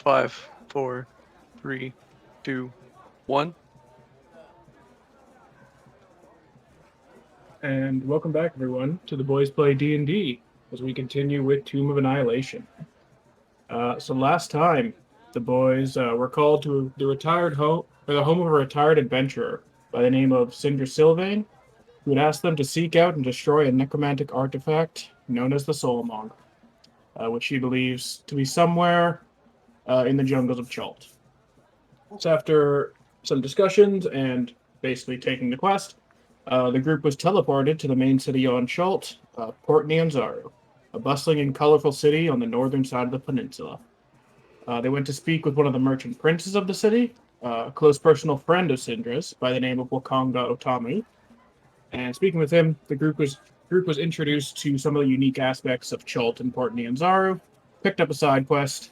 5, 4, 3, 2, 1. And welcome back, everyone, to the Boys Play D&D as we continue with Tomb of Annihilation. So last time, the boys were called to the home of a retired adventurer by the name of Cinder Sylvain, who had asked them to seek out and destroy a necromantic artifact known as the Soulmonger, which he believes to be somewhere in the jungles of Chult. So after some discussions and basically taking the quest, the group was teleported to the main city on Chult, Port Nianzaru, a bustling and colorful city on the northern side of the peninsula. They went to speak with one of the merchant princes of the city, a close personal friend of Syndra's by the name of Wakanga Otamu. And speaking with him, the group was introduced to some of the unique aspects of Chult and Port Nianzaru, picked up a side quest,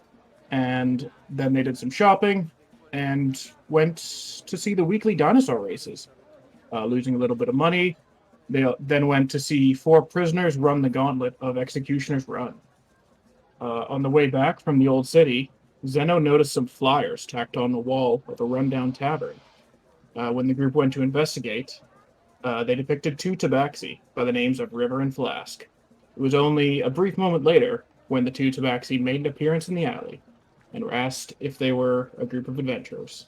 and then they did some shopping and went to see the weekly dinosaur races, losing a little bit of money. They then went to see 4 prisoners run the gauntlet of Executioner's Run. On the way back from the old city, Zeno noticed some flyers tacked on the wall of a rundown tavern. When the group went to investigate, they depicted 2 tabaxi by the names of River and Flask. It was only a brief moment later when the 2 tabaxi made an appearance in the alley and were asked if they were a group of adventurers.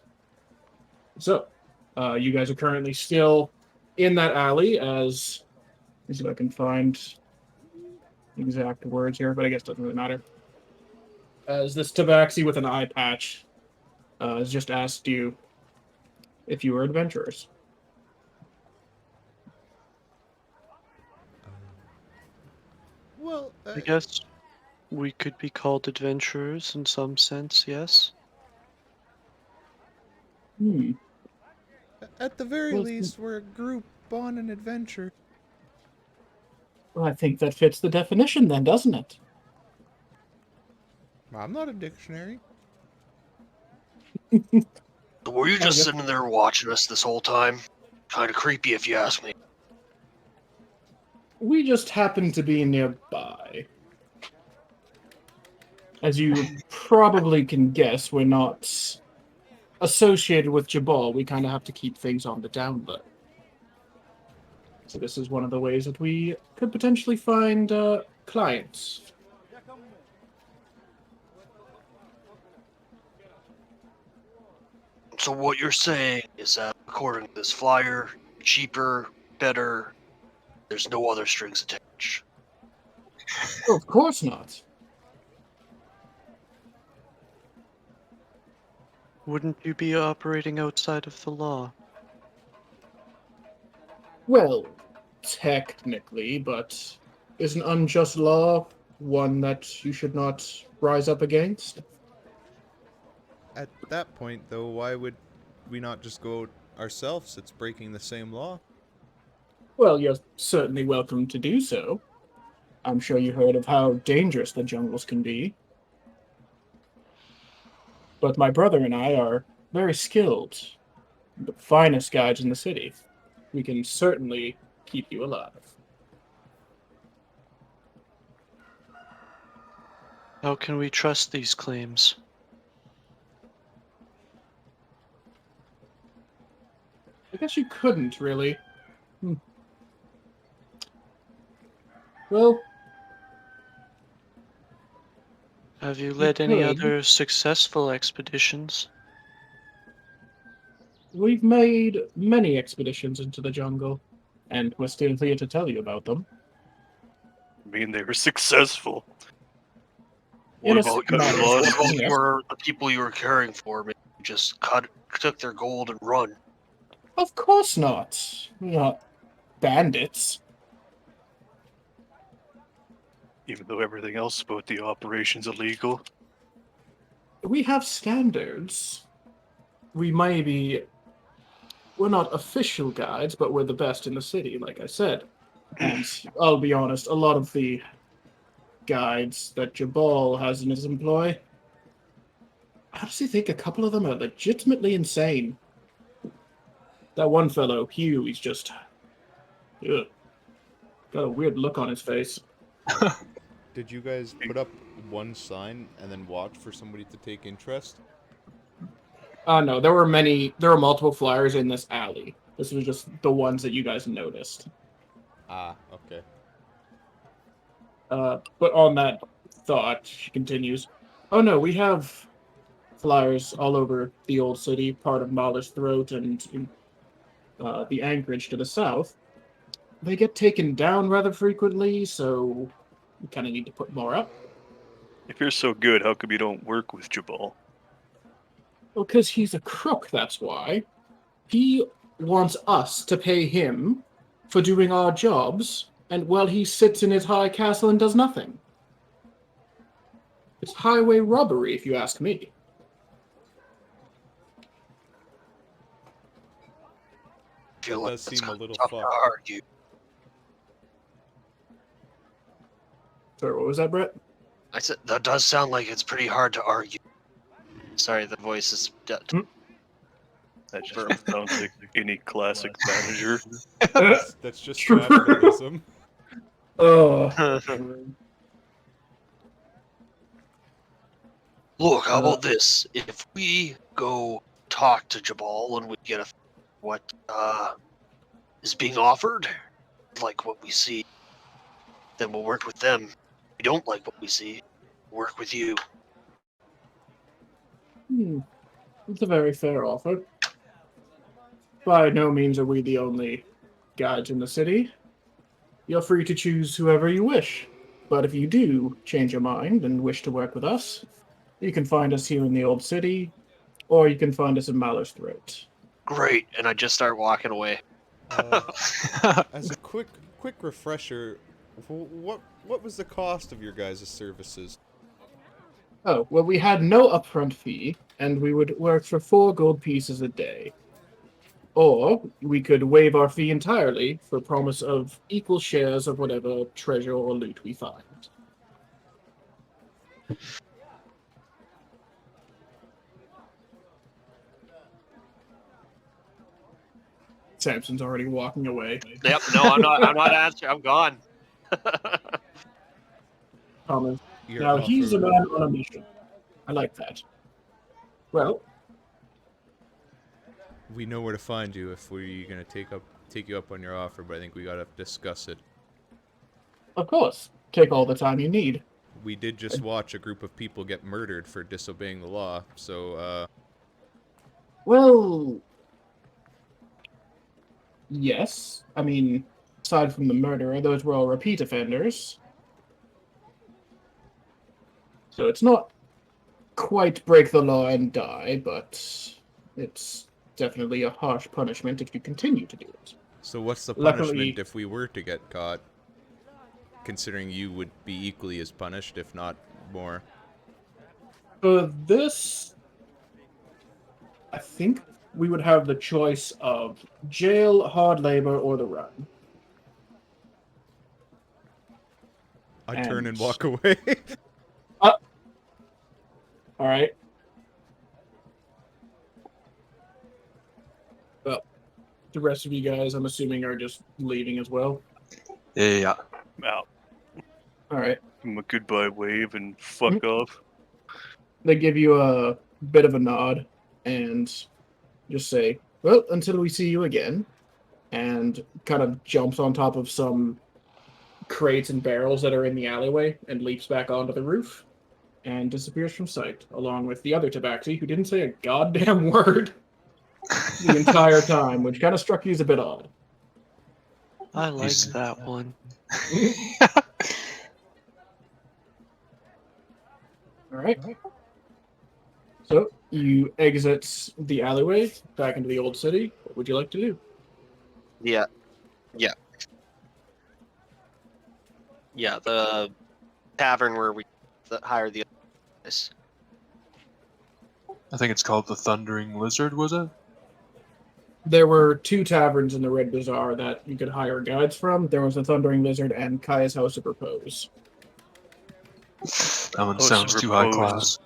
So, you guys are currently still in that alley as... Let me see if I can find exact words here, but I guess it doesn't really matter. As this tabaxi with an eye patch has just asked you if you were adventurers. Well, I guess we could be called adventurers in some sense, yes? at the very Well, least, we're a group on an adventure. Well, I think that fits the definition then, doesn't it? I'm not a dictionary. Were you I just guess- sitting there watching us this whole time? Kind of creepy if you ask me. We just happen to be nearby. As you probably can guess, we're not associated with Jabal. We kind of have to keep things on the down low. So this is one of the ways that we could potentially find clients. So what you're saying is that according to this flyer, cheaper, better, there's no other strings attached. Oh, of course not. Wouldn't you be operating outside of the law? Well, technically, but is an unjust law one that you should not rise up against? At that point, though, why would we not just go ourselves? It's breaking the same law. Well, you're certainly welcome to do so. I'm sure you heard of how dangerous the jungles can be. But my brother and I are very skilled, the finest guides in the city. We can certainly keep you alive. How can we trust these claims? I guess you couldn't, really. Well, Have you led any could. other successful expeditions? We've made many expeditions into the jungle, and we're still here to tell you about them. I mean, they were successful. In What a about matter your of loss? speaking, yes. The people you were caring for, maybe just took their gold and run. Of course not. We're not bandits. Even though everything else about the operation's illegal. We have standards. We're not official guides, but we're the best in the city, like I said. And I'll be honest, a lot of the guides that Jabal has in his employ, I honestly think a couple of them are legitimately insane. That one fellow, Hugh, he's just... Ugh, got a weird look on his face. Did you guys put up one sign and then watch for somebody to take interest? No, there were multiple flyers in this alley. This was just the ones that you guys noticed. Ah, okay. But on that thought, she continues, oh no, we have flyers all over the old city, part of Mahler's Throat and the anchorage to the south. They get taken down rather frequently, so we kind of need to put more up. If you're so good, how come you don't work with Jabal? Well, because he's a crook, that's why. He wants us to pay him for doing our jobs, and while he sits in his high castle and does nothing. It's highway robbery, if you ask me. I feel That like does it's seem a gonna be little tough to fucked. argue. Sorry, what was that, Brett? I said that does sound like it's pretty hard to argue. Sorry, the voice is. That just sounds like any classic manager. That's just True. capitalism. Oh. Look, how about this? If we go talk to Jabal and we get what is being offered, like what we see, then we'll work with them. If we don't like what we see, we'll work with you. It's a very fair offer. By no means are we the only guides in the city. You're free to choose whoever you wish. But if you do change your mind and wish to work with us, you can find us here in the old city, or you can find us in Mahler's Throat. Great, and I just start walking away. As a quick refresher, what was the cost of your guys' services? Oh, well, we had no upfront fee, and we would work for 4 gold pieces a day. Or we could waive our fee entirely for promise of equal shares of whatever treasure or loot we find. Samson's already walking away. Yep, no, I'm not answering. I'm gone. Thomas. Your Now, he's a offer- man on a mission. I like that. Well, We know where to find you if we're gonna take you up on your offer, but I think we gotta discuss it. of course. Take all the time you need. We did just watch a group of people get murdered for disobeying the law, so Well, yes. I mean, aside from the murderer, those were all repeat offenders. So it's not quite break the law and die, but it's definitely a harsh punishment if you continue to do it. so what's the Luckily- punishment if we were to get caught? Considering you would be equally as punished, if not more. For this, I think we would have the choice of jail, hard labor, or the run. I turn and And- walk away. All right. Well, the rest of you guys, I'm assuming, are just leaving as well. Yeah. Out. All right. Give him a goodbye wave and fuck off. They give you a bit of a nod and just say, well, until we see you again, and kind of jumps on top of some crates and barrels that are in the alleyway and leaps back onto the roof and disappears from sight, along with the other tabaxi who didn't say a goddamn word the entire time, which kind of struck you as a bit odd. I like that one. All right. So you exit the alleyway back into the old city. What would you like to do? Yeah. The tavern where we hired the other guys. I think it's called the Thundering Lizard, was it? There were 2 taverns in the Red Bazaar that you could hire guides from. There was the Thundering Lizard and Kaya's House of Repose. That one House sounds of too high Repose. class.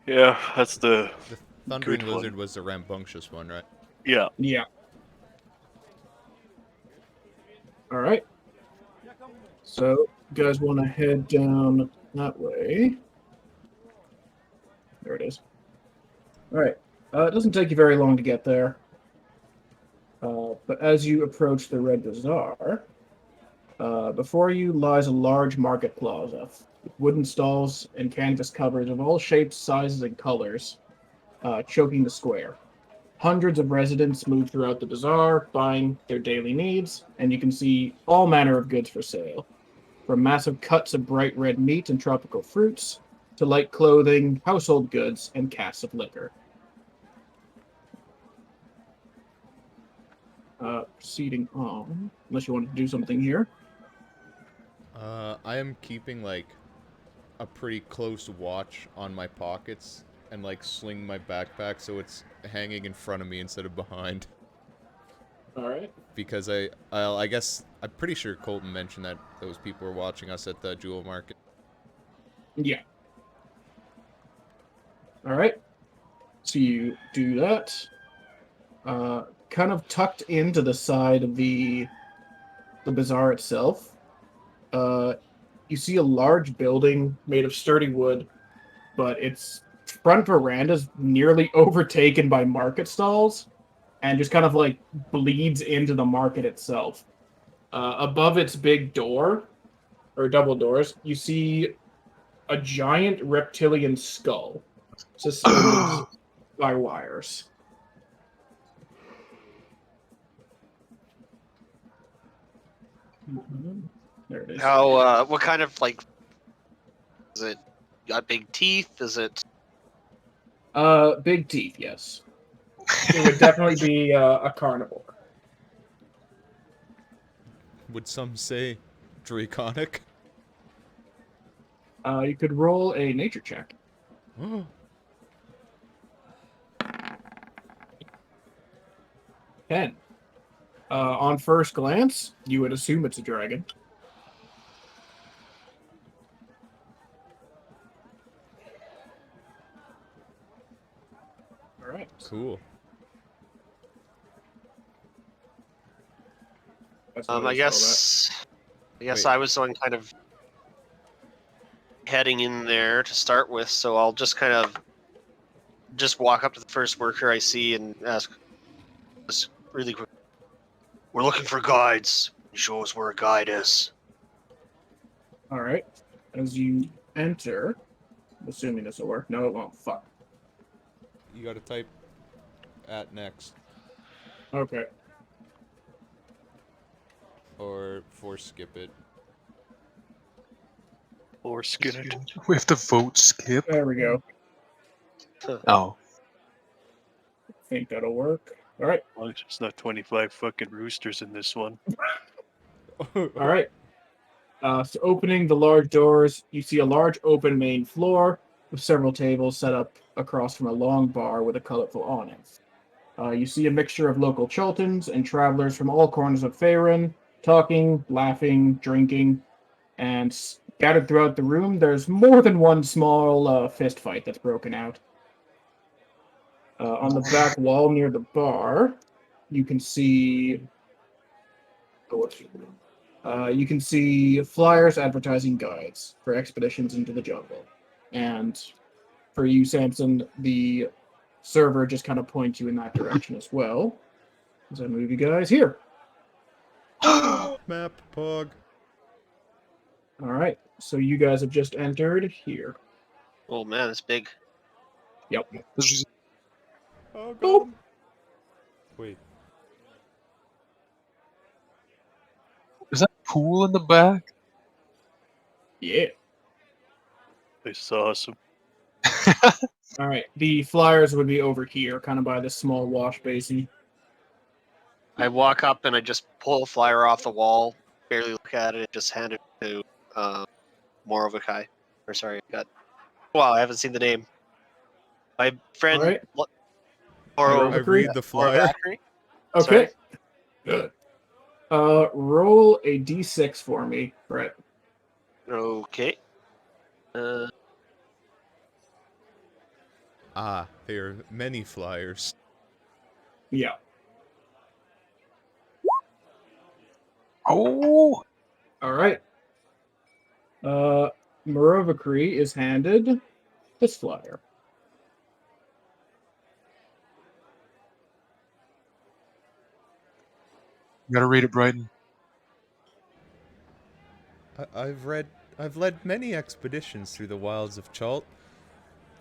Yeah, that's the. The Thundering Good one. Lizard was the rambunctious one, right? Yeah. Yeah. All right. So you guys want to head down that way. There it is. All right. It doesn't take you very long to get there. But as you approach the Red Bazaar, before you lies a large market plaza with wooden stalls and canvas covers of all shapes, sizes, and colors, choking the square. Hundreds of residents move throughout the bazaar, buying their daily needs, and you can see all manner of goods for sale, from massive cuts of bright red meat and tropical fruits, to light clothing, household goods, and casks of liquor. Proceeding on, unless you want to do something here. I am keeping, like, a pretty close watch on my pockets and, like, sling my backpack so it's hanging in front of me instead of behind. All right. Because I guess, I'm pretty sure Colton mentioned that those people were watching us at the jewel market. Yeah. All right. So you do that. Kind of tucked into the side of the bazaar itself, you see a large building made of sturdy wood, but its front veranda is nearly overtaken by market stalls and just kind of like bleeds into the market itself. Above its big door, or double doors, you see a giant reptilian skull suspended by wires. There it is. How? What kind of like? Is it got big teeth? Is it? Big teeth, yes. It would definitely be a carnivore. Would some say draconic? You could roll a nature check. 10. On first glance, you would assume it's a dragon. All right. Cool. That's how I you spell guess Wait. I was the one kind of heading in there to start with, so I'll just kind of just walk up to the first worker I see and ask this really quick. We're looking for guides. Can you show us where a guide is? that. All right. As you enter, assuming this will work. No, it won't. Fuck. You gotta type at next. Okay. Or force skip it. Or skin it. We have to vote skip. There we go. Oh. I think that'll work. All right. As long as there's not 25 fucking roosters in this one. All right. So opening the large doors, you see a large open main floor with several tables set up across from a long bar with a colorful awning. You see a mixture of local Chultans and travelers from all corners of Faerun, talking, laughing, drinking, and scattered throughout the room, there's more than one small fist fight that's broken out. On the back wall near the bar, you can see... you can see flyers advertising guides for expeditions into the jungle. And for you, Samson, the server just kind of points you in that direction as well. As I move you guys here. Map, Pog. All right. So you guys have just entered here. Oh man, it's big. Yep. This is Oh, got him. Wait. that a pool in the back? Yeah. This is awesome. All right. The flyers would be over here, kind of by this small wash basin. I walk up and I just pull a flyer off the wall, barely look at it, and just hand it to Morovikai. Or sorry, I got. Wow, I haven't seen the name. My friend. All right. Moro. I read the flyer. Okay. Good. Roll a d6 for me, Brett. Okay. Ah, there are many flyers. Yeah. Oh! All right. Murovakri is handed this flyer. You gotta read it, Brighton. I've led many expeditions through the wilds of Chalt.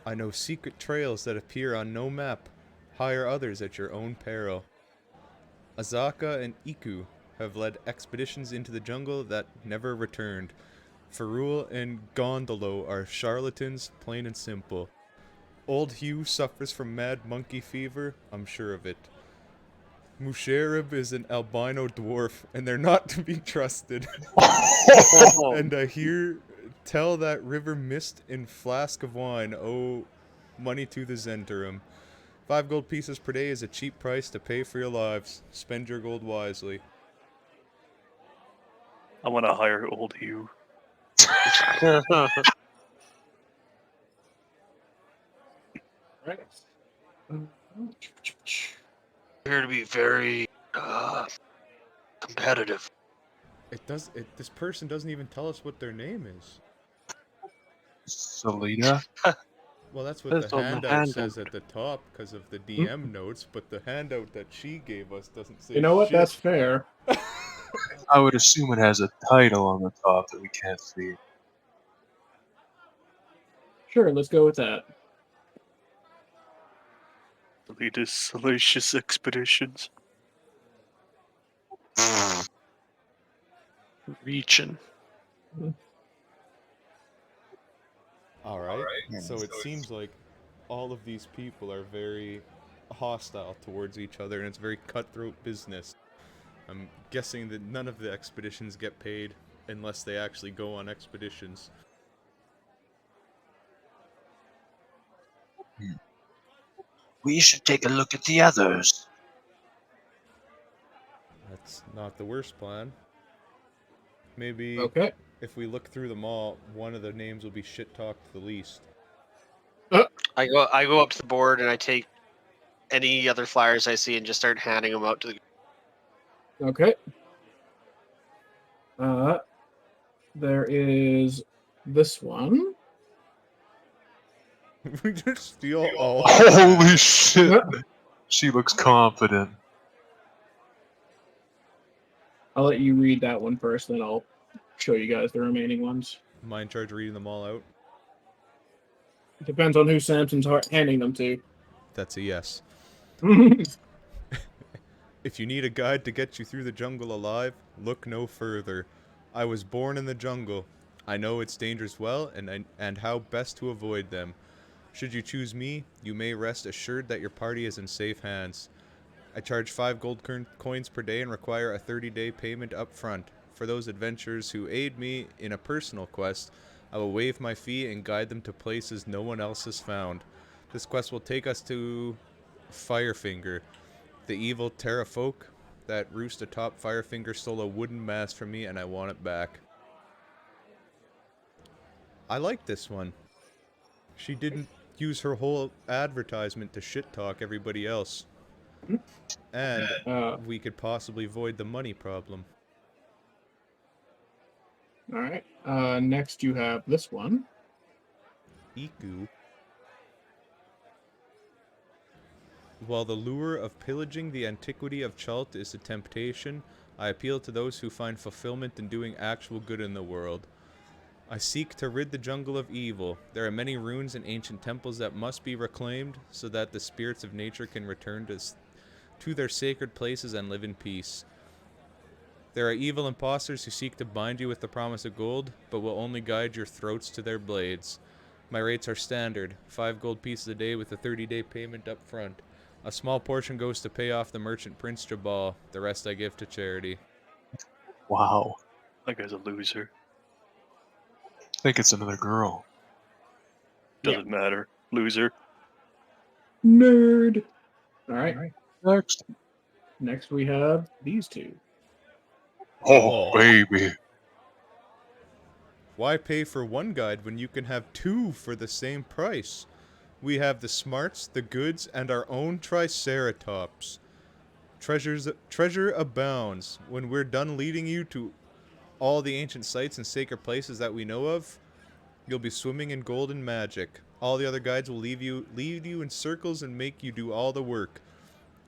I know secret trails that appear on no map. Hire others at your own peril. Azaka and Iku have led expeditions into the jungle that never returned. Ferul and Gondolo are charlatans, plain and simple. Old Hugh suffers from mad monkey fever, I'm sure of it. Musharib is an albino dwarf, and they're not to be trusted. And I hear tell that river mist in flask of wine. Oh, money to the Zentarum. 5 gold pieces per day is a cheap price to pay for your lives. Spend your gold wisely. I want to hire old Hugh. Right. Appear to be very competitive. This person doesn't even tell us what their name is. Selena? Well, that's what That's the on the handout handout. says at the top because of the DM notes, but the handout that she gave us doesn't say You know what? shit. That's fair. I would assume it has a title on the top that we can't see. Sure, let's go with that. Lead his salacious expeditions. Reaching. Alright, so it seems like all of these people are very hostile towards each other, and it's very cutthroat business. I'm guessing that none of the expeditions get paid unless they actually go on expeditions. We should take a look at the others. That's not the worst plan. Maybe Okay. if we look through them all, one of the names will be shit-talked the least. I go up to the board and I take any other flyers I see and just start handing them out to the. Okay. There is this one. We just steal all. Holy shit! She looks confident. I'll let you read that one first, then I'll show you guys the remaining ones. Am I in charge of reading them all out? It depends on who Samson's handing them to. That's a yes. If you need a guide to get you through the jungle alive, look no further. I was born in the jungle. I know its dangers well and how best to avoid them. Should you choose me, you may rest assured that your party is in safe hands. I charge 5 gold coins per day and require a 30-day payment up front. For those adventurers who aid me in a personal quest, I will waive my fee and guide them to places no one else has found. This quest will take us to Firefinger. The evil Terra folk that roost atop Firefinger stole a wooden mast from me and I want it back. I like this one. She didn't use her whole advertisement to shit talk everybody else. And we could possibly avoid the money problem. Alright. Next you have this one. Iku. While the lure of pillaging the antiquity of Chult is a temptation, I appeal to those who find fulfillment in doing actual good in the world. I seek to rid the jungle of evil. There are many ruins and ancient temples that must be reclaimed so that the spirits of nature can return to their sacred places and live in peace. There are evil impostors who seek to bind you with the promise of gold, but will only guide your throats to their blades. My rates are standard, 5 gold pieces a day with a 30-day payment up front. A small portion goes to pay off the merchant Prince Jabal, the rest I give to charity. Wow. That guy's a loser. I think it's another girl. Doesn't matter. Loser. Nerd. Alright. Next. Next we have these two. Oh, baby. Why pay for one guide when you can have 2 for the same price? We have the smarts, the goods, and our own Triceratops. Treasure abounds. When we're done leading you to all the ancient sites and sacred places that we know of, you'll be swimming in golden magic. All the other guides will lead you in circles and make you do all the work.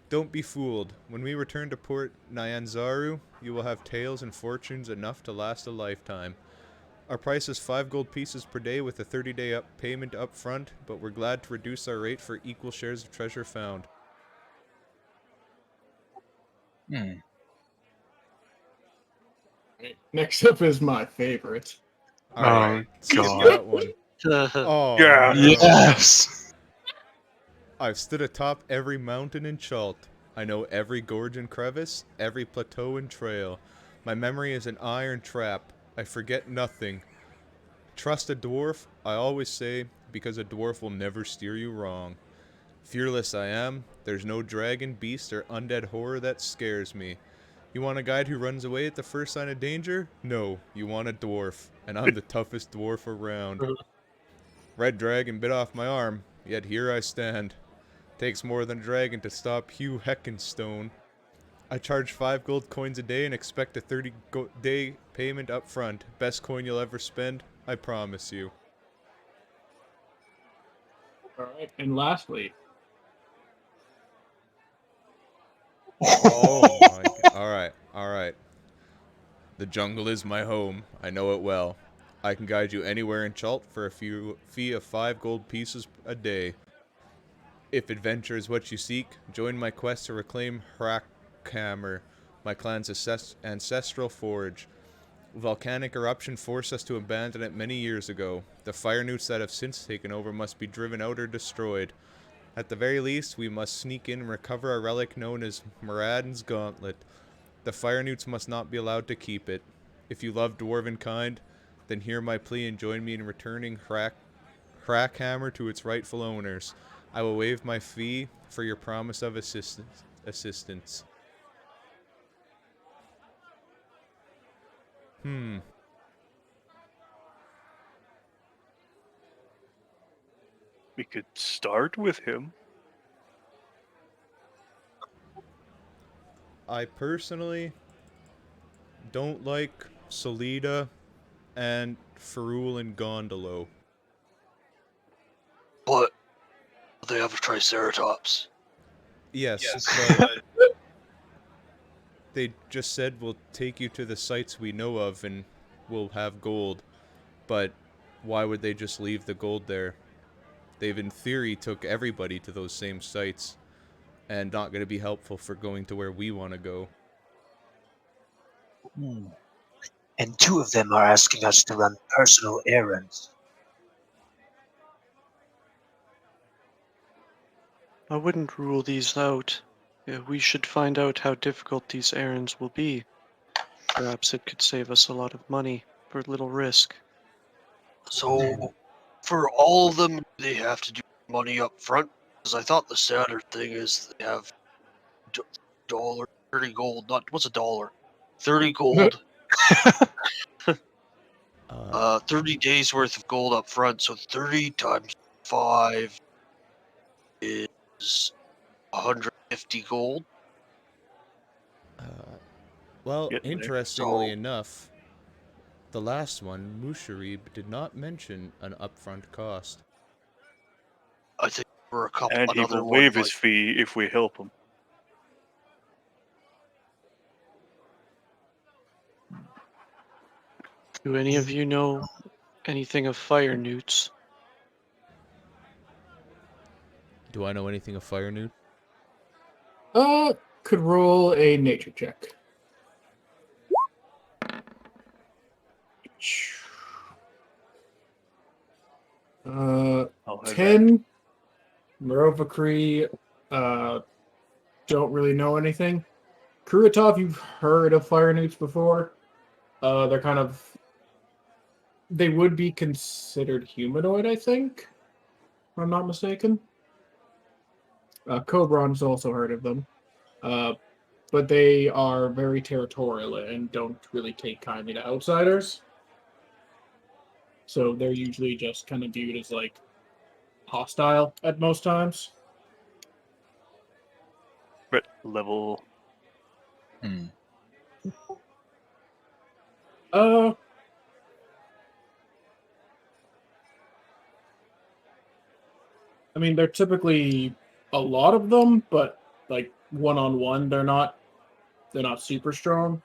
Don't be fooled. When we return to Port Nyanzaru, you will have tales and fortunes enough to last a lifetime. Our price is 5 gold pieces per day with a 30-day payment up front, but we're glad to reduce our rate for equal shares of treasure found. Hmm. Next up is my favorite. Alright, Oh, skip God. that one. Oh, Yeah. no. Yes! I've stood atop every mountain in Chalt. I know every gorge and crevice, every plateau and trail. My memory is an iron trap. I forget nothing. Trust a dwarf, I always say, because a dwarf will never steer you wrong. Fearless I am. There's no dragon, beast, or undead horror that scares me. You want a guide who runs away at the first sign of danger? No, you want a dwarf, and I'm the toughest dwarf around. Red dragon bit off my arm, yet here I stand. Takes more than a dragon to stop Hugh Heckenstone. I charge 5 gold coins a day and expect a 30-day payment up front. Best coin you'll ever spend, I promise you. All right, and lastly, Oh my god. Alright. The jungle is my home. I know it well. I can guide you anywhere in Chult for a fee of 5 gold pieces a day. If adventure is what you seek, join my quest to reclaim Hrackhammer, my clan's ancestral forge. Volcanic eruption forced us to abandon it many years ago. The fire newts that have since taken over must be driven out or destroyed. At the very least, we must sneak in and recover a relic known as Maraden's Gauntlet. The fire newts must not be allowed to keep it. If you love dwarven kind, then hear my plea and join me in returning Hrackhammer to its rightful owners. I will waive my fee for your promise of assistance. We could start with him. I personally don't like Solida and Ferul and Gondolo. But they have a Triceratops. Yes, but they just said we'll take you to the sites we know of and we'll have gold. But why would they just leave the gold there? They've in theory took everybody to those same sites and not going to be helpful for going to where we want to go. And 2 of them are asking us to run personal errands. I wouldn't rule these out. We should find out how difficult these errands will be. Perhaps it could save us a lot of money for little risk. So, for all of them, they have to do money up front. Because I thought the standard thing is they have dollar, 30 gold. Not what's a dollar? 30 gold. 30 days worth of gold up front. So 30 times 5 is 150 gold. Well, Getting there. interestingly So- enough, the last one, Musharib, did not mention an upfront cost. I think for a couple. And he Another will one, waive his like- fee if we help him. Do any of you know anything of fire newts? Do I know anything of Fire Newt? could roll a nature check. I'll have that. 10. Merovakri, don't really know anything. Kuratov, you've heard of fire newts before. They're kind of... They would be considered humanoid, I think, if I'm not mistaken. Cobron's also heard of them. But they are very territorial and don't really take kindly to outsiders. So they're usually just kind of viewed as, like, hostile at most times. Threat level. Uh, I mean, they're typically a lot of them, but like one-on-one, they're not super strong.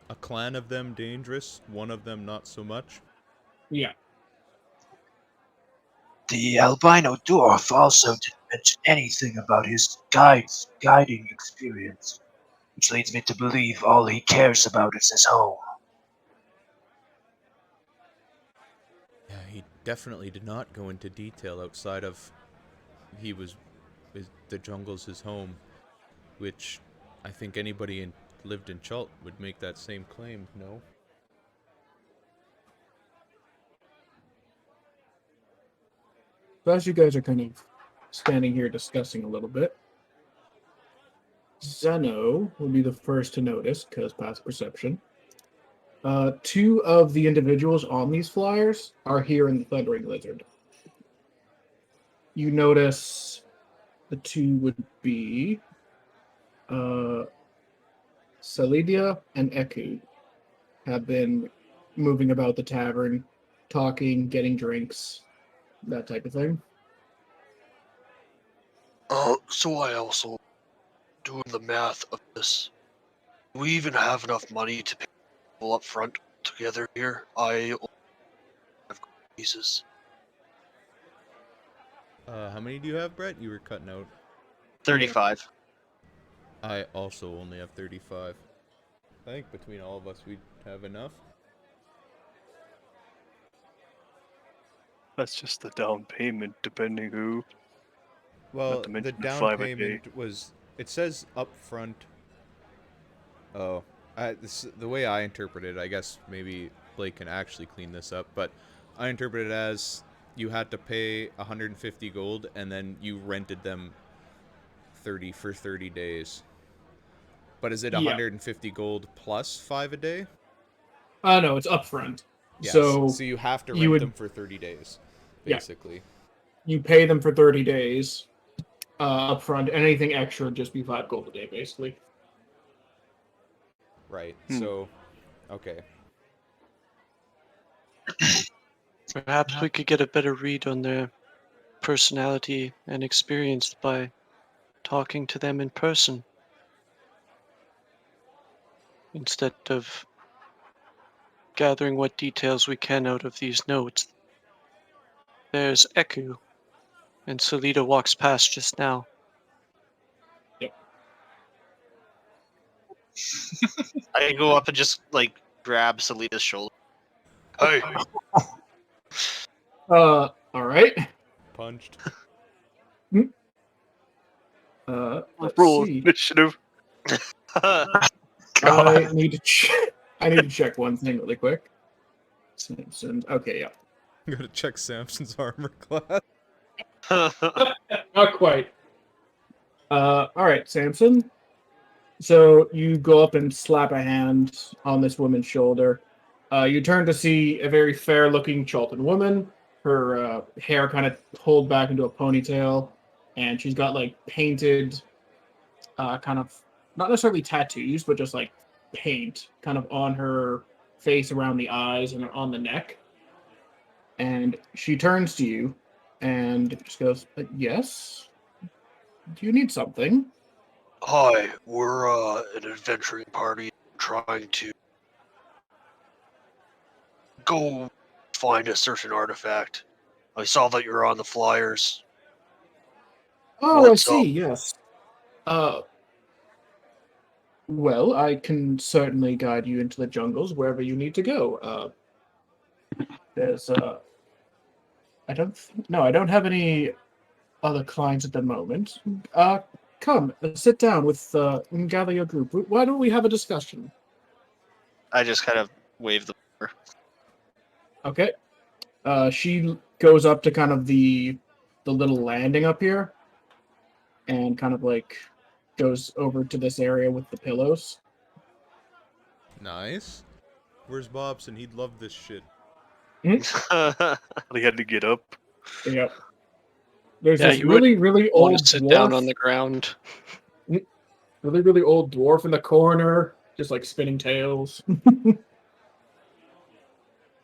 A clan of them dangerous, one of them not so much. Yeah. The albino dwarf also didn't mention anything about his guiding experience, which leads me to believe all he cares about is his home. Yeah, he definitely did not go into detail outside of the jungle's his home, which I think anybody lived in Chult would make that same claim, no? So as you guys are kind of standing here discussing a little bit, Zeno will be the first to notice, because past perception. Two of the individuals on these flyers are here in the Thundering Lizard. You notice the two would be Salidia and Eku have been moving about the tavern, talking, getting drinks, that type of thing. So I also doing the math of this. Do we even have enough money to pay people up front together here? I only have pieces. How many do you have, Brett? You were cutting out. 35. I also only have 35. I think between all of us we'd have enough. That's just the down payment, depending who. Well, Not to mention the the down 5 a day. payment was, it says up front. Oh, the way I interpret it, I guess maybe Blake can actually clean this up, but I interpret it as you had to pay 150 gold and then you rented them 30 for 30 days. But is it Yeah. 150 gold plus 5 a day? No, it's upfront. Yes. So you have to you rent would- them for 30 days, Yeah. basically. you pay them for 30 days upfront. Anything extra would just be 5 gold a day, basically. Right. So, okay. Perhaps we could get a better read on their personality and experience by talking to them in person instead of gathering what details we can out of these notes. There's Eku, and Salida walks past just now. I go up and just like grab Salida's shoulder. Hey, All right. Punched. Let's Roll see. initiative. I need to check one thing really quick. Samson. Okay, yeah. I'm gonna check Samson's armor class. Not quite. All right, Samson. So you go up and slap a hand on this woman's shoulder. You turn to see a very fair-looking Chalton woman. Her hair kind of pulled back into a ponytail, and she's got like painted, kind of not necessarily tattoos, but just like paint kind of on her face, around the eyes, and on the neck. And she turns to you and just goes, "Yes. Do you need something?" Hi, we're an adventuring party trying to go find a certain artifact. I saw that you're on the flyers. Oh, What's I see. up? Yes. Well, I can certainly guide you into the jungles wherever you need to go. There's I don't have any other clients at the moment. Come, sit down with and gather your group. Why don't we have a discussion? I just kind of wave the over. Okay. She goes up to kind of the little landing up here, and kind of like goes over to this area with the pillows. Nice. Where's Bobson? He'd love this shit. They had to get up. Yep. There's Yeah, this you would really Want old to sit dwarf, down on the ground. really old dwarf in the corner, just like spinning tails. All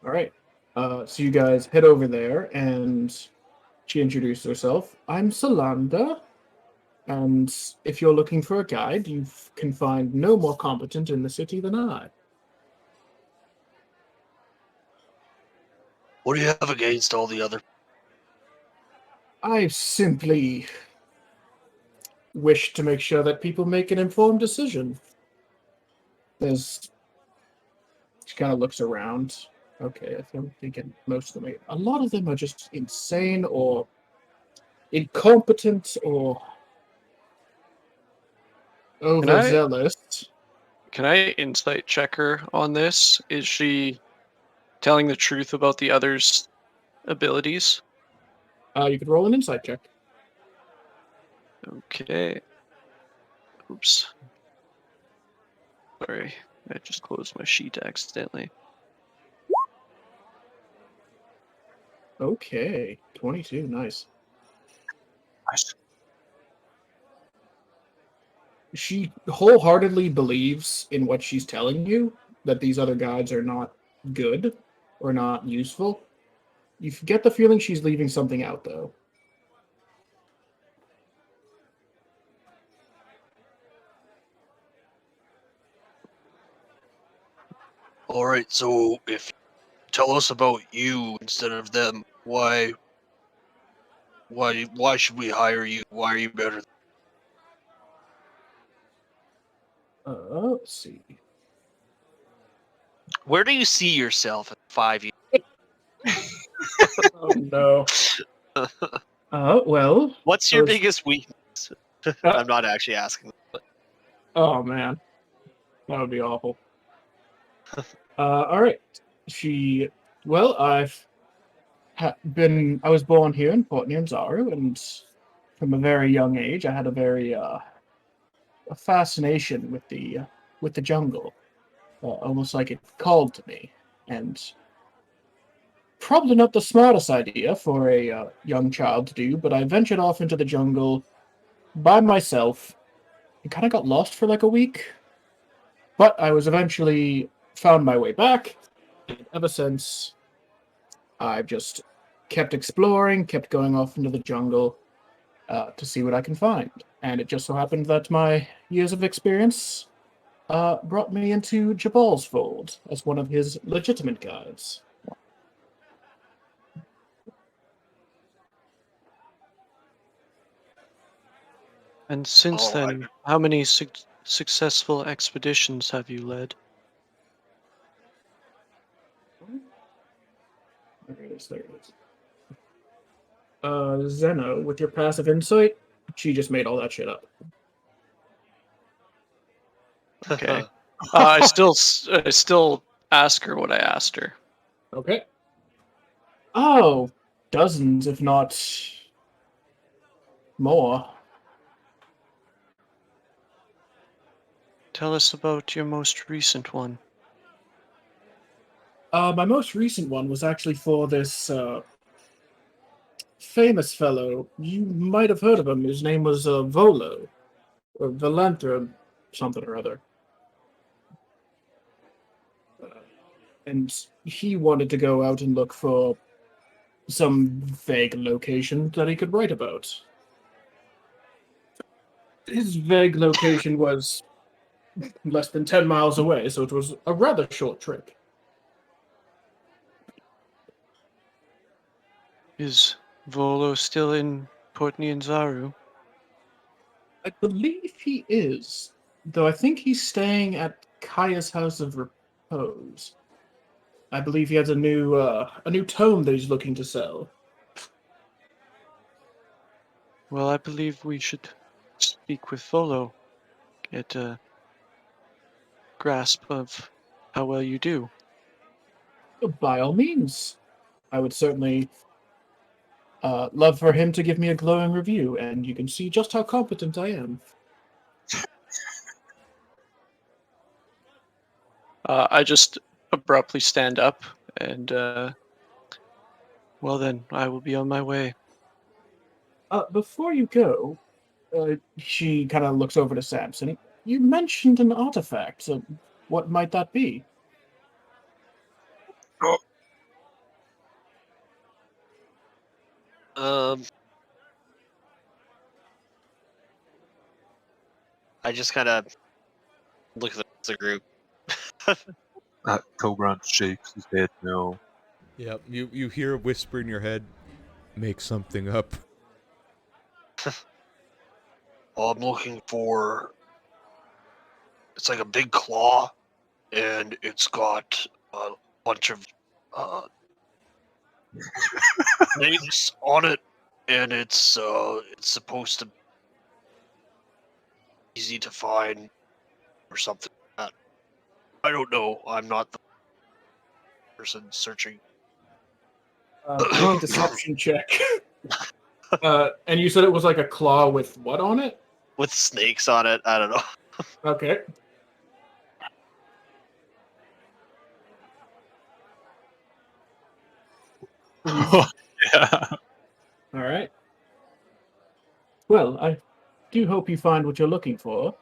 right. So you guys head over there, and she introduced herself. I'm Solanda, and if you're looking for a guide, you can find no more competent in the city than I. What do you have against all the other? I simply wish to make sure that people make an informed decision. There's... She kind of looks around. Okay, I'm thinking most of them. A lot of them are just insane or incompetent or overzealous. Can I insight check her on this? Is she telling the truth about the others' abilities? You could roll an insight check. Okay. Oops. Sorry, I just closed my sheet accidentally. Okay, 22, nice. Nice. She wholeheartedly believes in what she's telling you, that these other guides are not good or not useful. You get the feeling she's leaving something out, though. All right, so if tell us about you instead of them, why should we hire you? Why are you better? Let's see. Where do you see yourself in 5 years? Oh, no. Well... What's your biggest weakness? I'm not actually asking. Oh, man. That would be awful. All right. Well, I was born here in Port Nyanzaru, and from a very young age, I had a fascination with the jungle, almost like it called to me. And probably not the smartest idea for a young child to do, but I ventured off into the jungle by myself and kind of got lost for like a week. But I was eventually found my way back, and ever since, I've just kept exploring, kept going off into the jungle to see what I can find. And it just so happened that my years of experience brought me into Jabal's fold as one of his legitimate guides. And since Oh, then, how many successful expeditions have you led? There it is. Zeno, with your passive insight, she just made all that shit up. Okay. I still ask her what I asked her. Okay. Oh, dozens, if not more. Tell us about your most recent one. My most recent one was actually for this famous fellow. You might have heard of him. His name was Volo, or Valentra, something or other. And he wanted to go out and look for some vague location that he could write about. His vague location was less than 10 miles away, so it was a rather short trip. Is Volo still in Port Nyanzaru? I believe he is, though I think he's staying at Kaya's House of Repose. I believe he has a new tome that he's looking to sell. Well, I believe we should speak with Volo, get a grasp of how well you do. By all means, I would certainly love for him to give me a glowing review, and you can see just how competent I am. I just abruptly stand up and, well then, I will be on my way. Before you go, she kind of looks over to Samson. you mentioned an artifact. So what might that be? I just kind of look at the group. Cobran shakes his head no. Yep, you hear a whisper in your head, make something up. I'm looking for. It's like a big claw, and it's got a bunch of names on it, and it's supposed to be easy to find or something like that. I don't know. I'm not the person searching. Make a deception check. And you said it was like a claw with what on it? With snakes on it. I don't know. Okay. Yeah. All right. Well, I do hope you find what you're looking for.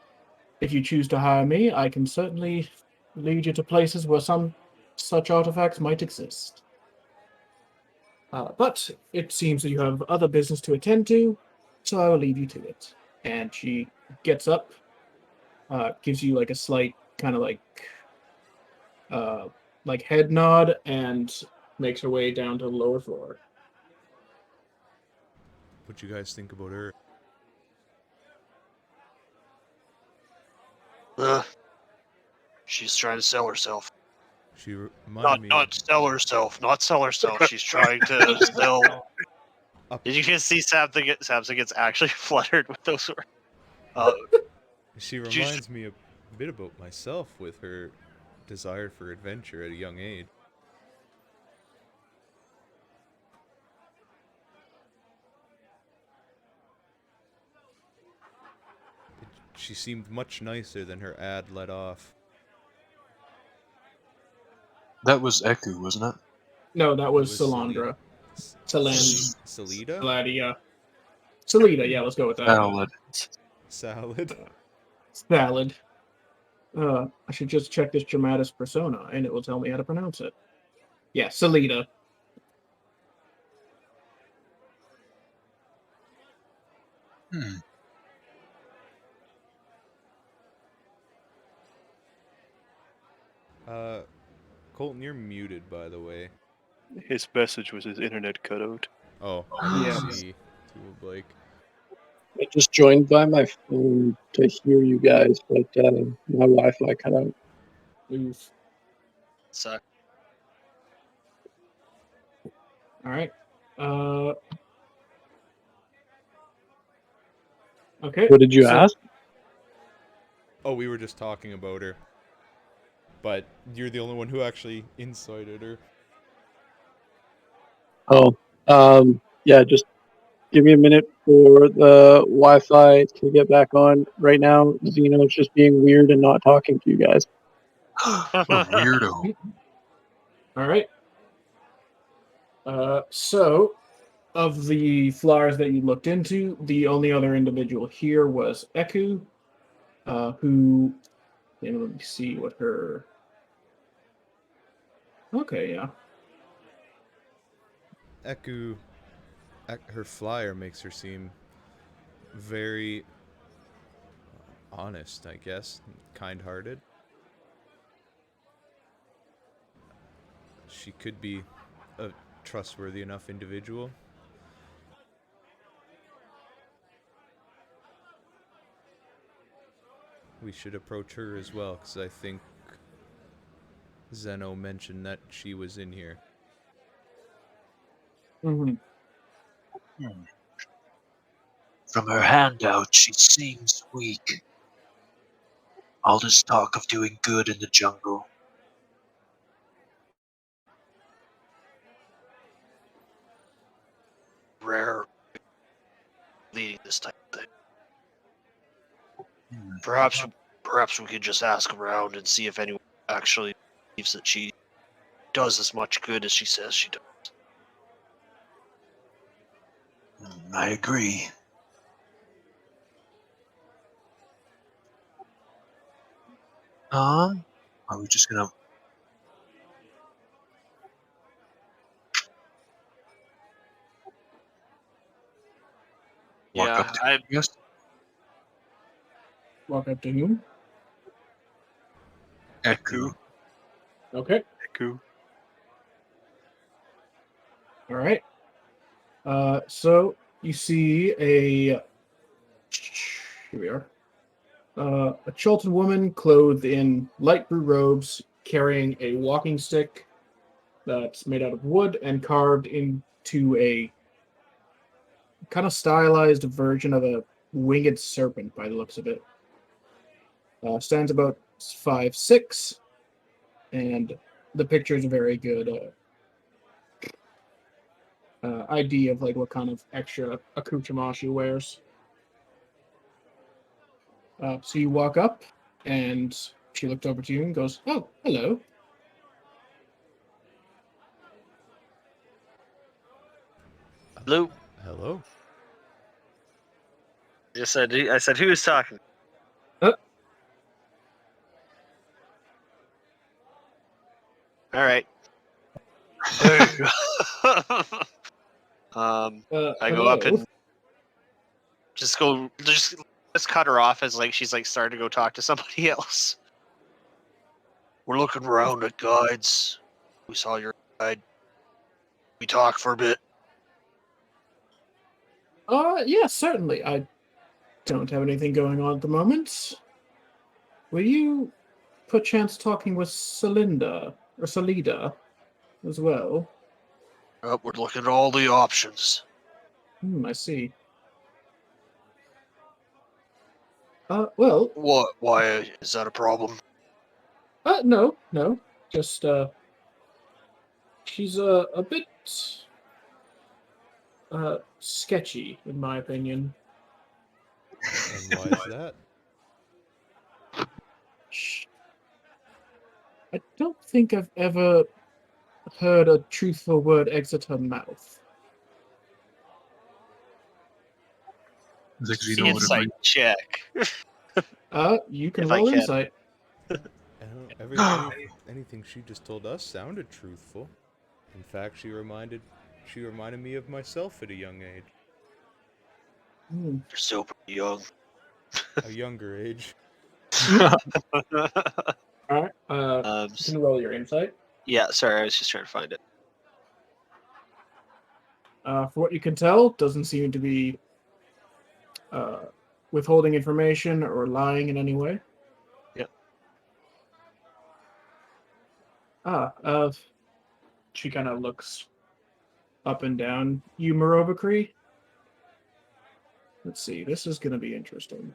If you choose to hire me, I can certainly lead you to places where some such artifacts might exist. But it seems that you have other business to attend to, so I will leave you to it. And she gets up, gives you like a slight kind of like head nod, and makes her way down to the lower floor. What you guys think about her? She's trying to sell herself. She reminded me. Not sell herself. Not sell herself. She's trying to sell. Did you just see Samson gets actually fluttered with those words? She reminds me a bit about myself with her desire for adventure at a young age. She seemed much nicer than her ad let off. That was Eku, wasn't it? No, that was was Salandra. Salida? Saladia. Salida, yeah, let's go with that. Salad. Salad. Salad. I should just check this Dramatis persona, and it will tell me how to pronounce it. Yeah, Salida. Hmm. Colton, you're muted, by the way. His message was his internet cut out. Oh, Yeah. I see. To Blake. I just joined by my phone to hear you guys, but my Wi-Fi cut out. Oof. So, All right. Okay. What did you so- ask? Oh, we were just talking about her. But you're the only one who actually incited her. Oh, yeah, just give me a minute for the Wi-Fi to get back on. Right now, Zeno's just being weird and not talking to you guys. What a weirdo. All right. So, of the flyers that you looked into, the only other individual here was Eku, who, let me see what her. Okay, yeah. Eku, her flyer makes her seem very honest, I guess, kind-hearted. She could be a trustworthy enough individual. We should approach her as well, because I think Zeno mentioned that she was in here. Mm-hmm. From her handout, she seems weak. All this talk of doing good in the jungle. rare leading this type of thing. Perhaps we could just ask around and see if anyone actually believes that she does as much good as she says she does. I agree. Are we just gonna walk Yeah, up to him, I guess? Walk up to whom? Eku. Okay. Eku. All right. So you see here we are. A Chultan woman clothed in light blue robes, carrying a walking stick that's made out of wood and carved into a kind of stylized version of a winged serpent by the looks of it. Stands about 5'6", and the picture is a very good idea of like what kind of extra accoutrement she wears. So you walk up, and she looked over to you and goes, "Oh, hello." Blue. Hello. I said, who is talking? All right. I go up Hello. and just cut her off as like she's like starting to go talk to somebody else. We're looking around at guides. We saw your guide. We talk for a bit. Yeah, certainly. I don't have anything going on at the moment. Were you, perchance, talking with Salida as well? We're looking at all the options. I see. Well, What? Why is that a problem? no. Just, she's a bit, sketchy, in my opinion. And why is that? I don't think I've ever heard a truthful word exit her mouth. I think The Zeno would agree. insight check. You can If I roll can. insight. Anything she just told us sounded truthful. In fact, she reminded me of myself at a young age. Hmm. You're still pretty young. A younger age. Alright, you can roll your insight. Yeah, sorry, I was just trying to find it. For what you can tell, doesn't seem to be withholding information or lying in any way. Yep. She kind of looks up and down. You, Morovicree? Let's see, this is going to be interesting.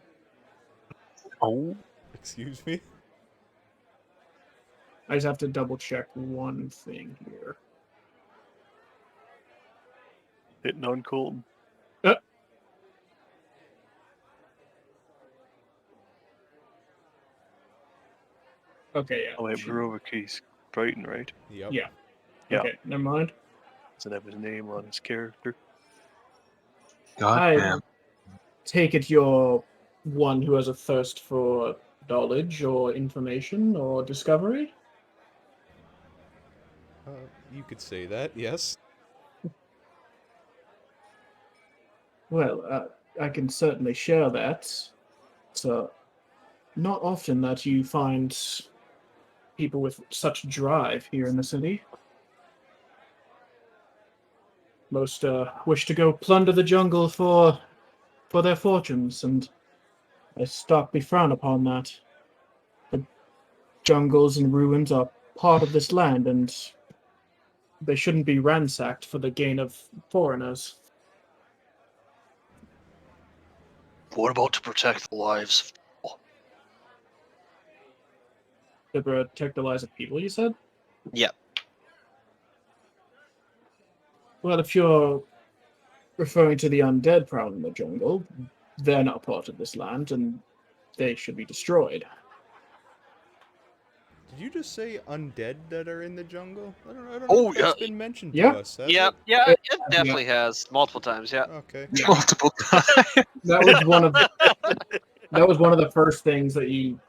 Oh, Excuse me? I just have to double check one thing here. Hitting on Colton. Okay, yeah. Oh, wait, Barovaki's Brighton, right? Yep. Yeah. Yeah. Okay, never mind. Doesn't have his name on his character. goddamn. Take it you're one who has a thirst for knowledge or information or discovery? You could say that, yes. Well, I can certainly share that. It's not often that you find people with such drive here in the city. Most wish to go plunder the jungle for their fortunes, and I starkly frown upon that. The jungles and ruins are part of this land, and they shouldn't be ransacked for the gain of foreigners. What about to protect the lives? To protect the lives of people, you said? Yep. Well, if you're referring to the undead prowling in the jungle, they're not part of this land, and they should be destroyed. Did you just say undead that are in the jungle? I don't know Oh, if that's yeah. been mentioned Yeah. to us. has Yeah, it? yeah, it definitely has multiple times. Yeah. Okay. Multiple times. That was one of the first things that you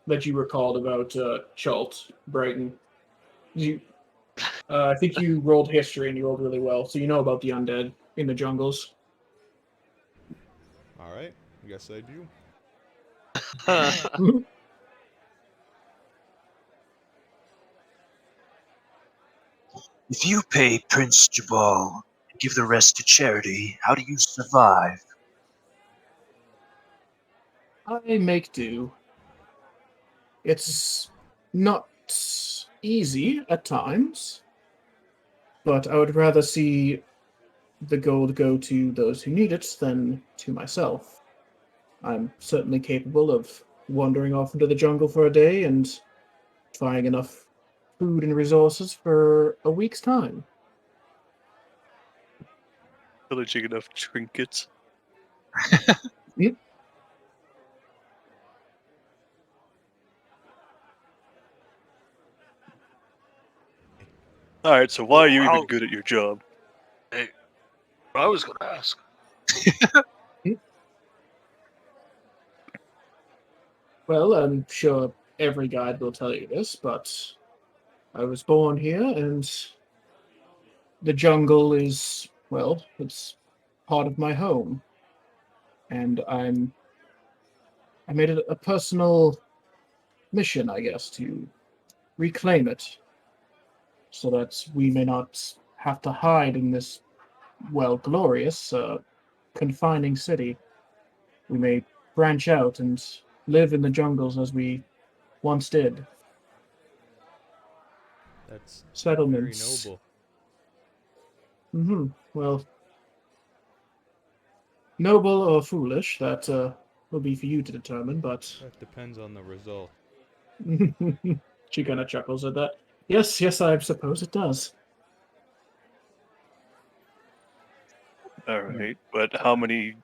that you recalled about Chult, Brighton. You, I think you rolled history and you rolled really well, so you know about the undead in the jungles. All right, guess I do. If you pay Prince Jabal and give the rest to charity, how do you survive? I make do. It's not easy at times, but I would rather see the gold go to those who need it than to myself. I'm certainly capable of wandering off into the jungle for a day and finding enough food and resources for a week's time. Pillaging enough trinkets. Alright, so why are you even How- good at your job? Hey, I was going to ask. Well, I'm sure every guide will tell you this, but I was born here, and the jungle is, well, it's part of my home. And I made it a personal mission, I guess, to reclaim it so that we may not have to hide in this, well, glorious, confining city. We may branch out and live in the jungles as we once did. That's very Settlements. noble. Well, noble or foolish, that will be for you to determine, but That depends on the result. she kind of chuckles at that. Yes, I suppose it does. Alright, but how many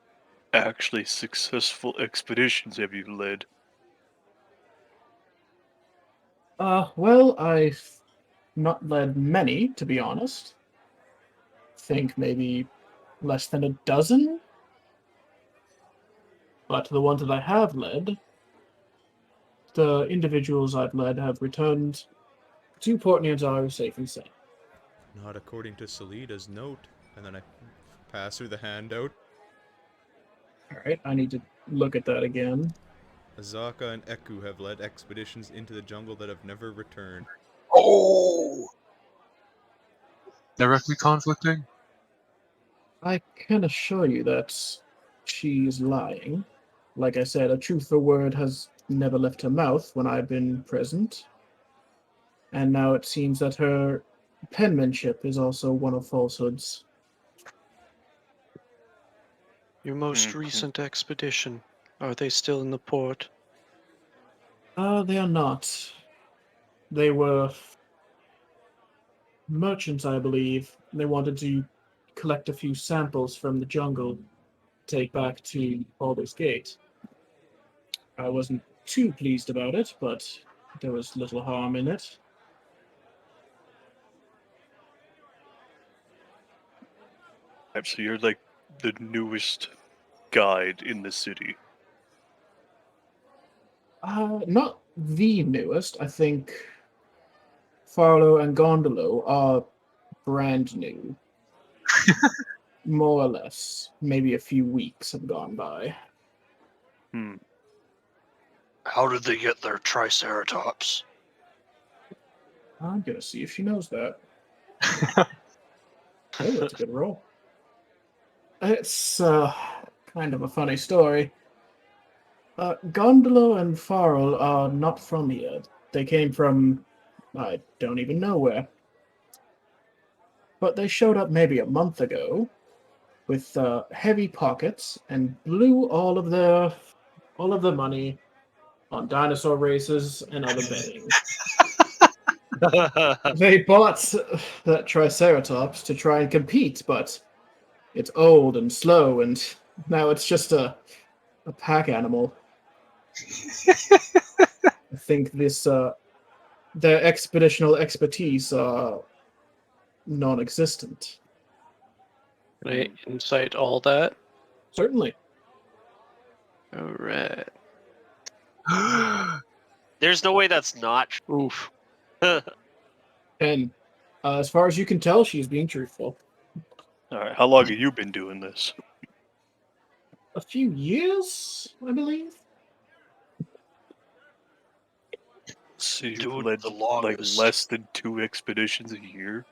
actually successful expeditions have you led? Well, I've not led many, to be honest. Think maybe less than a dozen. But the ones that I have led, the individuals I've led have returned to Port Nianzaro safe and sound. Not according to Salida's note. And then I pass her the handout. Alright, I need to look at that again. Azaka and Eku have led expeditions into the jungle that have never returned. Oh! Directly conflicting? I can assure you that she's lying. Like I said, a truthful word has never left her mouth when I've been present. And now it seems that her penmanship is also one of falsehoods. Your most Mhm. recent expedition, are they still in the port? They are not. They were merchants, I believe. They wanted to collect a few samples from the jungle to take back to Baldur's Gate. I wasn't too pleased about it, but there was little harm in it. So you're like the newest guide in the city. Not the newest. I think Farlow and Gondolo are brand new. More or less. Maybe a few weeks have gone by. Hmm. How did they get their Triceratops? I'm gonna see if she knows that. Oh, that's a good roll. It's kind of a funny story. Gondolo and Farrell are not from here. They came from I don't even know where. But they showed up maybe a month ago with heavy pockets and blew all of their money on dinosaur races and other betting. They bought that Triceratops to try and compete, but it's old and slow, and now it's just a pack animal. I think their expeditional expertise are non-existent. Can I incite all that? Certainly. Alright. There's no way that's not true. Oof. And as far as you can tell, she's being truthful. All right, how long have you been doing this? A few years, I believe. So you've Doing led the like longest. less than 2 expeditions a year?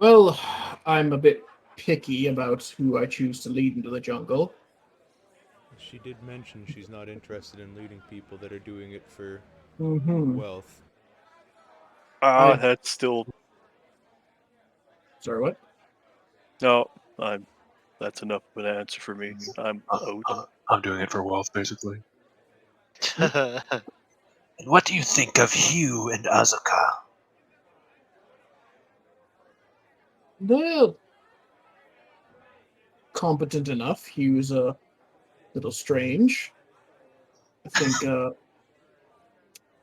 Well, I'm a bit picky about who I choose to lead into the jungle. She did mention she's not interested in leading people that are doing it for Mm-hmm. wealth. Ah, I- that's still Sorry, what? no. That's enough of an answer for me. I'm out. I'm doing it for wealth, basically. And what do you think of Hugh and Azuka? They're competent enough. He was a little strange. I think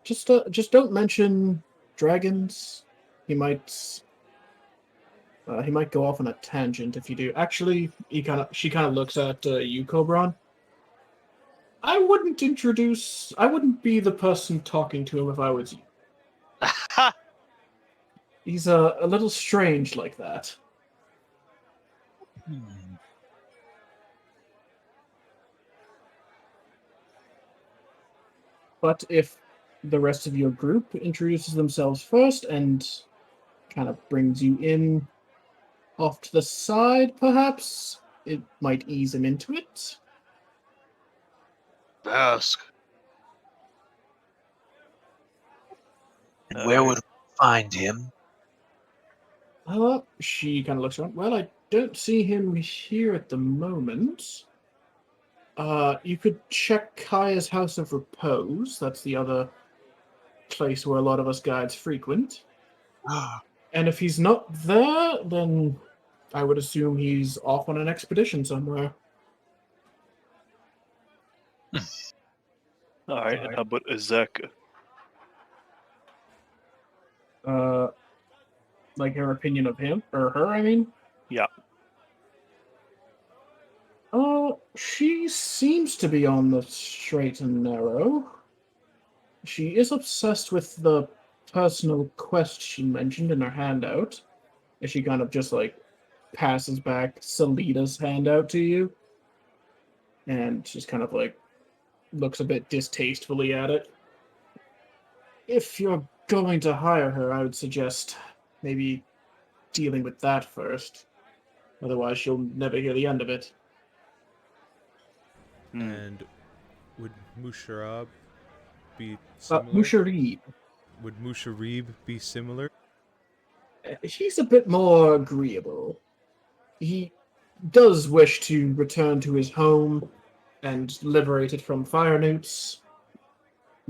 just don't mention dragons. He might go off on a tangent if you do. Actually, she kind of looks at you, Cobron. I wouldn't be the person talking to him if I was you. He's a little strange like that. But if the rest of your group introduces themselves first and kind of brings you in off to the side, perhaps, it might ease him into it. Ask. And where would we find him? She kind of looks around. Well, I don't see him here at the moment. You could check Kaya's House of Repose. That's the other place where a lot of us guides frequent. And if he's not there, then I would assume he's off on an expedition somewhere. All right, and how about Azeka? Like her opinion of him or her, I mean. Yeah. She seems to be on the straight and narrow. She is obsessed with the personal quest she mentioned in her handout. And she kind of just like passes back Salida's handout to you. And just kind of like looks a bit distastefully at it. If you're going to hire her, I would suggest maybe dealing with that first. Otherwise, she'll never hear the end of it. And would Musharab be similar? Musharib. Would Musharib be similar? He's a bit more agreeable. He does wish to return to his home and liberate it from fire newts.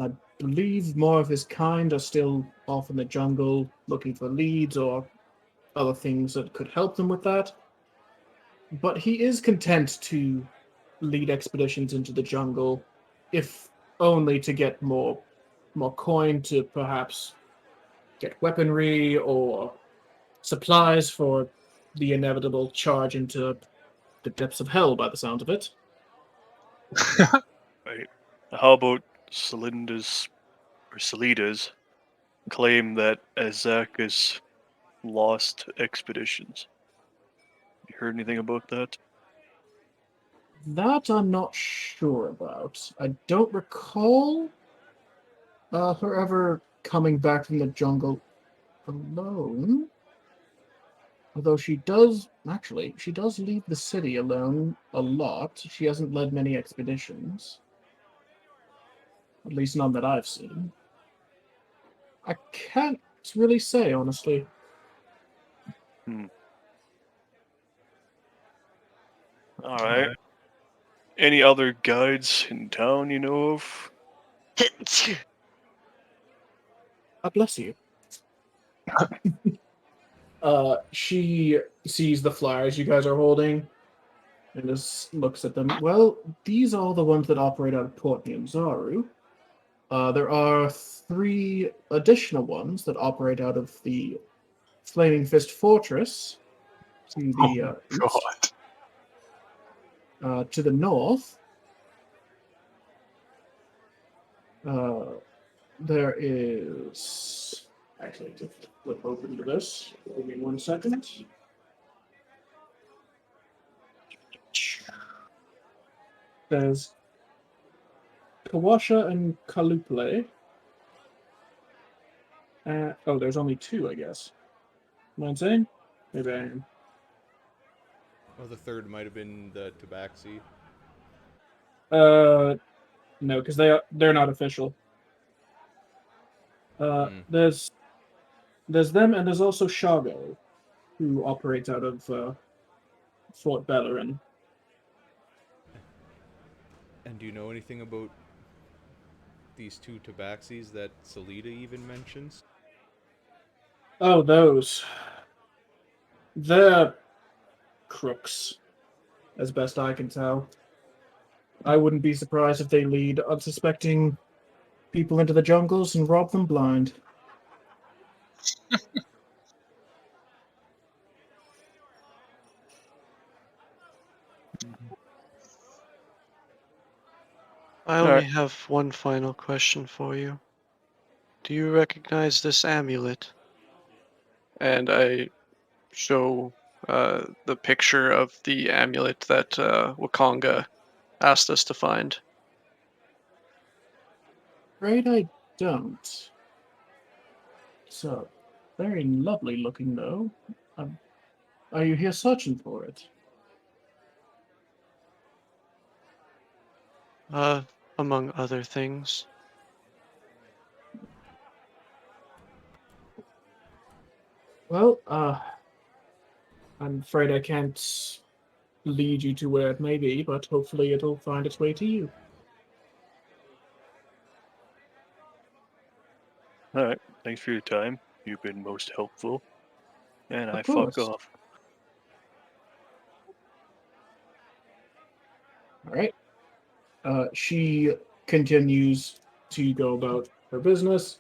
I believe more of his kind are still off in the jungle looking for leads or other things that could help them with that. But he is content to lead expeditions into the jungle, if only to get more coin to perhaps get weaponry or supplies for the inevitable charge into the depths of hell, by the sound of it. Right. How about Salida's claim that Azeka's lost expeditions? You heard anything about that? That I'm not sure about. I don't recall her ever coming back from the jungle alone. Although she does leave the city alone a lot. She hasn't led many expeditions. At least none that I've seen. I can't really say, honestly. All right. Any other guides in town you know of? God bless you. She sees the flyers you guys are holding and just looks at them. Well, these are all the ones that operate out of Port Niamzaru. There are 3 additional ones that operate out of the Flaming Fist Fortress to the east. To the north. There is actually to flip open to this. Give me 1 second. There's Kawasha and Kaluple. Oh, there's only 2, I guess. Am I insane? Maybe I am. Oh, the third might have been the Tabaxi. No, because they're not official. There's them, and there's also Shago, who operates out of Fort Bellerin. And do you know anything about these 2 Tabaxis that Salida even mentions? Oh, those. They're crooks, as best I can tell. I wouldn't be surprised if they lead unsuspecting people into the jungles and rob them blind. I All only right. have one final question for you. Do you recognize this amulet? And I show the picture of the amulet that Wakanga asked us to find. Afraid I don't. So, very lovely looking, though. Are you here searching for it? Among other things. Well, I'm afraid I can't lead you to where it may be, but hopefully it'll find its way to you. All right. Thanks for your time. You've been most helpful. And I Of fuck course. off. All right. She continues to go about her business,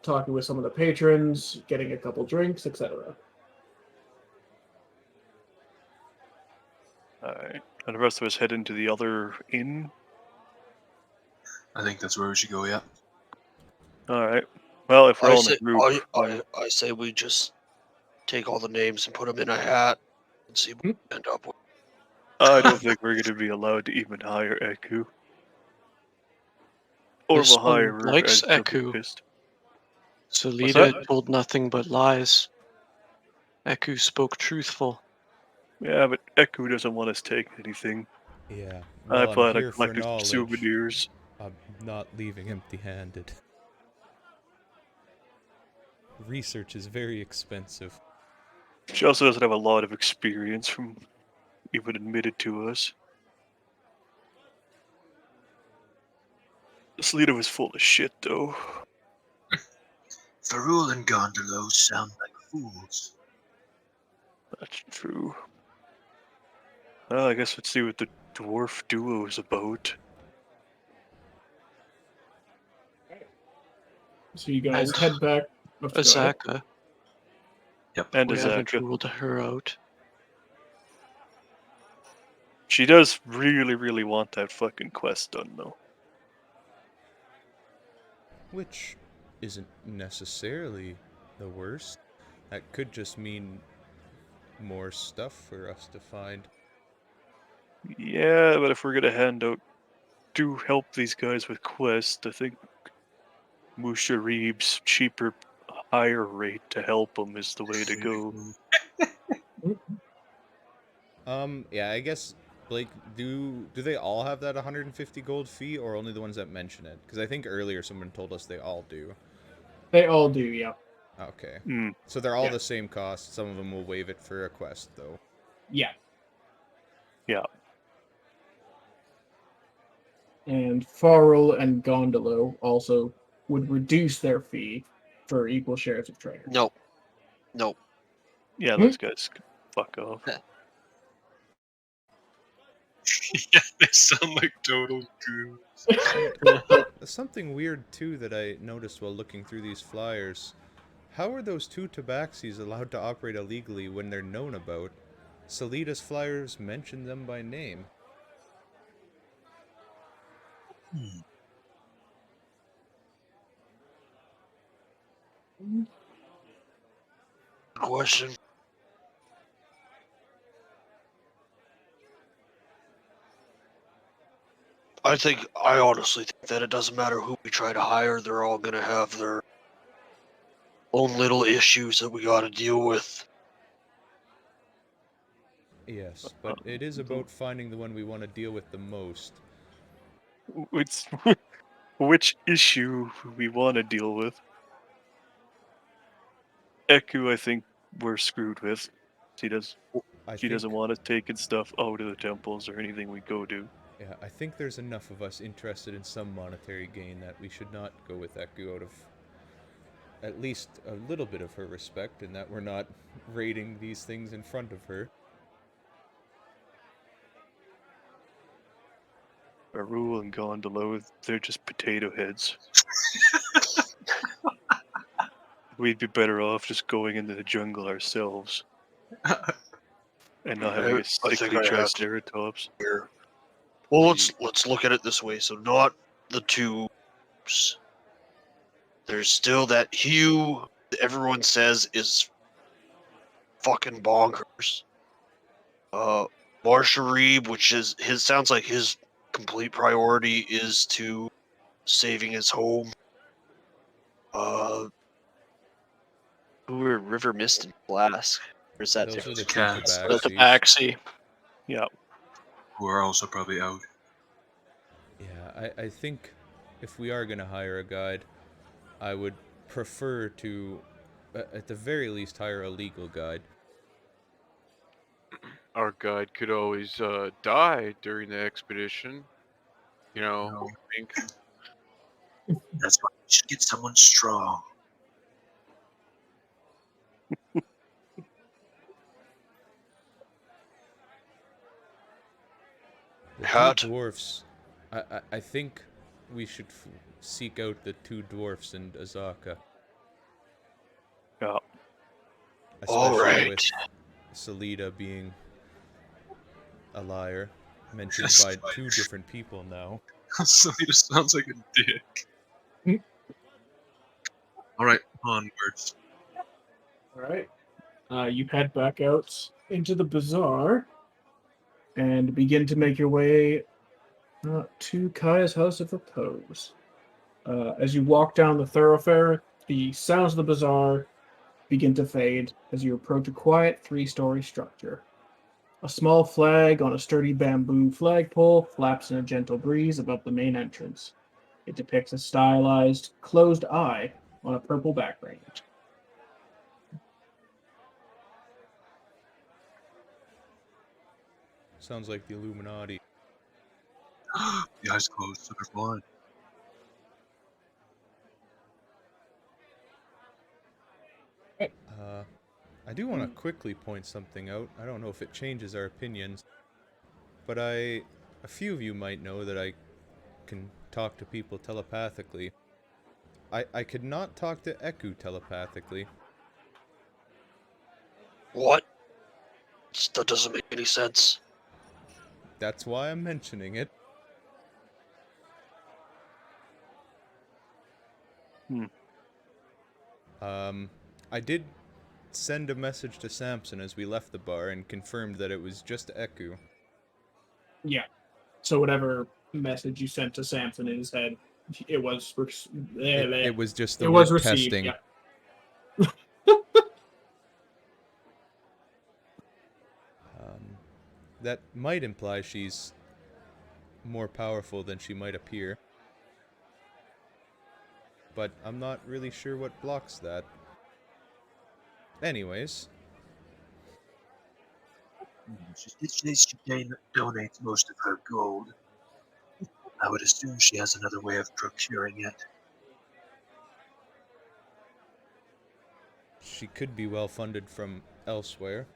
talking with some of the patrons, getting a couple drinks, etc. All right. And the rest of us head into the other inn. I think that's where we should go, yeah. All right. Well, if we're I all in say, a group, I say we just take all the names and put them in a hat and see what we end up with. I don't think we're going to be allowed to even hire Eku. Or This we'll hire one her likes and she'll be Eku. pissed. Salida that? told nothing but lies. Eku spoke truthful. Yeah, but Eku doesn't want us taking anything. Yeah. I Well, I'm plan on here for collecting some knowledge. souvenirs. I'm not leaving empty-handed. Research is very expensive. She also doesn't have a lot of experience from even admitted to us. This leader was full of shit, though. Ferrul and Gondolo sound like fools. That's true. Well, I guess let's see what the dwarf duo is about. So you guys And head back. Oh, go ahead. Azaka. Yep. And We haven't Azaka. ruled her out. She does really, really want that fucking quest done, though. Which isn't necessarily the worst. That could just mean more stuff for us to find. Yeah, but if we're gonna do help these guys with quests, I think Musha Reeb's cheaper, higher rate to help them is the way to go. Yeah, I guess, Blake, do they all have that 150 gold fee, or only the ones that mention it? Because I think earlier someone told us they all do. They all do, yeah. Okay. Mm. So they're all Yeah. the same cost. Some of them will waive it for a quest, though. Yeah. Yeah. And Farrell and Gondolo also would reduce their fee for equal shares of treasure. Nope. Yeah, those guys can fuck off. Yeah, they sound like total goons. There's something weird, too, that I noticed while looking through these flyers. How are those 2 tabaxis allowed to operate illegally when they're known about? Salida's flyers mention them by name. Question. I honestly think that it doesn't matter who we try to hire, they're all gonna have their own little issues that we gotta deal with. Yes, but it is about finding the one we want to deal with the most. It's which issue we want to deal with. Eku, I think we're screwed with. She doesn't want us taking stuff out of the temples or anything we go do. Yeah, I think there's enough of us interested in some monetary gain that we should not go with Eku out of at least a little bit of her respect, and that we're not raiding these things in front of her. Aru and Gondolo, they're just potato heads. We'd be better off just going into the jungle ourselves and not having a I think sickly I have to triceratops. here. Well, let's look at it this way. So not the tubes. There's still that Hugh that everyone says is fucking bonkers. Marsharib, which is his sounds like his complete priority is to saving his home. Who were River Mist and Flask? Or is that Those are the different? two Cats. The tabaxis. tabaxi. Yeah. Who are also probably out. Yeah, I think if we are going to hire a guide, I would prefer to, at the very least, hire a legal guide. Our guide could always die during the expedition. You know, No. wink. That's why we should get someone strong. The Hat. two dwarfs, I think we should seek out the two dwarfs and Azaka. Yeah. Especially Alright. with Salida being a liar, mentioned by two different people now. So he just sounds like a dick. Alright, onwards. All right. You head back out into the bazaar and begin to make your way to Kaya's house of repose. As you walk down the thoroughfare, the sounds of the bazaar begin to fade as you approach a quiet three-story structure. A small flag on a sturdy bamboo flagpole flaps in a gentle breeze above the main entrance. It depicts a stylized, closed eye on a purple background. Sounds like the Illuminati. The eyes closed, so they're blind. I do want to quickly point something out. I don't know if it changes our opinions, but a few of you might know that I can talk to people telepathically. I could not talk to Eku telepathically. What? That doesn't make any sense. That's why I'm mentioning it. I did send a message to Samson as we left the bar and confirmed that it was just Eku. Yeah. So whatever message you sent to Samson in his head, it was It was just the it word was received. testing. Yeah. That might imply she's more powerful than she might appear. But I'm not really sure what blocks that. Anyways, She says she donates most of her gold. I would assume she has another way of procuring it. she could be well funded from elsewhere.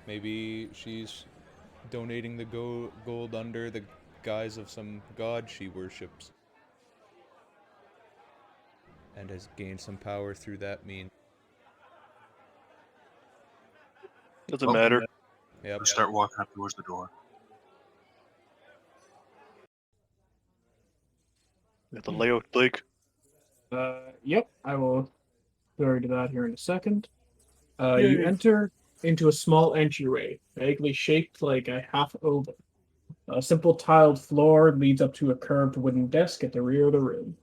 Maybe she's donating the gold under the guise of some god she worships. And has gained some power through that means. Doesn't matter. Yep. We start walking up towards the door. Got the layout, Blake. Yep. I will Sorry to that here in a second. You enter into a small entryway, vaguely shaped like a half oval. A simple tiled floor leads up to a curved wooden desk at the rear of the room.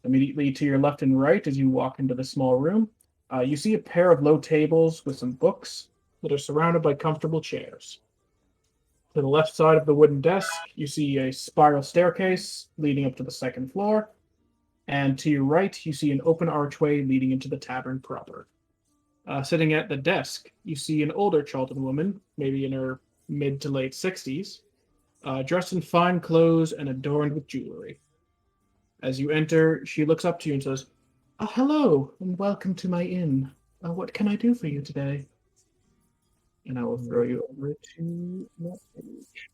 Immediately to your left and right, as you walk into the small room, you see a pair of low tables with some books that are surrounded by comfortable chairs. To the left side of the wooden desk, you see a spiral staircase leading up to the second floor, and to your right, you see an open archway leading into the tavern proper. Sitting at the desk, you see an older Charlton woman, maybe in her mid to late 60s, dressed in fine clothes and adorned with jewelry. As you enter, she looks up to you and says, hello, and welcome to my inn. What can I do for you today? And I will throw you over to that page.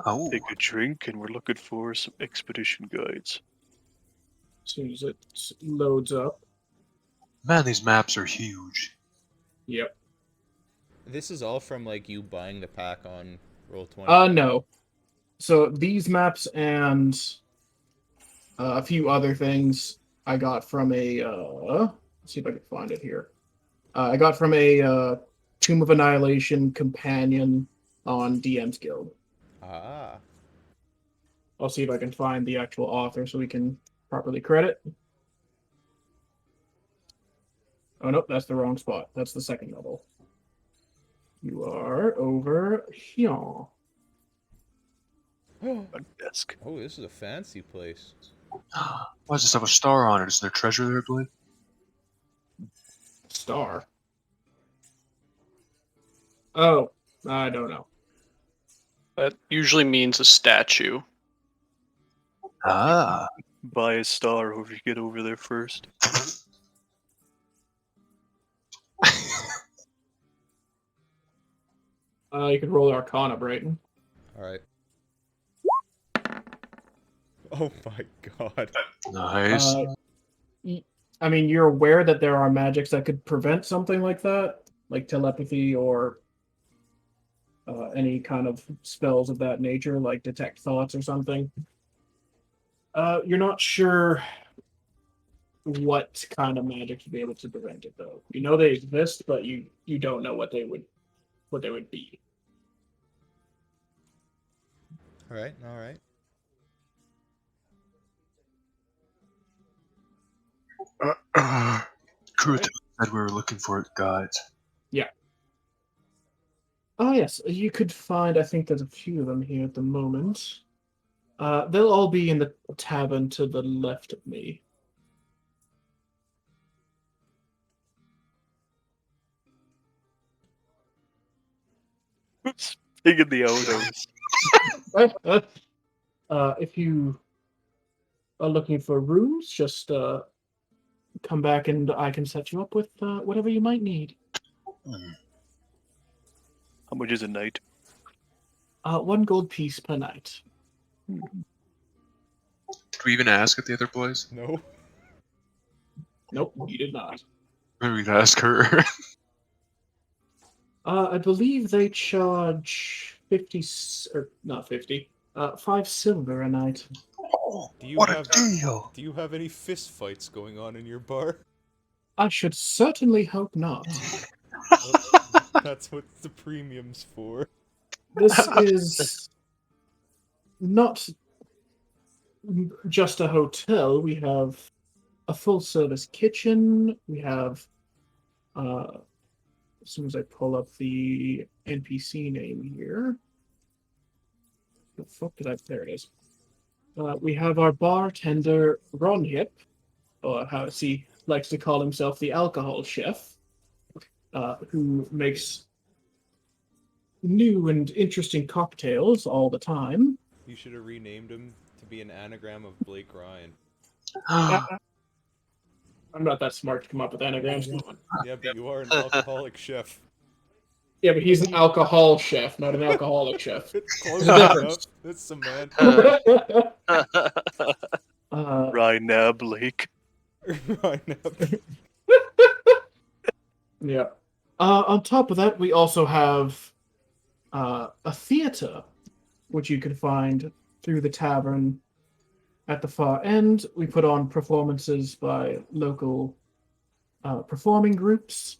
Oh, Take a drink, and we're looking for some expedition guides. As soon as it loads up. man, these maps are huge. Yep. This is all from like you buying the pack on Roll20. No. So these maps and a few other things I got from a let's see if I can find it here. I got from a Tomb of Annihilation companion on DM's Guild. Ah. I'll see if I can find the actual author so we can properly credit. Oh nope, that's the wrong spot. That's the second level. You are over here. A desk. Oh, this is a fancy place. Why does this have a star on it? Is there treasure there, Blake? Star. Oh, I don't know. That usually means a statue. Ah. Buy a star over you get over there first. You can roll Arcana, Brayton. Alright. Oh my god. Nice. I mean, you're aware that there are magics that could prevent something like that, like telepathy or any kind of spells of that nature, like detect thoughts or something. You're not sure what kind of magic to be able to prevent it, though. You know they exist, but you don't know what they would be. Alright, alright. Crew said we were looking for guides. Oh yes, you could find. I think there's a few of them here at the moment. They'll all be in the tavern to the left of me. Oops. Taking the outhouse. If you are looking for rooms, just come back and I can set you up with whatever you might need. How much is a night? 1 gold piece per night. Did we even ask at the other place? No. Nope, you did not. Maybe we could ask her. I believe they charge 50, or not 50, 5 silver a night. Oh, Do you what have- a deal! Do you have any fist fights going on in your bar? I should certainly hope not. That's what the premium's for. This is not just a hotel. We have a full-service kitchen. We have, as soon as I pull up the NPC name here. The fuck did I? There it is. We have our bartender, Ron Hip, or how he likes to call himself, the alcohol chef, who makes new and interesting cocktails all the time. You should have renamed him to be an anagram of Blake Ryan. I'm not that smart to come up with anagrams. Yeah, but you are an alcoholic chef. Yeah, but he's an alcohol chef, not an alcoholic chef. It's close There's a enough. That's semantics. Right now, Blake. Ryan. Yeah. On top of that, we also have a theater, which you can find through the tavern at the far end, we put on performances by local performing groups.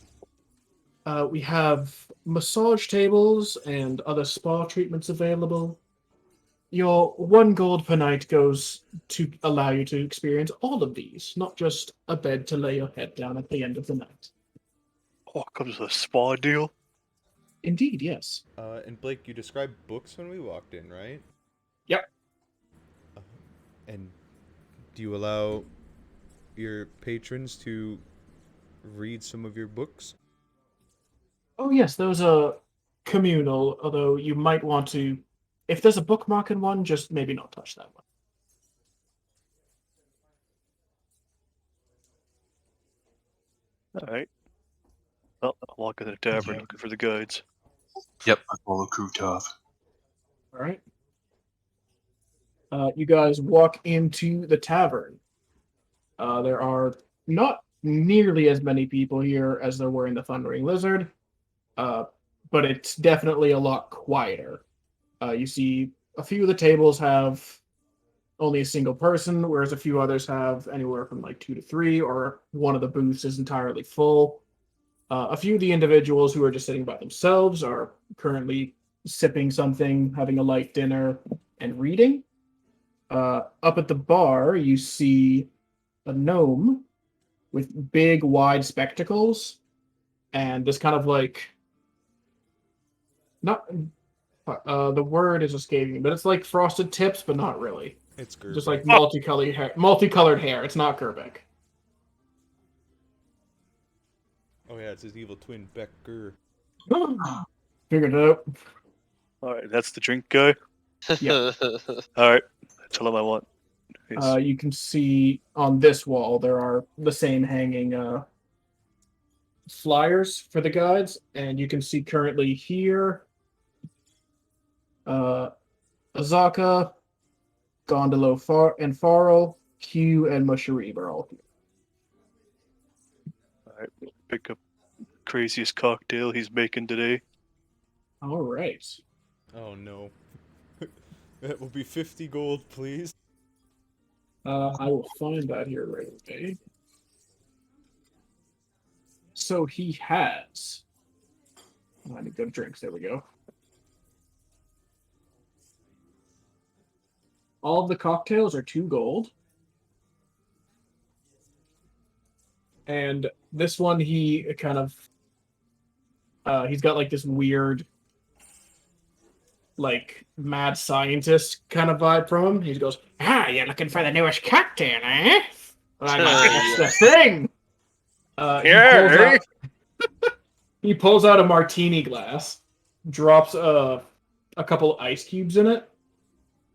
We have massage tables and other spa treatments available. Your 1 gold per night goes to allow you to experience all of these, not just a bed to lay your head down at the end of the night. Oh, comes with a spa deal. Indeed, yes. And Blake, you described books when we walked in, right? Yep. And do you allow your patrons to read some of your books? Oh, yes, those are communal, although you might want to, if there's a bookmark in one, just maybe not touch that one. All right. Well, I'll walk into the tavern Yeah. looking for the guides. Yep, I follow Krutov. All right. You guys walk into the tavern. There are not nearly as many people here as there were in the Thundering Lizard, but it's definitely a lot quieter. You see a few of the tables have only a single person, whereas a few others have anywhere from like 2 to 3, or one of the booths is entirely full. A few of the individuals who are just sitting by themselves are currently sipping something, having a light dinner, and reading. Up at the bar, you see a gnome with big, wide spectacles, and this kind of like not the word is escaping me, but it's like frosted tips, but not really. It's Gerbeck. Just like multicolored hair. It's not Gerbeck. Oh yeah, it's his evil twin, Becker. Figured it out. All right, that's the drink guy. Yeah. All right, tell him I want. His... You can see on this wall there are the same hanging flyers for the guides, and you can see currently here Azaka, Gondolo and Farrell, Q, and Musharib are all here. All right, pick up craziest cocktail he's making today. All right. Oh no. That will be 50 gold, please. I will find that here right away. So he has. I need to go to drinks. There we go. All of the cocktails are 2 gold. And this one, he kind of. He's got like this weird, like, mad scientist kind of vibe from him. He goes, you're looking for the newest cocktail, eh? Well, that's the thing. He pulls out a martini glass, drops a couple ice cubes in it,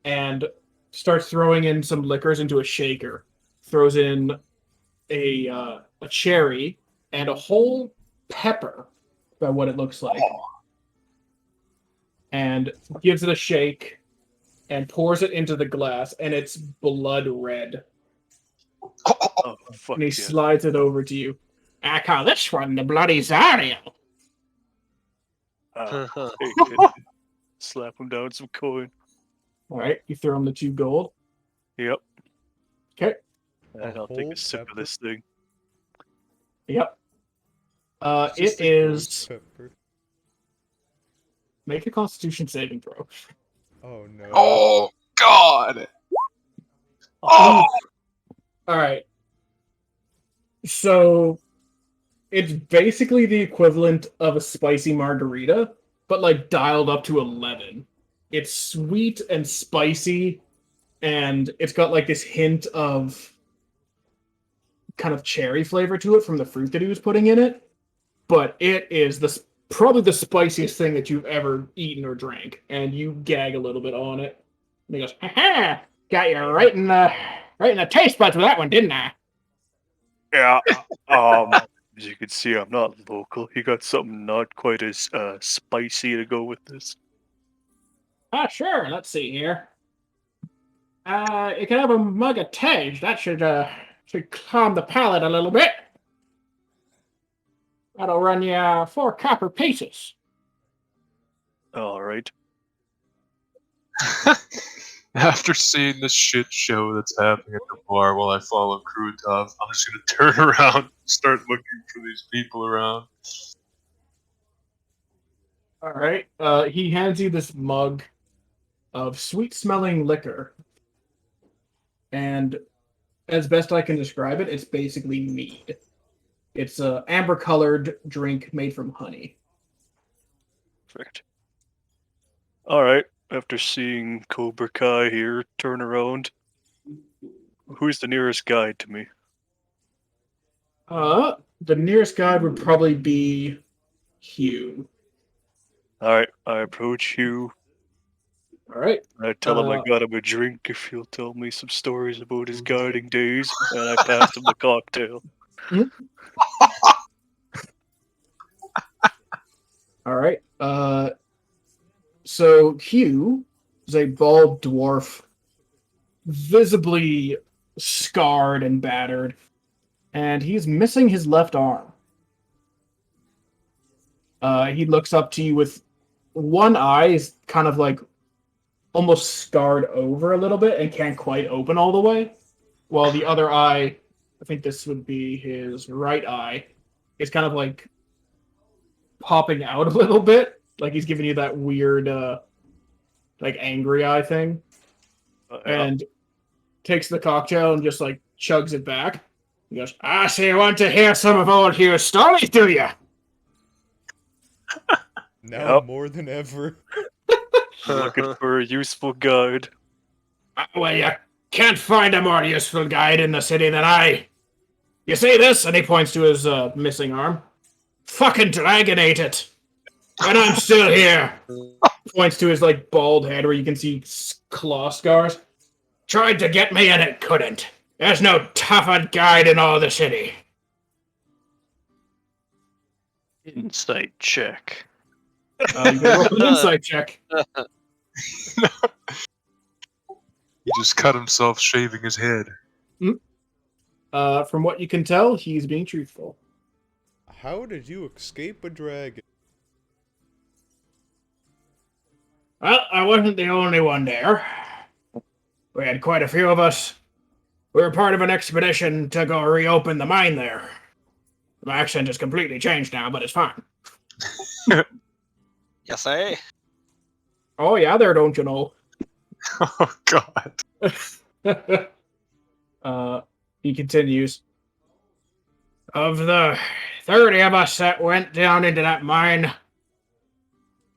and starts throwing in some liquors into a shaker. Throws in a cherry and a whole pepper, by what it looks like, and gives it a shake and pours it into the glass, and it's blood red. Oh, fuck And he yeah. slides it over to you. I call this one the Bloody Zariel. Slap him down some coin. All right, you throw him the 2 gold. Yep. Okay. And I'll take a sip of this thing. Yep. It's It just a ghost is. pepper. Make a Constitution saving throw. Oh no. Oh God! Oh. All right. So it's basically the equivalent of a spicy margarita, but like dialed up to 11. It's sweet and spicy, and it's got like this hint of kind of cherry flavor to it from the fruit that he was putting in it. But it is probably the spiciest thing that you've ever eaten or drank, and you gag a little bit on it. And he goes, "Aha! Got you right in the taste buds with that one, didn't I?" Yeah. As you can see, I'm not local. You got something not quite as spicy to go with this. Sure. Let's see here. You can have a mug of Tej. That should calm the palate a little bit. That'll run you 4 copper pieces. All right. After seeing this shit show that's happening at the bar while I follow Krutov, I'm just gonna turn around and start looking for these people around. All right. He hands you this mug of sweet-smelling liquor, and as best I can describe it, it's basically mead. It's a amber-colored drink made from honey. Perfect. Alright, after seeing Cobra Kai here turn around, who's the nearest guide to me? The nearest guide would probably be Hugh. Alright, I approach you. All right. I tell him I got him a drink if he'll tell me some stories about his guiding days, and I pass him the cocktail. All right. So Hugh is a bald dwarf, visibly scarred and battered, and he's missing his left arm. He looks up to you with one eye is kind of like almost scarred over a little bit and can't quite open all the way, while the other eye, I think this would be his right eye, is kind of like popping out a little bit, like he's giving you that weird, like angry eye thing, and takes the cocktail and just like chugs it back. He goes, "Ah, so you want to hear some of old Hugh's stories, do you?" Now more than ever. Looking for a useful guide. Well, you can't find a more useful guide in the city than I. You see this? And he points to his missing arm. Fucking dragon ate it. And I'm still here. Points to his like bald head where you can see claw scars. Tried to get me and it couldn't. There's no tougher guide in all the city. Insight check. You can roll an insight check. He just cut himself shaving his head. From what you can tell, he's being truthful. How did you escape a dragon? Well, I wasn't the only one there. We had quite a few of us. We were part of an expedition to go reopen the mine there. My accent has completely changed now, but it's fine. Yes, eh? Oh yeah, there, don't you know? Oh, God. He continues. Of the 30 of us that went down into that mine,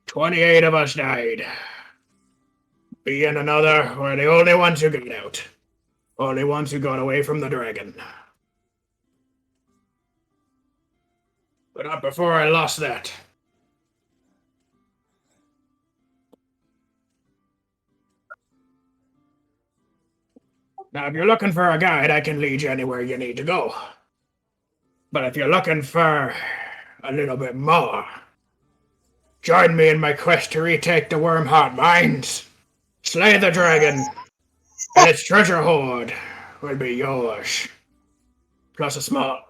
28 of us died. Me and another were the only ones who got out. Only ones who got away from the dragon. But not before I lost that. Now, if you're looking for a guide, I can lead you anywhere you need to go. But if you're looking for a little bit more, join me in my quest to retake the Wormheart Mines, slay the dragon, and its treasure hoard will be yours. Minus a small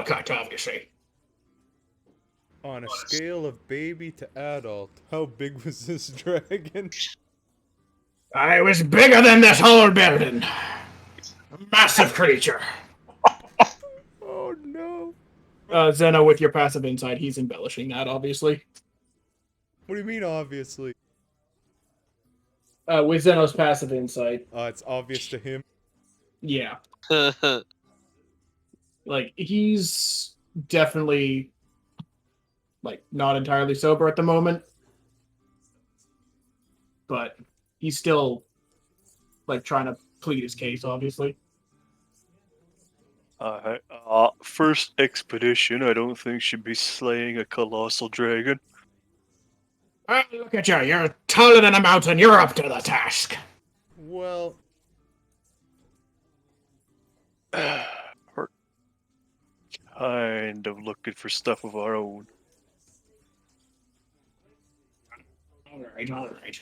cut, obviously. On a scale of baby to adult, how big was this dragon? I was bigger than this whole building. A massive creature. Oh no. Zeno, with your passive insight, he's embellishing that, obviously. What do you mean, obviously? With Zeno's passive insight. It's obvious to him. Yeah. Like, he's definitely, like, not entirely sober at the moment. But he's still, like, trying to plead his case, obviously. First expedition, I don't think should be slaying a colossal dragon. Look at you. You're taller than a mountain. You're up to the task. Well, We're kind of looking for stuff of our own. All right.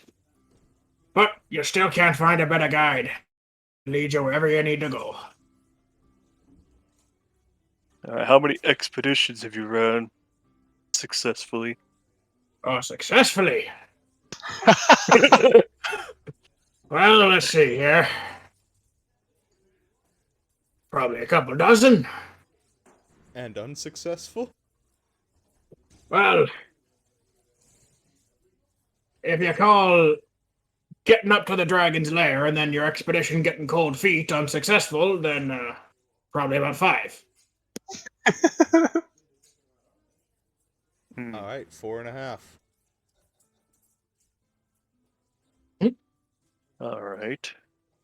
But you still can't find a better guide. Lead you wherever you need to go. How many expeditions have you ran successfully? Oh, successfully. Well, let's see here. Probably a couple dozen. And unsuccessful? Well, if you call getting up to the dragon's lair and then your expedition getting cold feet unsuccessful, then probably about 5. Hmm. Alright, 4.5. All right.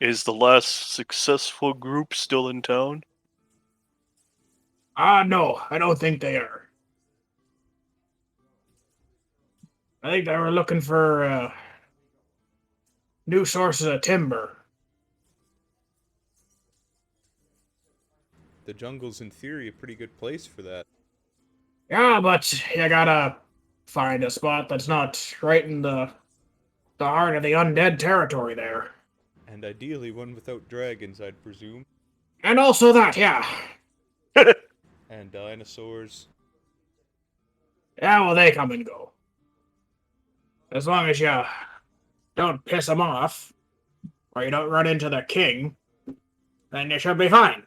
Is the last successful group still in town? No, I don't think they are. I think they were looking for new sources of timber. The jungle's in theory a pretty good place for that. Yeah, but you gotta find a spot that's not right in the heart of the undead territory there. And ideally one without dragons, I'd presume. And also that, yeah. And dinosaurs. Yeah, well, they come and go. As long as you don't piss them off, or you don't run into the king, then you should be fine.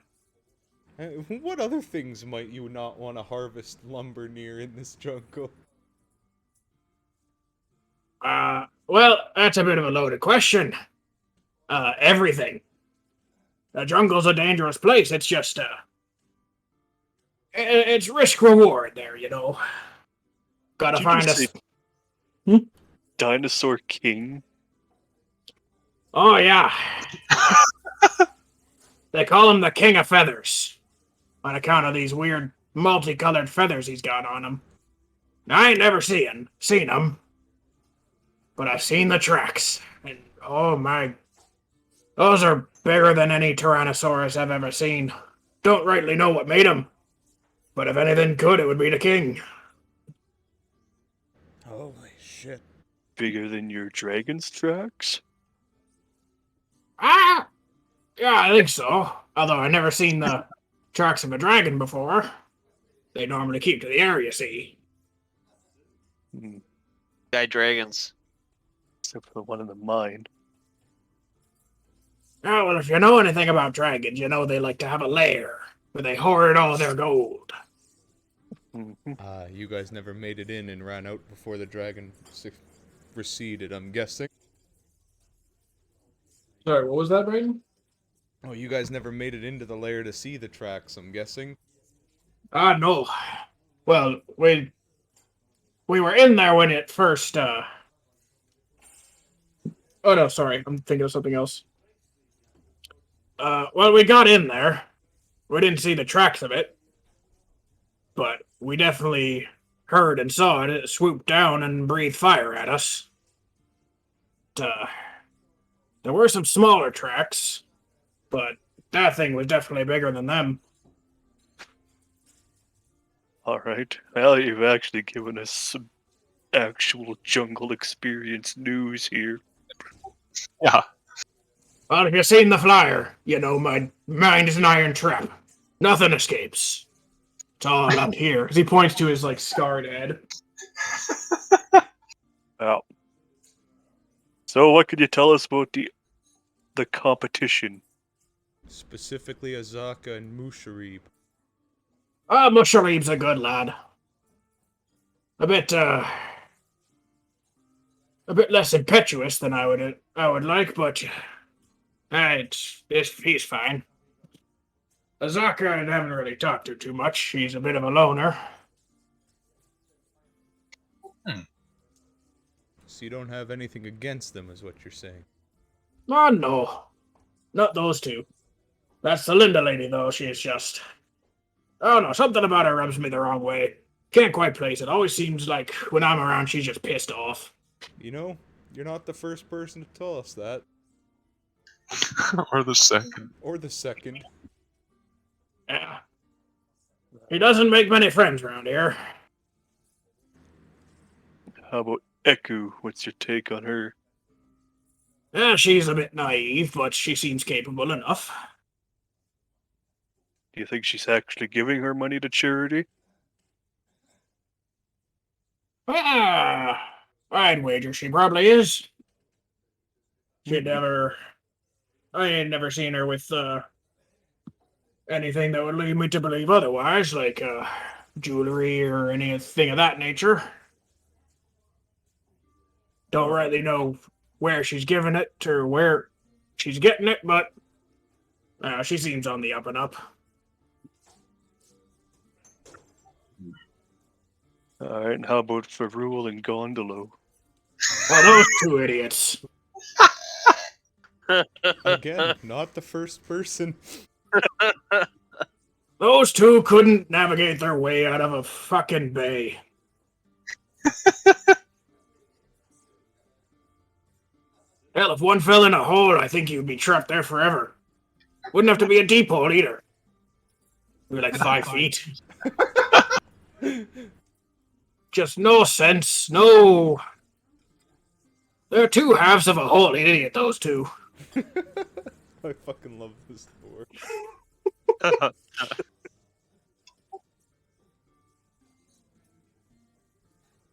What other things might you not want to harvest lumber near in this jungle? Well, that's a bit of a loaded question. Everything. The jungle's a dangerous place. It's just, it's risk reward there, you know. Gotta Did you find just us. say Dinosaur King? Oh, yeah. They call him the King of Feathers on account of these weird multicolored feathers he's got on him. Now, I ain't never seen him, but I've seen the tracks, and oh my, those are bigger than any Tyrannosaurus I've ever seen. Don't rightly know what made them, but if anything could, it would be the king. Holy shit. Bigger than your dragon's tracks? Ah, yeah, I think so. Although I never seen the tracks of a dragon before. They normally keep to the air, you see. Hmm. Guy dragons. Except for the one in the mine. Oh, well, if you know anything about dragons, you know they like to have a lair where they hoard all their gold. You guys never made it in and ran out before the dragon receded, I'm guessing. Sorry, what was that, Brayden? Oh, you guys never made it into the lair to see the tracks, I'm guessing. No. Well, we were in there when it first, Oh, no, sorry. I'm thinking of something else. Well, we got in there. We didn't see the tracks of it. But we definitely heard and saw it. It swooped down and breathed fire at us. There were some smaller tracks, but that thing was definitely bigger than them. Alright. Well, you've actually given us some actual jungle experience news here. Yeah. Well, if you've seen the flyer, you know my mind is an iron trap. Nothing escapes. It's all up here. As he points to his, like, scarred head. Wow. So what could you tell us about the competition? Specifically Azaka and Musharib. Musharib's a good lad. A bit less impetuous than I would like, but he's fine. Azaka I haven't really talked to too much. He's a bit of a loner. So you don't have anything against them, is what you're saying? Oh, no. Not those two. That's the Linda lady, though. She's just... Oh, no, something about her rubs me the wrong way. Can't quite place it. Always seems like when I'm around, she's just pissed off. You know, you're not the first person to tell us that. Or the second. Or the second. Yeah. He doesn't make many friends around here. How about Eku? What's your take on her? Yeah, she's a bit naive, but she seems capable enough. Do you think she's actually giving her money to charity? I'd wager she probably is. I ain't never seen her with anything that would lead me to believe otherwise, like jewelry or anything of that nature. Don't really know where she's giving it or where she's getting it, but she seems on the up and up. All right, and how about Ferrule and Gondolo? Well, those two idiots. Again, not the first person. Those two couldn't navigate their way out of a fucking bay. Hell, if one fell in a hole, I think you'd be trapped there forever. Wouldn't have to be a deep hole either. Be like 5 feet. Just no sense, no. They're two halves of a whole idiot, those two. I fucking love this lore.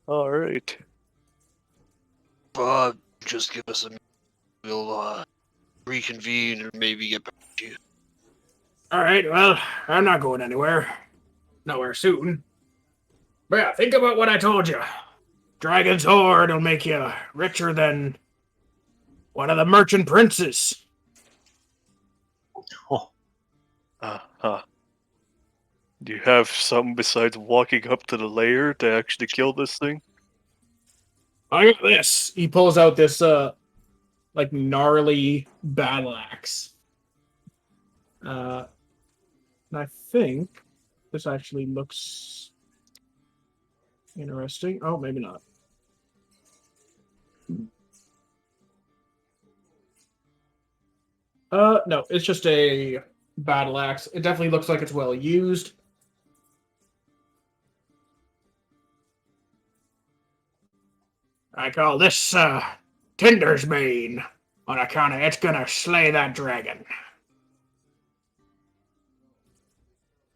All right. Just give us a minute. We'll reconvene and maybe get back to you. Alright, well, I'm not going anywhere. Nowhere soon. But yeah, think about what I told you. Dragon's Hoard will make you richer than one of the merchant princes. Uh-huh. Do you have something besides walking up to the lair to actually kill this thing? I got this. He pulls out this like gnarly battle axe. And I think this actually looks interesting. Oh, maybe not. No, it's just a battle axe. It definitely looks like it's well used. I call this Tinder's Bane on account of it's gonna slay that dragon.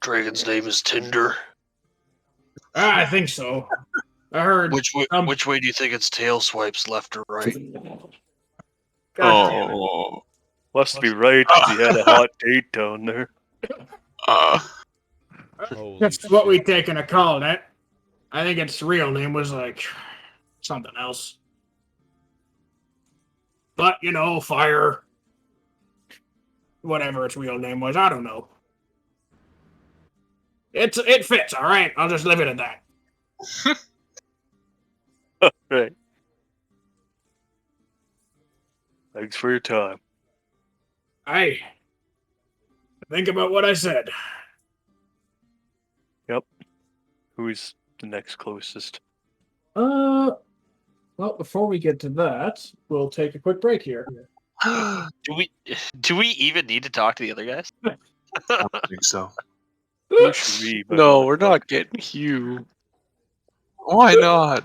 Dragon's name is Tinder. I think so. I heard. Which way do you think its tail swipes, left or right? God damn it. Oh. Must be right, 'cause he had a hot date down there. Holy That's what shit. we taken a call on it. I think its real name was like something else. But you know, fire. Whatever its real name was, I don't know. It fits, all right. I'll just leave it at that. Right. Thanks for your time. Hey, think about what I said. Yep. Who's the next closest? Well, before we get to that, we'll take a quick break here. Do we even need to talk to the other guys? I don't think so. Who should we? No, we're not getting Hugh. Why not?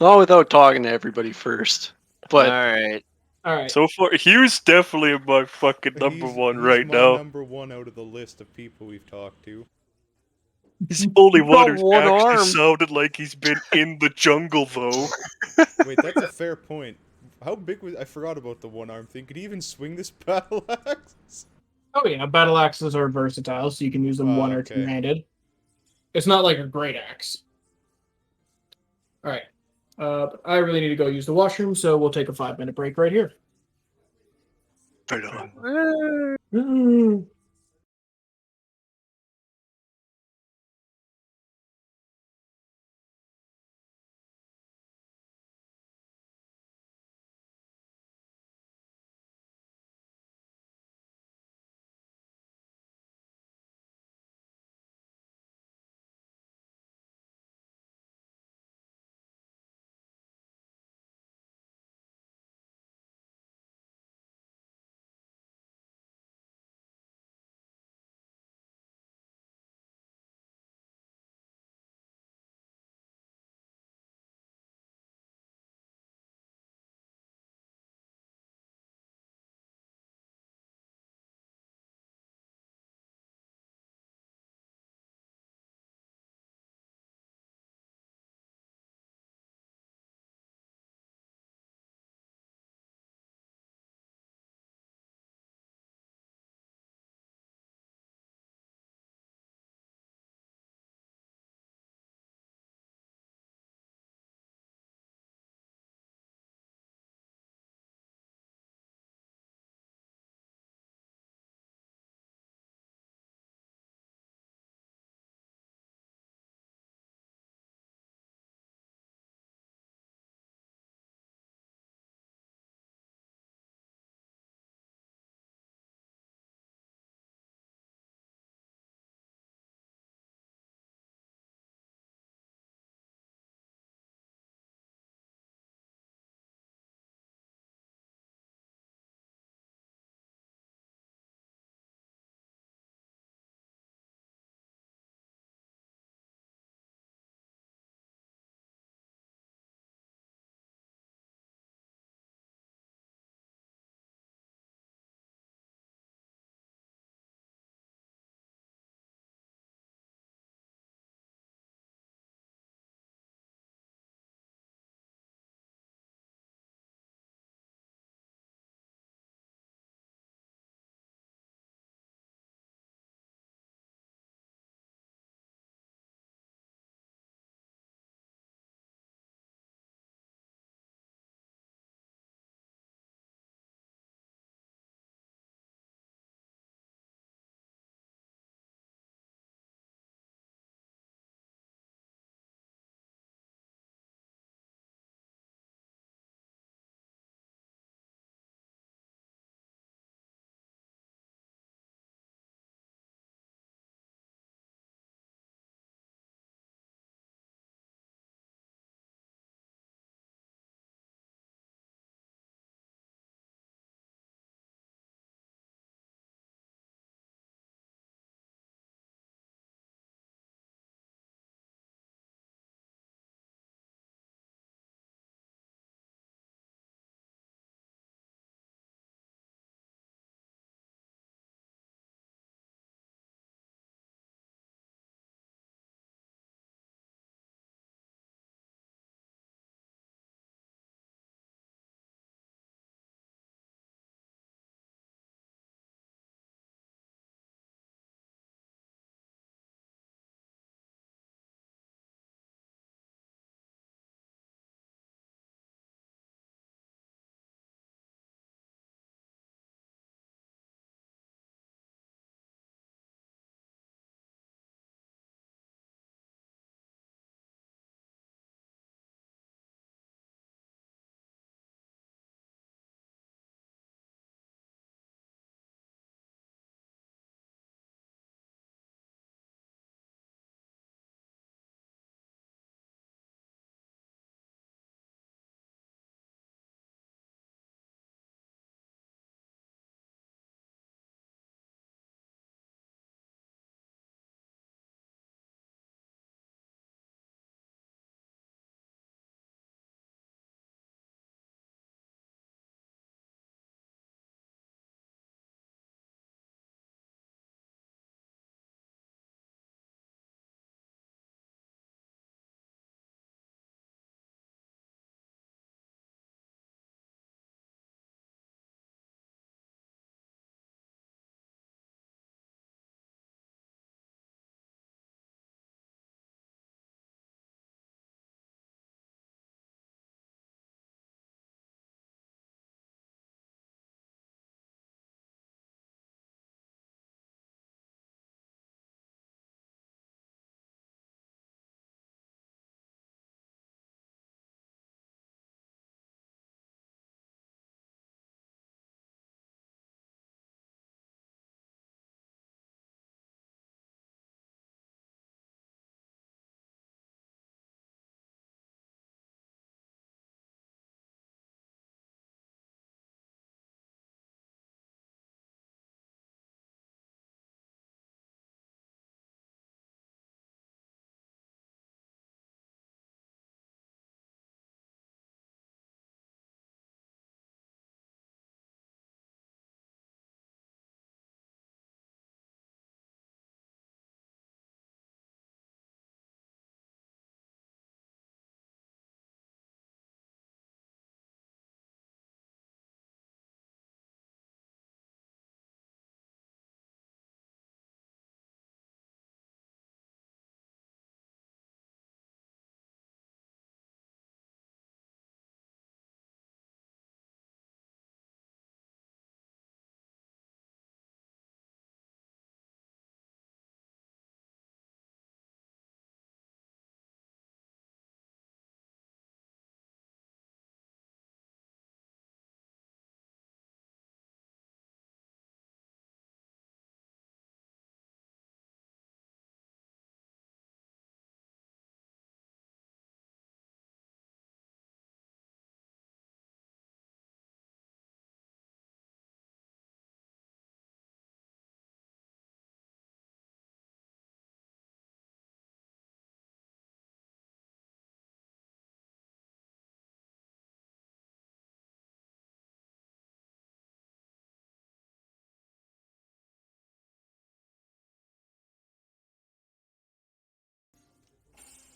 Not without talking to everybody first. But Alright. All right. So far, Hugh's definitely my fucking number one right my now. number one out of the list of people we've talked to. He's the only one got who's one actually arm. sounded like he's been in the jungle, though. Wait, that's a fair point. How big was... I forgot about the one-arm thing. Could he even swing this battle axe? Oh yeah, battle axes are versatile, so you can use them one or okay. two-handed. It's not like a great axe. All right. I really need to go use the washroom, so we'll take a 5-minute break right here. Right on. Mm.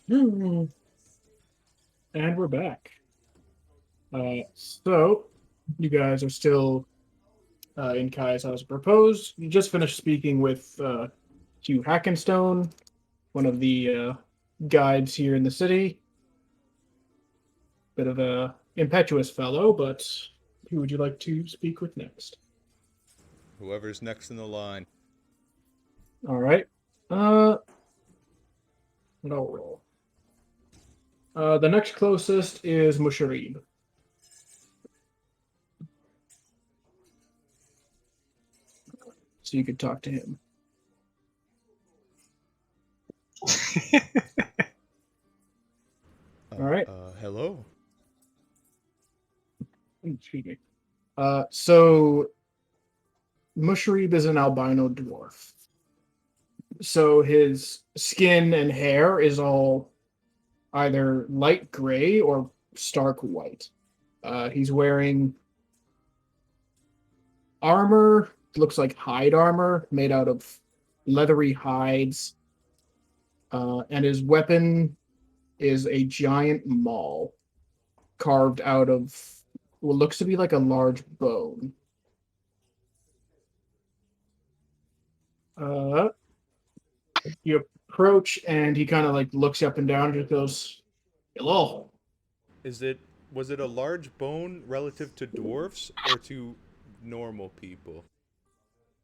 And we're back. So, you guys are still in Kai's house proposed. You just finished speaking with Hugh Hackenstone, one of the guides here in the city. Bit of a impetuous fellow, but who would you like to speak with next? Whoever's next in the line. All right. No roll. The next closest is Musharib. So you could talk to him. All right. Hello. Excuse me. So Musharib is an albino dwarf. So his skin and hair is all either light gray or stark white. He's wearing armor, looks like hide armor made out of leathery hides. And his weapon is a giant maul carved out of what looks to be like a large bone. You approach and he kind of like looks up and down and just goes, "Hello." Was it a large bone relative to dwarfs or to normal people?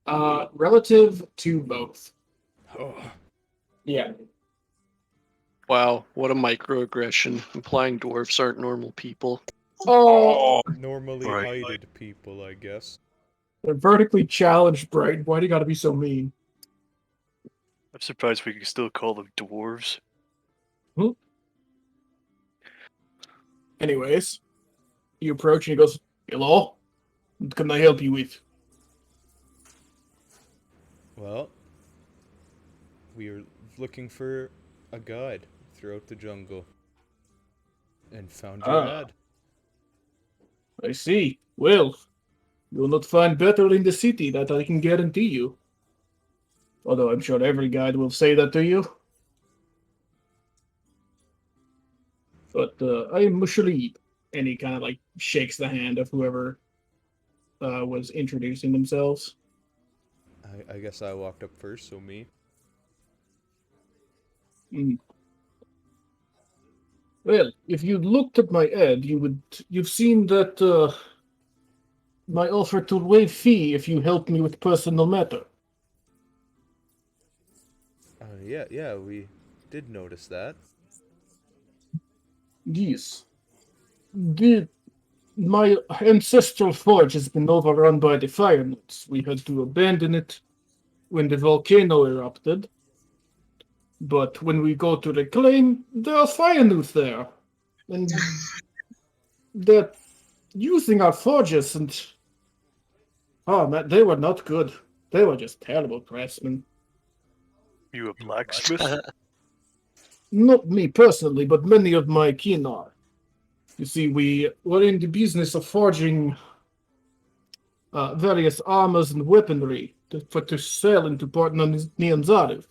Relative to both. Oh. Yeah. Wow, what a microaggression, implying dwarfs aren't normal people. Oh, Normally Right. hided people, I guess. they're vertically challenged, Bright. Why do you gotta be so mean? I'm surprised we can still call them dwarves. Anyways, you approach and he goes, "Hello? What can I help you with?" Well, we are looking for a guide throughout the jungle and found your Ah. ad. I see. Well, you will not find better in the city, that I can guarantee you. Although I'm sure every guide will say that to you. But I am Musharib. And he kind of like shakes the hand of whoever was introducing themselves. I guess I walked up first, so me. Mm. Well, if you looked at my ad, you've seen that my offer to waive fee if you help me with personal matter. Yeah, we did notice that. Yes. My ancestral forge has been overrun by the fire nuts. We had to abandon it when the volcano erupted. But when we go to reclaim, there are fire nuts there. And they're using our forges and... Oh man, they were not good. They were just terrible craftsmen. You a blacksmith? Not me personally, but many of my kin are. You see, we were in the business of forging various armors and weaponry to sell into Port Nyanzaru.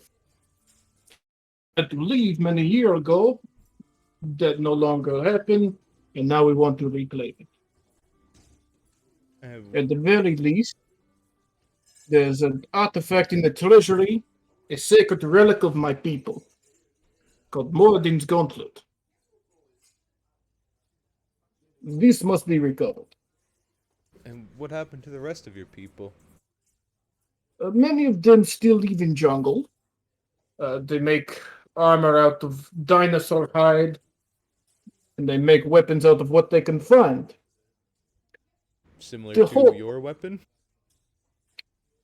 Had to leave many years ago. That no longer happened, and now we want to reclaim it. At the very least, there's an artifact in the treasury, a sacred relic of my people, called Moradin's Gauntlet. This must be recovered. And what happened to the rest of your people? Many of them still live in jungle. They make armor out of dinosaur hide, and they make weapons out of what they can find. Similar The to whole- your weapon?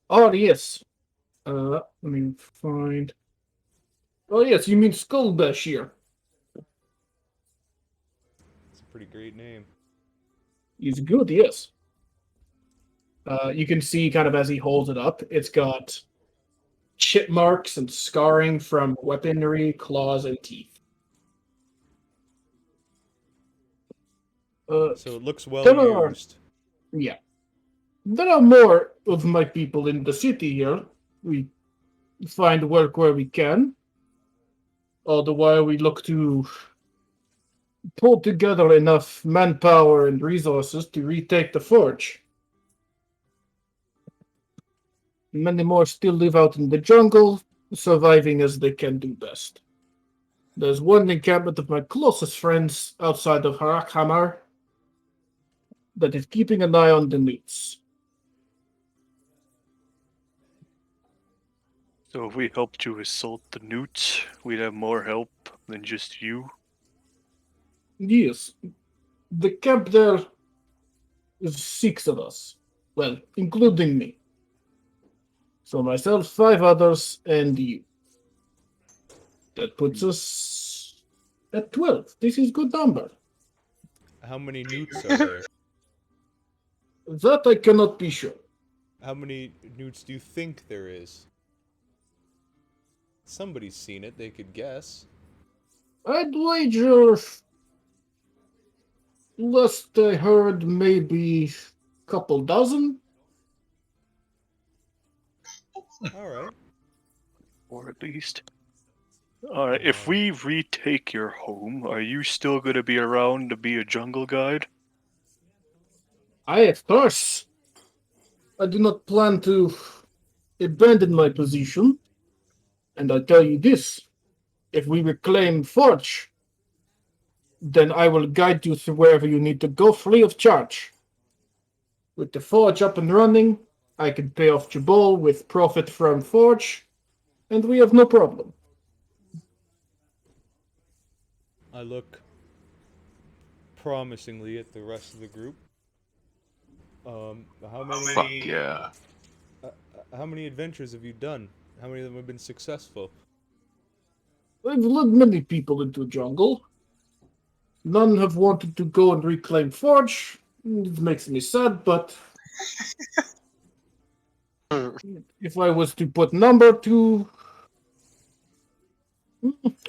Oh, yes. Let me find... Oh, yes, you mean Skull Bashir. It's a pretty great name. He's good, yes. You can see kind of as he holds it up, it's got chip marks and scarring from weaponry, claws, and teeth. So it looks well there are- used. Yeah. There are more of my people in the city here. We find work where we can. All the while we look to pull together enough manpower and resources to retake the forge. Many more still live out in the jungle, surviving as they can do best. There's one encampment of my closest friends outside of Harakhamar that is keeping an eye on the newts. So if we helped you assault the newts, we'd have more help than just you. Yes, the camp there is 6 of us. Well, including me. So myself, 5 others, and you. That puts us at 12. This is good number. How many newts are there? That I cannot be sure. How many newts do you think there is? Somebody's seen it, they could guess. I'd wager, last I heard, maybe a couple dozen. Alright. Or at least. Alright, if we retake your home, are you still going to be around to be a jungle guide? Of course. I do not plan to abandon my position. And I tell you this, if we reclaim Forge, then I will guide you through wherever you need to go free of charge. With the Forge up and running, I can pay off Jabal with profit from Forge, and we have no problem. I look promisingly at the rest of the group. How many? Fuck yeah. How many adventures have you done? How many of them have been successful? I've led many people into the jungle. None have wanted to go and reclaim Forge. It makes me sad, but if I was to put number to,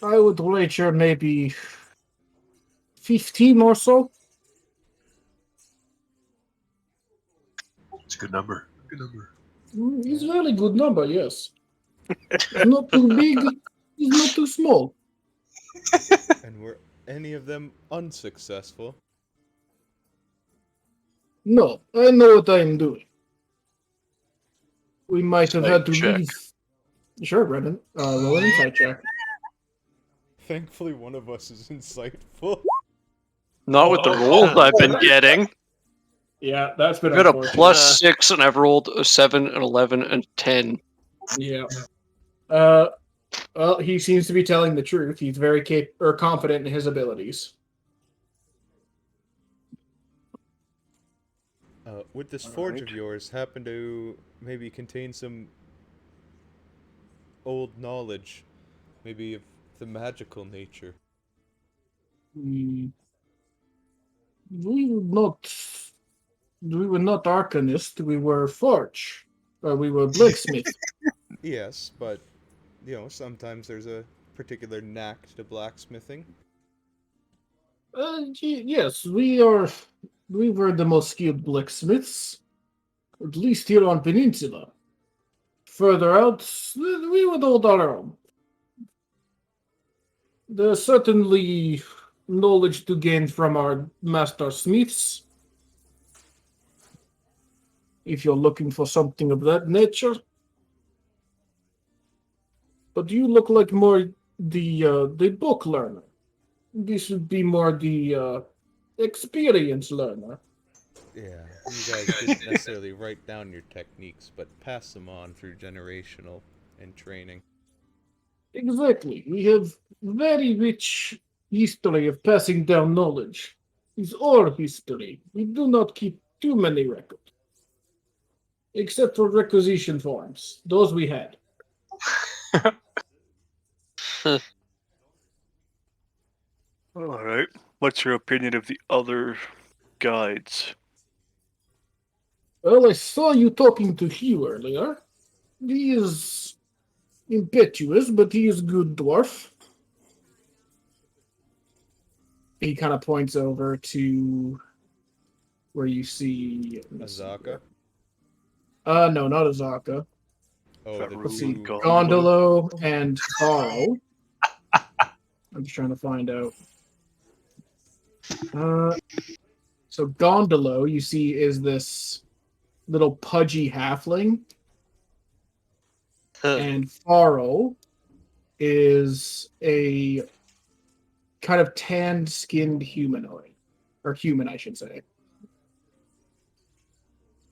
I would wager maybe 15 or so. It's a good number. Good number. It's a really good number, yes. It's not too big, it's not too small. And were any of them unsuccessful? No, I know what I am doing. We might have had to check. leave. Sure, Brendan. Roll an insight check. Thankfully, one of us is insightful. Not with the rolls I've been getting. Yeah, that's been I've got a unfortunate. +6 and I've rolled a 7, an 11, and 10. Yeah. Well, he seems to be telling the truth. He's very confident in his abilities. Would this forge of yours happen to maybe contain some old knowledge, maybe of the magical nature? We were not arcanists. We were forge. We were blacksmith. Yes, but sometimes there's a particular knack to blacksmithing. Yes, we were the most skilled blacksmiths, at least here on Peninsula. Further out, we would hold our own. There's certainly knowledge to gain from our master smiths. If you're looking for something of that nature. But you look like more the book learner. This would be more the experience learner. Yeah, you guys didn't necessarily write down your techniques, but pass them on through generational and training. Exactly. We have very rich history of passing down knowledge. It's our history. We do not keep too many records. Except for requisition forms. Those we had. Alright. What's your opinion of the other guides? Well, I saw you talking to Hugh earlier. He is impetuous, but he is good dwarf. He kind of points over to where you see Azaka? No, not Azaka. Oh, the Let's see, two Gondolo and Carl. I'm just trying to find out. So Gondolo, you see, is this little pudgy halfling, and Faro is a kind of tanned-skinned humanoid, or human, I should say.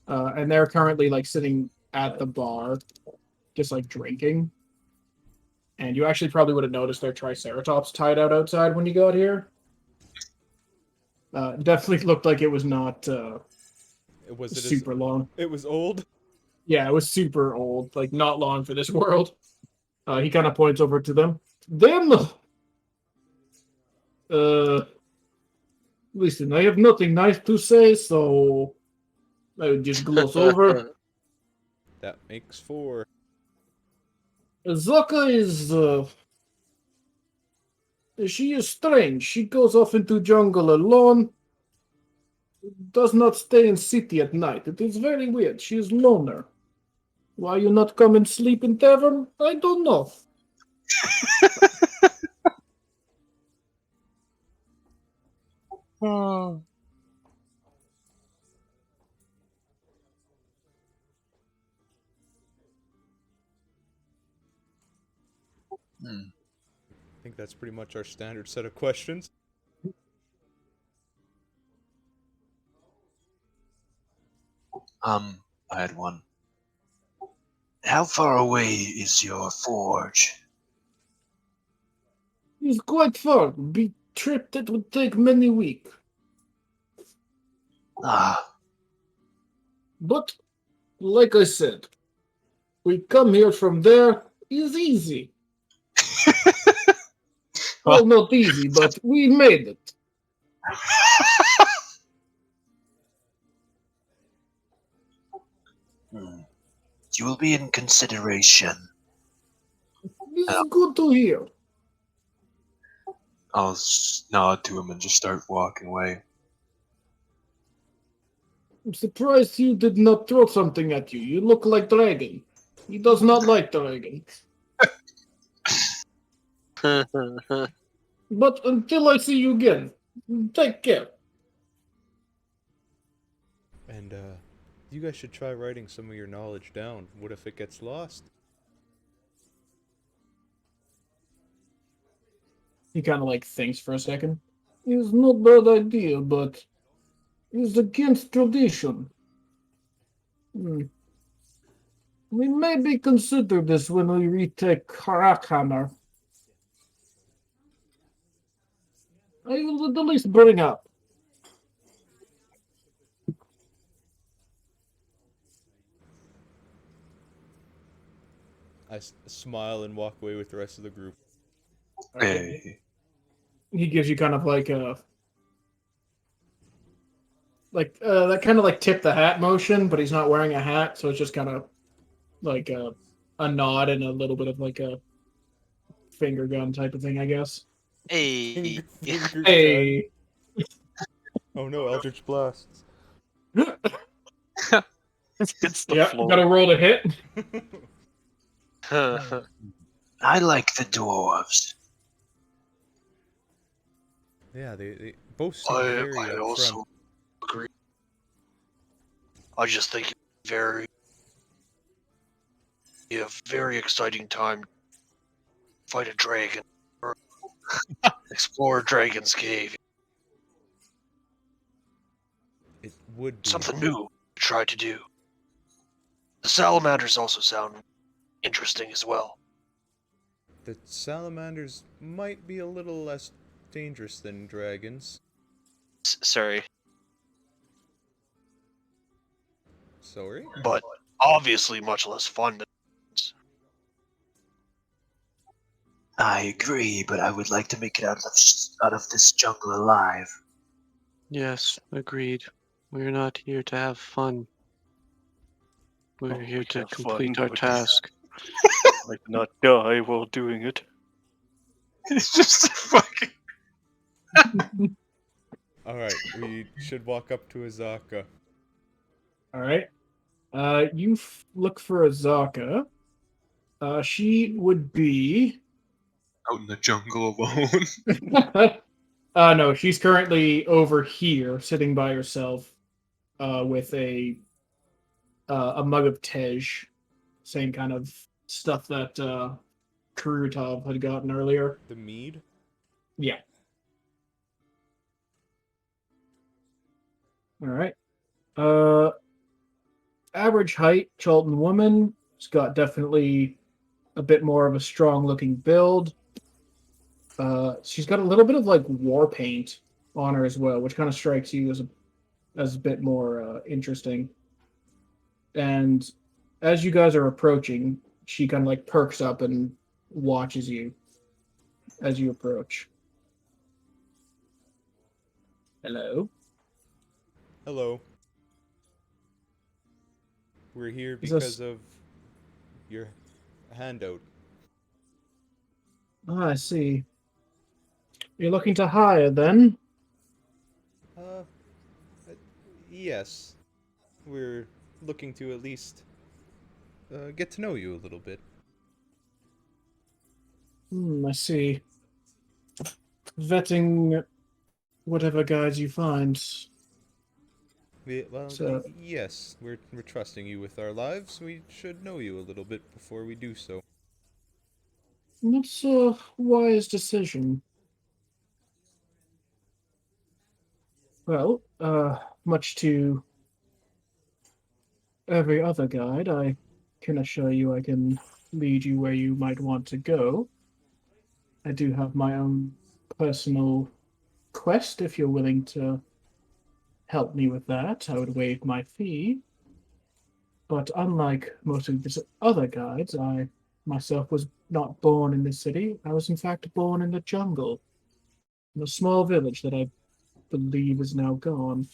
And they're currently like sitting at the bar, just like drinking. And you actually probably would have noticed their triceratops tied out outside when you got here. Definitely looked like it was not super long. It was old. Yeah, it was super old, like not long for this world. He kind of points over to them. Them. Listen, I have nothing nice to say, so I would just gloss over. That makes 4. Zaka is she is strange. She goes off into jungle alone. Does not stay in city at night. It is very weird. She is loner. Why you not come and sleep in tavern? I don't know. I think that's pretty much our standard set of questions. I had one. How far away is your forge? It's quite far. Be trip that would take many weeks. Ah, But like I said, we come here from there is easy. Well, not easy, but we made it. you will be in consideration. It's good to hear. I'll nod to him and just start walking away. I'm surprised you did not throw something at you. You look like Dragon. He does not like dragons. But until I see you again, take care. And you guys should try writing some of your knowledge down. What if it gets lost? He kind of like thinks for a second. It's not bad idea, but it's against tradition. We maybe consider this when we retake Harakhammer. I will at least bring up. I smile and walk away with the rest of the group. Hey. He gives you kind of like a that kind of like tip the hat motion, but he's not wearing a hat, so it's just kind of like a nod and a little bit of like a finger gun type of thing, I guess. Hey. Finger Hey. gun. Oh no, Eldritch Blasts. It's the Yeah, floor. gotta roll to hit. I like the dwarves. Yeah, they both seem I very upfront. also agree. I just think it's a very exciting time to fight a dragon or explore a dragon's cave. It would be. Something new to try to do. The salamanders also sound interesting as well. The salamanders might be a little less dangerous than dragons. Sorry. Sorry? But obviously much less fun than I agree, but I would like to make it out of this jungle alive. Yes, agreed. We're not here to have fun. We're Oh, here we to have fun, complete our but- task. Like not die while doing it. It's just fucking. Alright, we should walk up to Azaka. All right. You look for Azaka. She would be out in the jungle alone. No, she's currently over here, sitting by herself, with a mug of tej, same kind of stuff that Kurutov had gotten earlier. The mead? Yeah. All right. Average height, Cholton woman. She's got definitely a bit more of a strong-looking build. She's got a little bit of like war paint on her as well, which kind of strikes you as a bit more interesting. And as you guys are approaching, she kind of like perks up and watches you as you approach. Hello. Hello. We're here Is because this- of your handout. Ah, I see. You're looking to hire then? Uh, yes. We're looking to at least get to know you a little bit. I see. Vetting whatever guides you find. So, Yes. We're trusting you with our lives. We should know you a little bit before we do so. that's a wise decision. Well, much to every other guide, I can assure you I can lead you where you might want to go. I do have my own personal quest if you're willing to help me with that. I would waive my fee. But unlike most of the other guides, I myself was not born in this city. I was in fact born in the jungle, in a small village that I believe is now gone,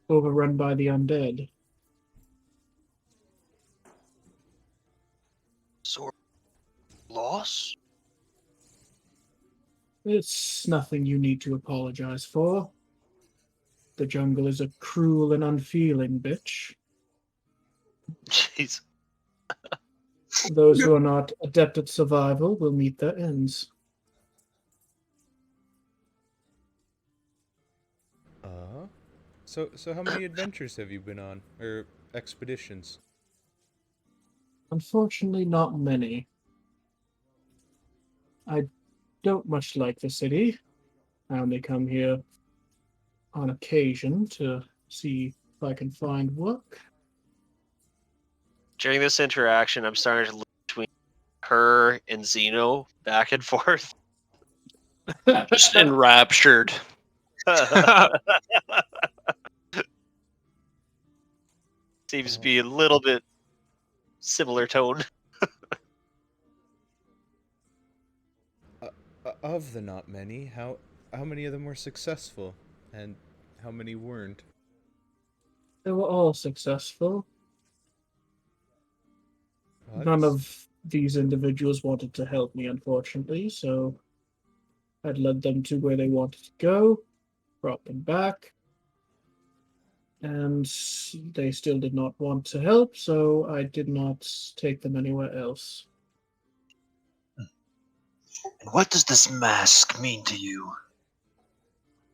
overrun by the undead. Sort of loss? It's nothing you need to apologize for. The jungle is a cruel and unfeeling bitch. Jeez. Those who are not adept at survival will meet their ends. Uh-huh. So how many adventures have you been on? Or expeditions? Unfortunately, not many. I don't much like the city. I only come here on occasion to see if I can find work. During this interaction, I'm starting to look between her and Zeno back and forth. Just enraptured. Seems to be a little bit similar tone. Of the not many, how many of them were successful, and how many weren't? They were all successful. What? None of these individuals wanted to help me, unfortunately, so I'd led them to where they wanted to go, brought them back, and they still did not want to help, so I did not take them anywhere else. And what does this mask mean to you?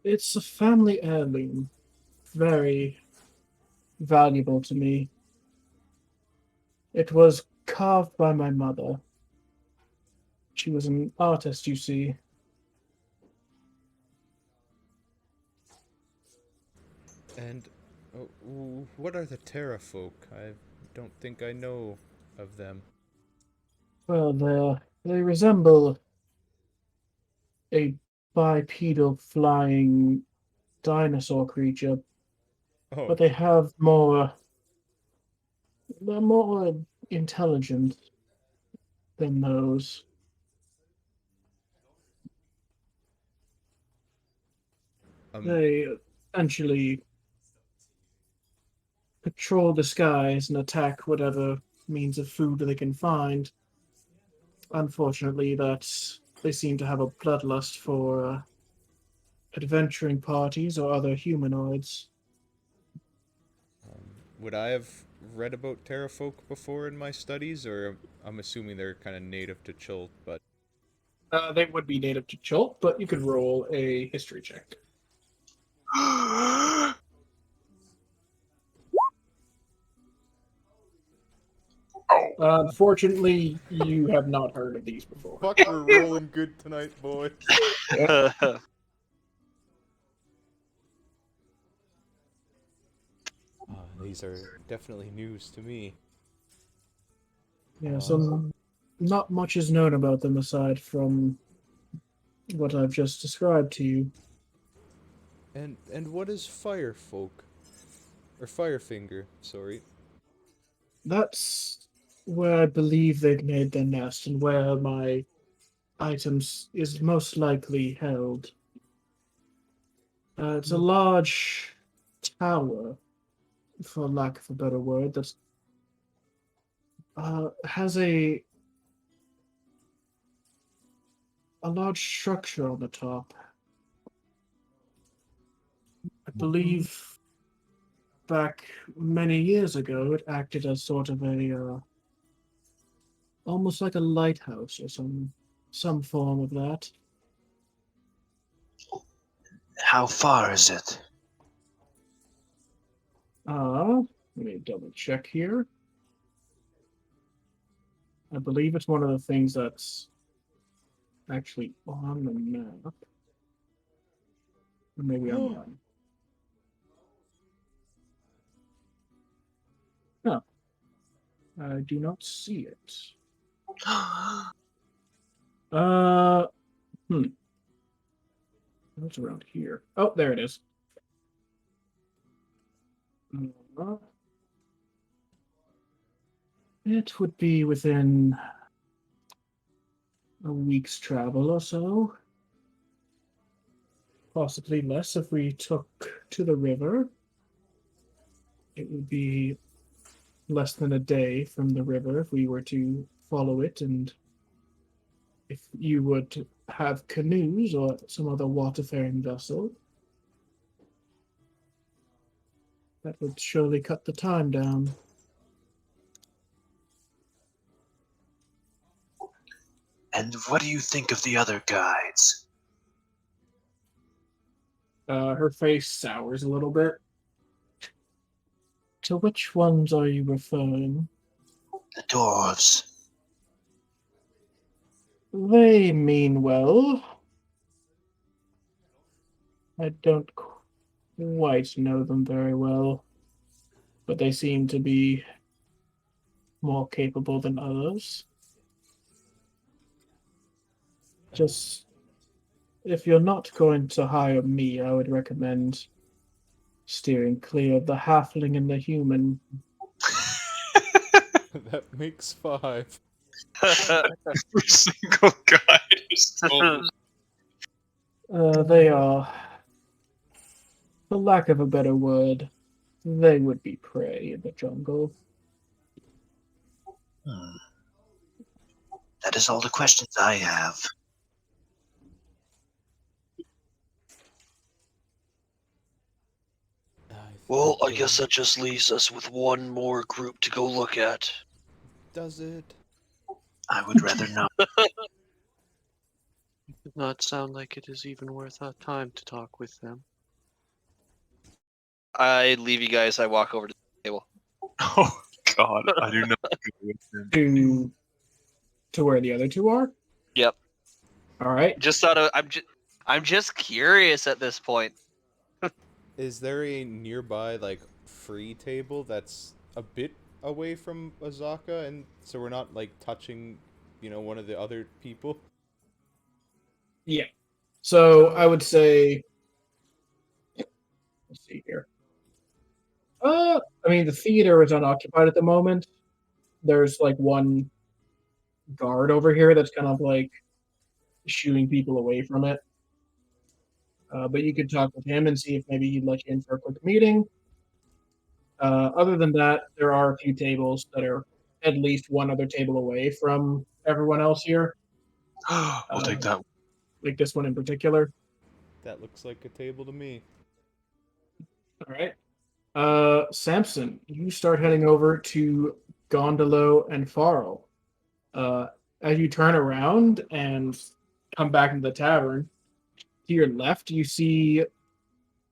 It's a family heirloom, very valuable to me. It was carved by my mother. She was an artist, you see. And what are the Terra folk? I don't think I know of them. Well, they resemble a bipedal flying dinosaur creature, Oh, but they're more intelligent than those. They essentially patrol the skies and attack whatever means of food they can find. Unfortunately, they seem to have a bloodlust for adventuring parties or other humanoids. would I have read about Terra folk before in my studies, or I'm assuming they're kind of native to Chult, but They would be native to Chult, but you could roll a history check. Unfortunately, you have not heard of these before. Fuck, we're rolling good tonight, boys. These are definitely news to me. Yeah, so not much is known about them aside from what I've just described to you. And what is Firefolk? Or Firefinger, sorry. That's where I believe they've made their nest and where my items is most likely held. It's a large tower, for lack of a better word, that has a large structure on the top. I believe back many years ago it acted as sort of a almost like a lighthouse or some form of that. How far is it? Let me double check here. I believe it's one of the things that's actually on the map. Or maybe I'm wrong. No, I do not see it. What's around here? Oh, there it is. It would be within a week's travel or so. Possibly less if we took to the river. It would be less than a day from the river if we were to follow it, and if you would have canoes or some other waterfaring vessel, that would surely cut the time down. And what do you think of the other guides? Her face sours a little bit. To which ones are you referring? The dwarves. They mean well. I don't quite know them very well, but they seem to be more capable than others. Just, if you're not going to hire me, I would recommend steering clear of the halfling and the human. That makes 5. Every single guy is told. They are, for lack of a better word, they would be prey in the jungle. That is all the questions I have. Well, I guess that just leaves us with one more group to go look at. Does it? I would rather not. It does not sound like it is even worth our time to talk with them. I leave you guys. I walk over to the table. Oh God, I do not go with him. To where the other two are? Yep. All right. Just thought of, I'm just curious at this point. Is there a nearby, like, free table that's a bit away from Azaka, and so we're not, like, touching, one of the other people? Yeah. So I would say, let's see here. I mean, the theater is unoccupied at the moment. There's like one guard over here that's kind of like shooing people away from it. But you could talk with him and see if maybe he'd let you in for a quick meeting. Other than that, there are a few tables that are at least one other table away from everyone else here. We'll take that. Like this one in particular. That looks like a table to me. All right. Samson, you start heading over to Gondolo and Farrell. As you turn around and come back into the tavern. To your left, you see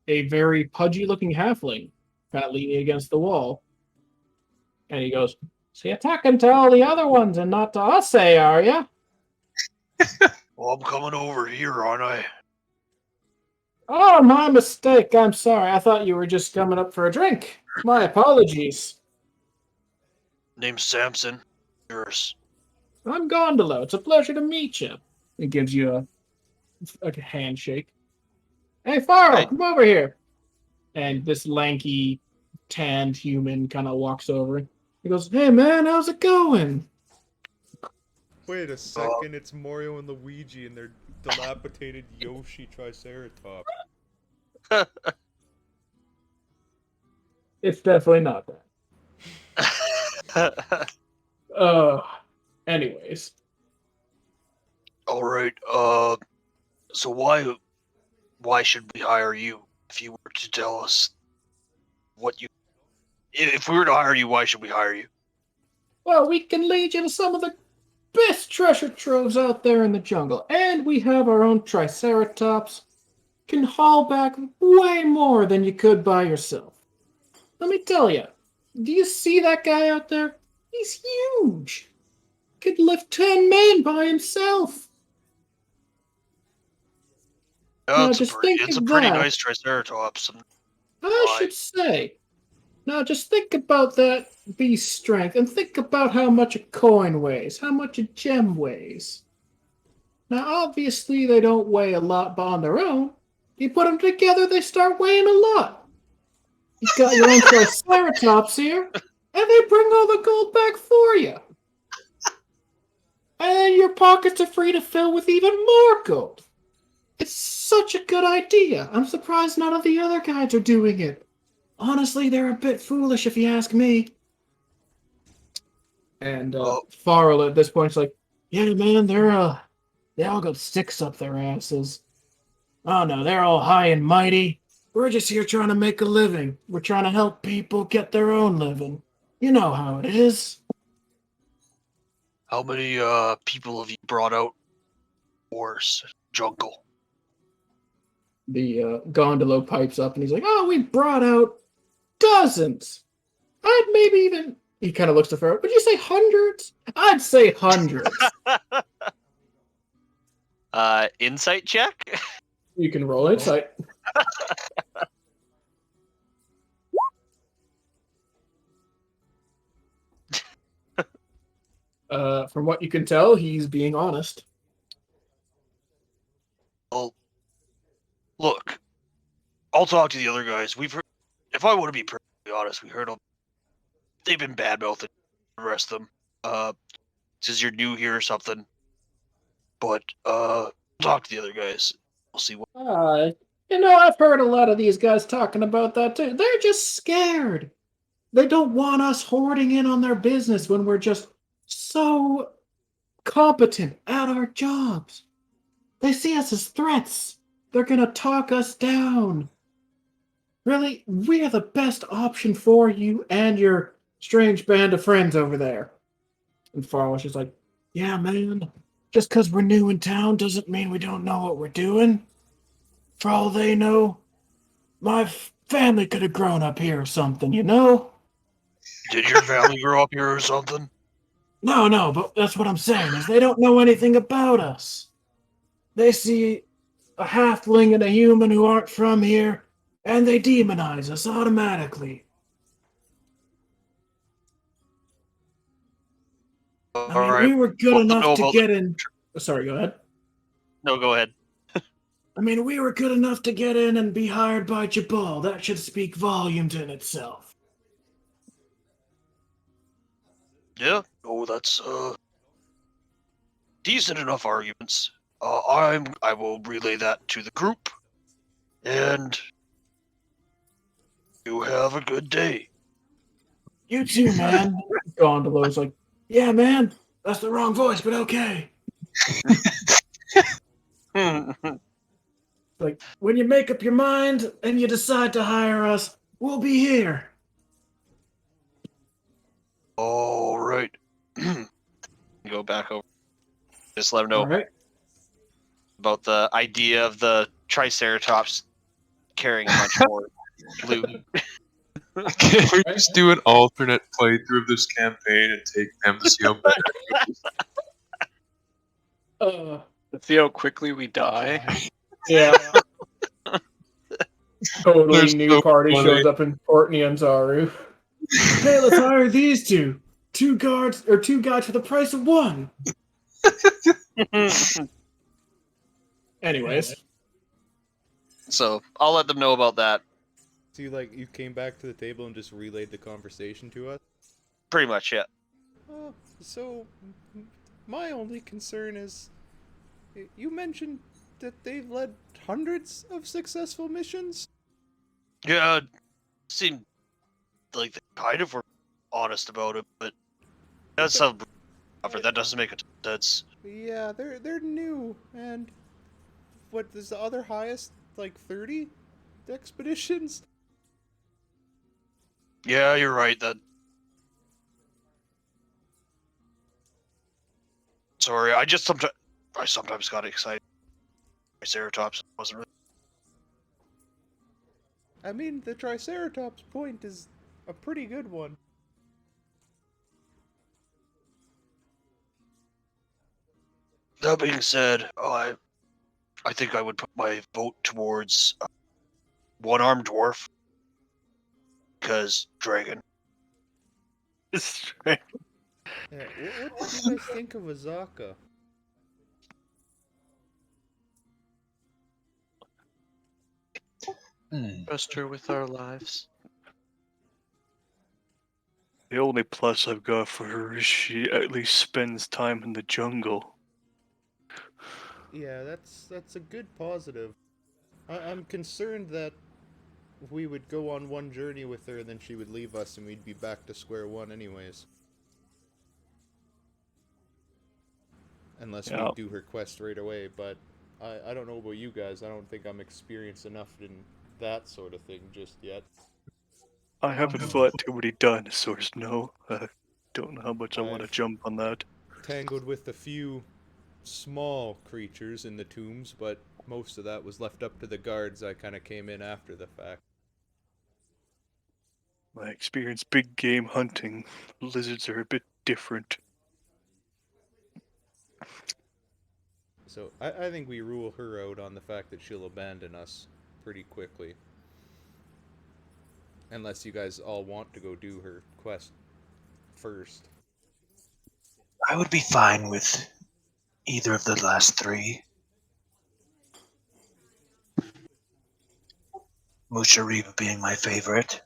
a very pudgy-looking halfling, kind of leaning against the wall. And he goes, "So you're talking to all the other ones and not to us, are ya?" Well, I'm coming over here, aren't I? "Oh, my mistake. I'm sorry. I thought you were just coming up for a drink. My apologies. Name's Samson. Yours. I'm Gondola. It's a pleasure to meet you." He gives you a handshake. "Hey, Farrell, Hey. come over here." And this lanky, tanned human kind of walks over. He goes, "Hey, man, how's it going?" Wait a second, it's Mario and Luigi and their dilapidated Yoshi Triceratops. It's definitely not that. Anyways. All right. So why should we hire you? If you were to tell us what you, if we were to hire you, why should we hire you? Well, we can lead you to some of the best treasure troves out there in the jungle. And we have our own Triceratops. Can haul back way more than you could by yourself. Let me tell you, do you see that guy out there? He's huge. Could lift 10 men by himself. Yeah, Now, it's just a think pretty of nice that. Triceratops. I should say. Now, just think about that beast's strength and think about how much a coin weighs, how much a gem weighs. Now, obviously, they don't weigh a lot on their own. You put them together, they start weighing a lot. You've got your own Triceratops here, and they bring all the gold back for you. And then your pockets are free to fill with even more gold. It's such a good idea. I'm surprised none of the other guys are doing it. Honestly, they're a bit foolish if you ask me. And Farrell at this point is like, "Yeah, man, they all got sticks up their asses. Oh no, they're all high and mighty. We're just here trying to make a living. We're trying to help people get their own living. You know how it is." How many people have you brought out? Wars, jungle. The gondola pipes up and he's like, "Oh, we brought out dozens. I'd maybe even..." He kind of looks to Farrell. "Would you say hundreds?" "I'd say hundreds." Insight check? You can roll insight. From what you can tell, he's being honest. Well, look, I'll talk to the other guys. We've heard, if I want to be perfectly honest, we heard them. They've been bad-mouthing the rest of them. Since you're new here or something. But talk to the other guys. We'll see what. I've heard a lot of these guys talking about that too. They're just scared. They don't want us hoarding in on their business when we're just so competent at our jobs. They see us as threats. They're gonna talk us down. Really, we're the best option for you and your strange band of friends over there. And Farley's just like, "Yeah, man, just because we're new in town doesn't mean we don't know what we're doing. For all they know, my family could have grown up here or something, you know?" Did your family grow up here or something? No, but that's what I'm saying, is they don't know anything about us. They see a halfling and a human who aren't from here, and they demonize us automatically. We were good enough to get in... Sorry, go ahead. No, go ahead. We were good enough to get in and be hired by Jabal. That should speak volumes in itself. Yeah, that's decent enough arguments. I will relay that to the group, and you have a good day. You too, man. Gondola's like, "Yeah, man, that's the wrong voice, but okay." Like, when you make up your mind and you decide to hire us, we'll be here. All right. Go back over. Just let him know. All right. about the idea of the Triceratops carrying a bunch more loot. Can we just do an alternate playthrough of this campaign and take them to see how better it goes? See how quickly we die? Yeah. Totally There's new so party funny. shows up in Port Nyanzaru. Hey, let's hire these two. Two guards for the price of one. Anyways. So I'll let them know about that. So you came back to the table and just relayed the conversation to us? Pretty much, yeah. So, my only concern is, you mentioned that they've led hundreds of successful missions? Yeah, seemed like they kind of were honest about it, but that's something. That doesn't make a ton of sense. Yeah, they're new, and what is the other highest? Like 30 expeditions? Yeah, you're right. That. Sorry, I sometimes got excited. Triceratops wasn't really. I mean, the Triceratops point is a pretty good one. That being said, I think I would put my vote towards one-armed dwarf because dragon. Yeah, what did you guys think of Azaka? Trust her with our lives. The only plus I've got for her is she at least spends time in the jungle. Yeah, that's a good positive. I'm concerned that we would go on one journey with her, then she would leave us and we'd be back to square one anyways. Unless we do her quest right away, but I don't know about you guys. I don't think I'm experienced enough in that sort of thing just yet. I haven't fought too many dinosaurs, no. I don't know how much I want to jump on that. Tangled with a few small creatures in the tombs, but most of that was left up to the guards. I kind of came in after the fact. My experience big game hunting. Lizards are a bit different. So I think we rule her out on the fact that she'll abandon us pretty quickly. Unless you guys all want to go do her quest first. I would be fine with either of the last three. Musharib being my favorite.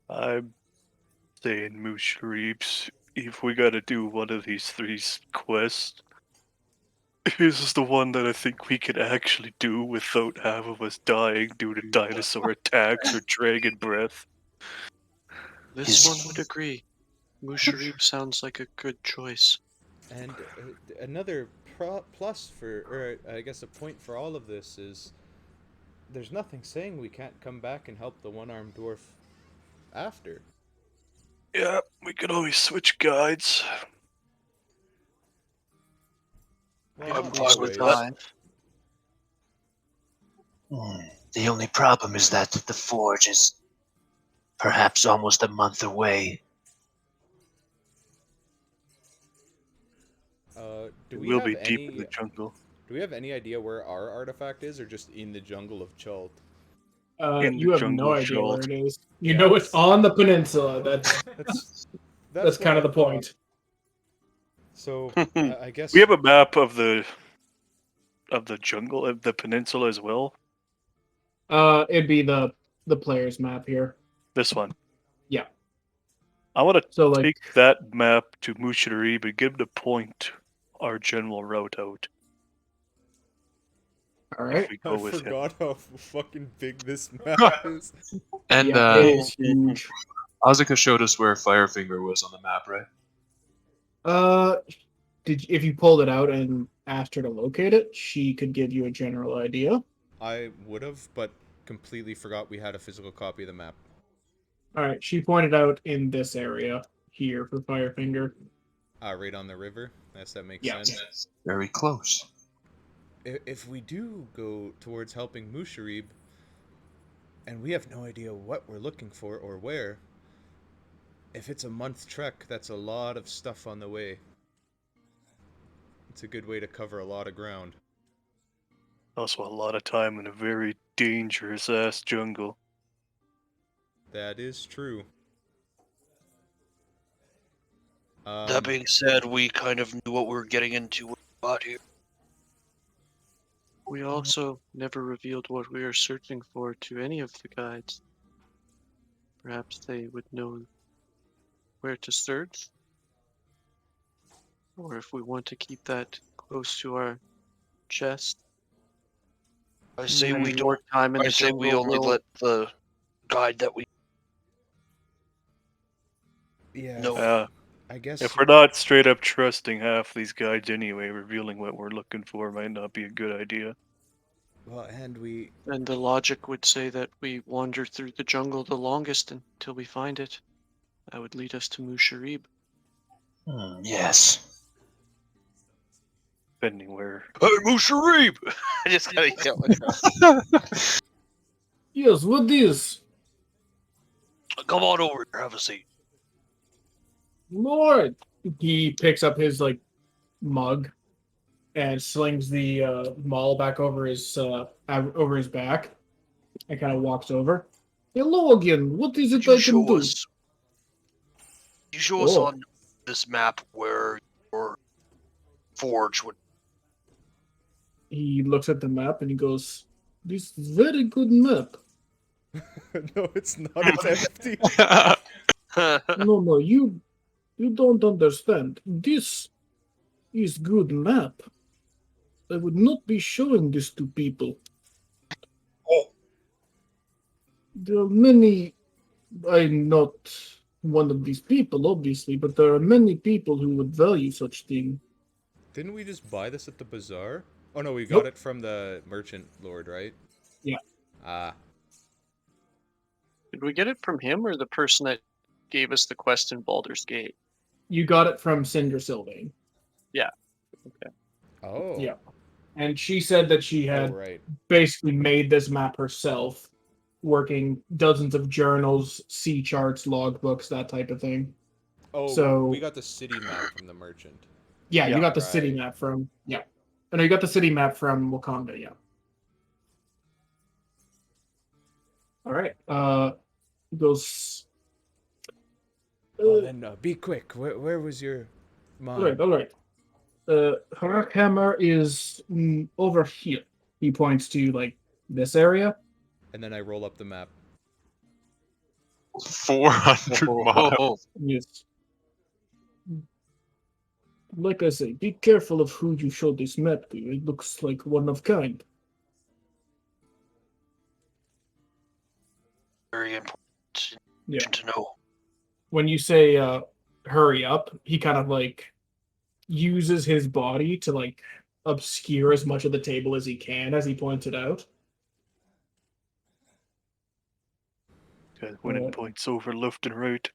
I'm saying Moosh Reeps. If we gotta do one of these three quests, this is the one that I think we could actually do without half of us dying due to dinosaur attacks or dragon breath. This one would agree. Musharib sounds like a good choice. And another plus for, or I guess a point for all of this is, there's nothing saying we can't come back and help the one-armed dwarf after. Yeah, we could always switch guides. Well, The only problem is that the forge is perhaps almost a month away. We'll be deep in the jungle. Do we have any idea where our artifact is, or just in the jungle of Chult? You have no idea where it is. You know it's on the peninsula. That's kind of the point. So I guess we have a map of the jungle, of the peninsula as well. It'd be the player's map here. This one. Yeah. I want to take that map to Musharib and give him to point our general route out. All right. I forgot how fucking big this map is. And it is huge. Asuka showed us where Firefinger was on the map, right? If you pulled it out and asked her to locate it, she could give you a general idea. I would have, but completely forgot we had a physical copy of the map. All right, she pointed out in this area here for Firefinger. Right on the river. Yes, that makes sense. Very close. if we do go towards helping Musharib, and we have no idea what we're looking for or where, if it's a month trek, that's a lot of stuff on the way. It's a good way to cover a lot of ground. Also, a lot of time in a very dangerous ass jungle. That is true. That being said, we kind of knew what we were getting into when we got here. We also never revealed what we are searching for to any of the guides. Perhaps they would know where to search? Or if we want to keep that close to our chest. I say spend we more don't. time in I the say we jungle, only we'll- let the guide that we Yeah. know. I guess If we're not straight up trusting half these guides anyway, revealing what we're looking for might not be a good idea. Well, and we And the logic would say that we wander through the jungle the longest until we find it. That would lead us to Musharib. Yes. Depending where. Hey, Musharib! I just gotta yell like that. Yes, what is? Come on over here, have a seat. Lord! He picks up his like mug and slings the maul back over his back and kind of walks over. Hello again. What is it Could you I can show do? us? You show us Oh. on this map where your forge would. He looks at the map and he goes, "This is very good map." no, it's not. It's empty. No, you don't understand. This is good map. I would not be showing this to people. There are many. I'm not one of these people, obviously, but there are many people who would value such thing. Didn't we just buy this at the bazaar? Oh no, we got Nope. it from the merchant lord, right? Yeah. Ah. Did we get it from him or the person that gave us the quest in Baldur's Gate? You got it from Cinder Sylvain. Yeah. Okay. Oh. Yeah. And she said that she Oh, had right. basically made this map herself, working dozens of journals, sea charts, logbooks, that type of thing. Oh, So we got the city map from the merchant. yeah, you Yeah. got the city Right. map from and you got the city map from Wakanda. Yeah. All right. Goes. Oh, then be quick. Where was your mine? All right. Harakhammer is over here. He points to like this area. And then I roll up the map. 400 miles. Yes. Like I say, be careful of who you show this map to. It looks like one of kind. Very important Yeah. to know. When you say hurry up, he kind of like uses his body to like obscure as much of the table as he can as he points it out. Winning points over left and right.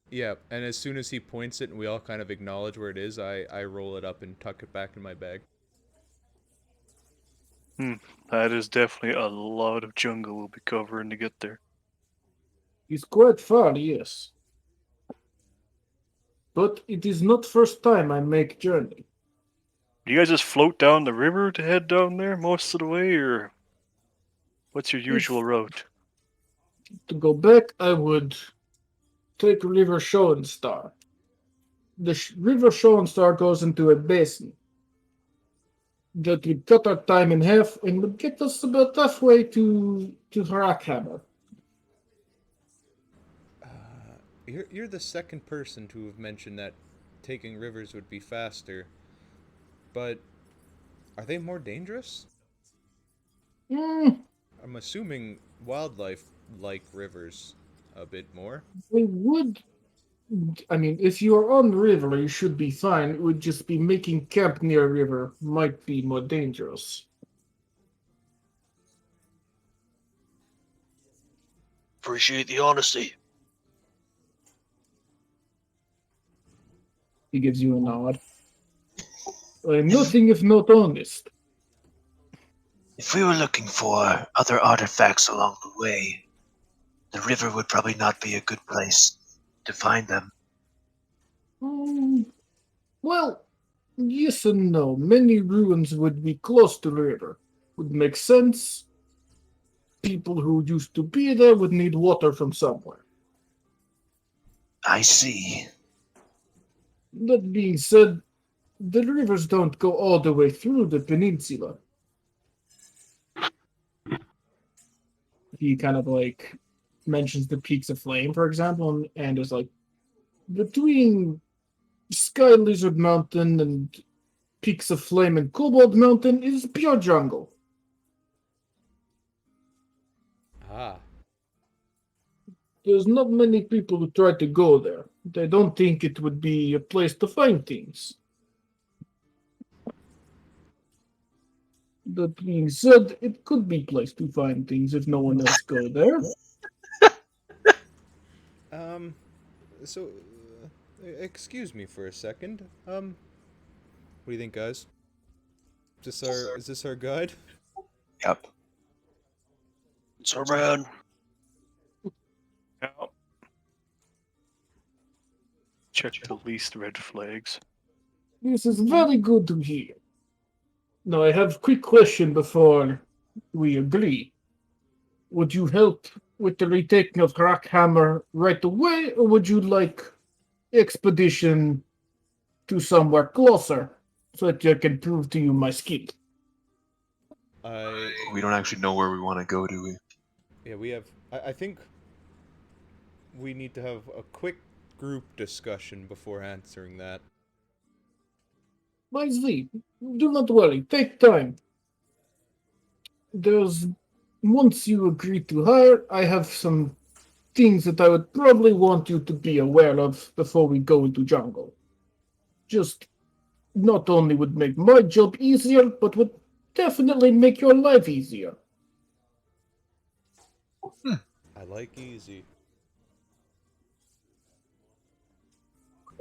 Yeah, and as soon as he points it and we all kind of acknowledge where it is, I roll it up and tuck it back in my bag. That is definitely a lot of jungle we'll be covering to get there. It's quite far, yes. But it is not first time I make journey. Do you guys just float down the river to head down there most of the way, or what's your usual route? To go back, I would take River Schoenstar. The River Schoenstar goes into a basin. That would cut our time in half and would get us about halfway to Harakhammer. You're the second person to have mentioned that taking rivers would be faster. But are they more dangerous? I'm assuming wildlife like rivers a bit more. They would. I mean, if you are on the river, you should be fine. It would just be making camp near a river might be more dangerous. Appreciate the honesty. He gives you a nod. I'm nothing if not honest. If we were looking for other artifacts along the way, the river would probably not be a good place to find them. Well, yes and no. Many ruins would be close to the river. Would make sense. People who used to be there would need water from somewhere. I see. That being said, the rivers don't go all the way through the peninsula. He kind of like mentions the peaks of flame, for example, and is like, between Sky Lizard Mountain and Peaks of Flame and Cobalt Mountain is pure jungle. Ah, There's not many people who try to go there. They don't think it would be a place to find things. That being said, it could be a place to find things if no one else go there. So, excuse me for a second. What do you think, guys? Is this our guide? Yep. It's our man. Yeah. Check the least red flags. This is very good to hear. Now, I have a quick question before we agree. Would you help with the retaking of Rockhammer right away, or would you like expedition to somewhere closer so that I can prove to you my skill? We don't actually know where we want to go, do we? Yeah, we have. I think we need to have a quick group discussion before answering that. My Z, do not worry, take time. There's once you agree to hire, I have some things that I would probably want you to be aware of before we go into jungle. Just not only would make my job easier, but would definitely make your life easier. I like easy.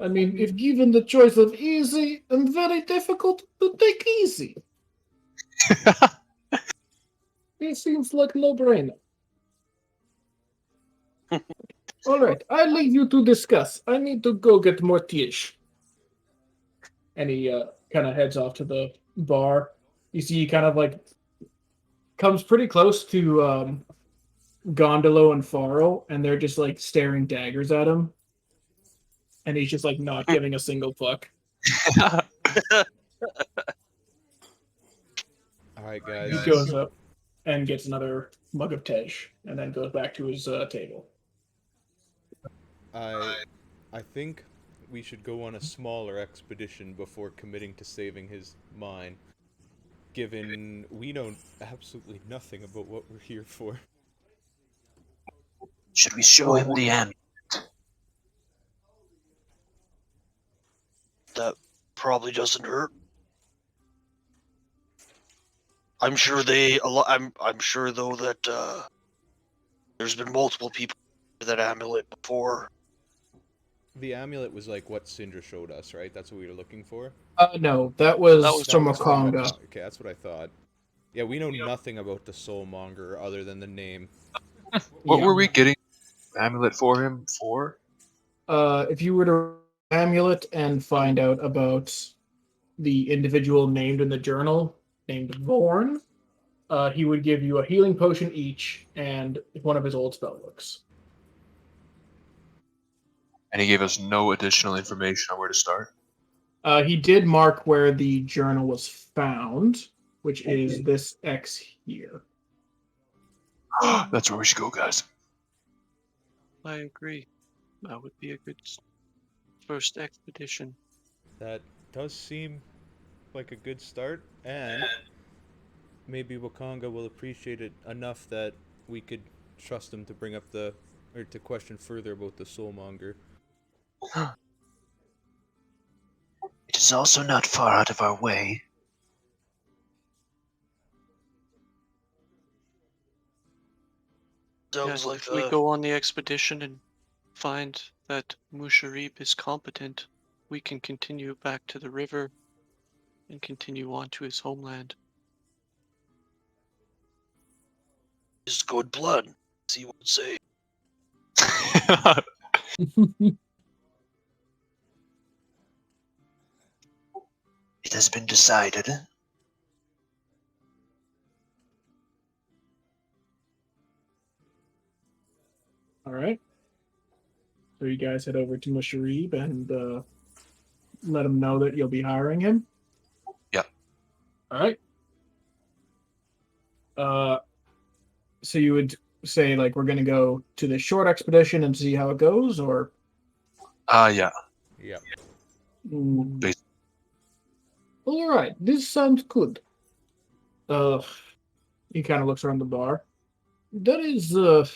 I mean, if given the choice of easy and very difficult, to take easy. It seems like no-brainer. Alright, I leave you to discuss. I need to go get more tish. And he kind of heads off to the bar. You see he kind of like comes pretty close to Gondolo and Faro, and they're just like staring daggers at him. And he's just like not giving a single fuck. Alright, guys. He goes up and gets another mug of tej, and then goes back to his table. I think we should go on a smaller expedition before committing to saving his mine, given we know absolutely nothing about what we're here for. Should we show him the amulet? That probably doesn't hurt. I'm sure I'm sure though that there's been multiple people with that amulet before. The amulet was like what Syndra showed us, right? That's what we were looking for? No, that was from that was Wakanda. Okay, that's what I thought. Yeah, we know nothing about the Soulmonger other than the name. What were we getting amulet for him for? If you were to amulet and find out about the individual named in the journal, named Vorn, he would give you a healing potion each and one of his old spellbooks. And he gave us no additional information on where to start. He did mark where the journal was found, which is this X here. That's where we should go, guys. I agree. That would be a good first expedition. That does seem like a good start, and maybe Wakanga will appreciate it enough that we could trust him to bring up or to question further about the Soulmonger. It is also not far out of our way. Sounds like if we go on the expedition and find that Musharib is competent, we can continue back to the river and continue on to his homeland. Is good blood. See what say. It has been decided. All right. So you guys head over to Musharib and let him know that you'll be hiring him. Yeah. All right. So you would say like we're gonna go to the short expedition and see how it goes, or? Yeah. Yeah. Mm. All right. This sounds good. He kind of looks around the bar. There is a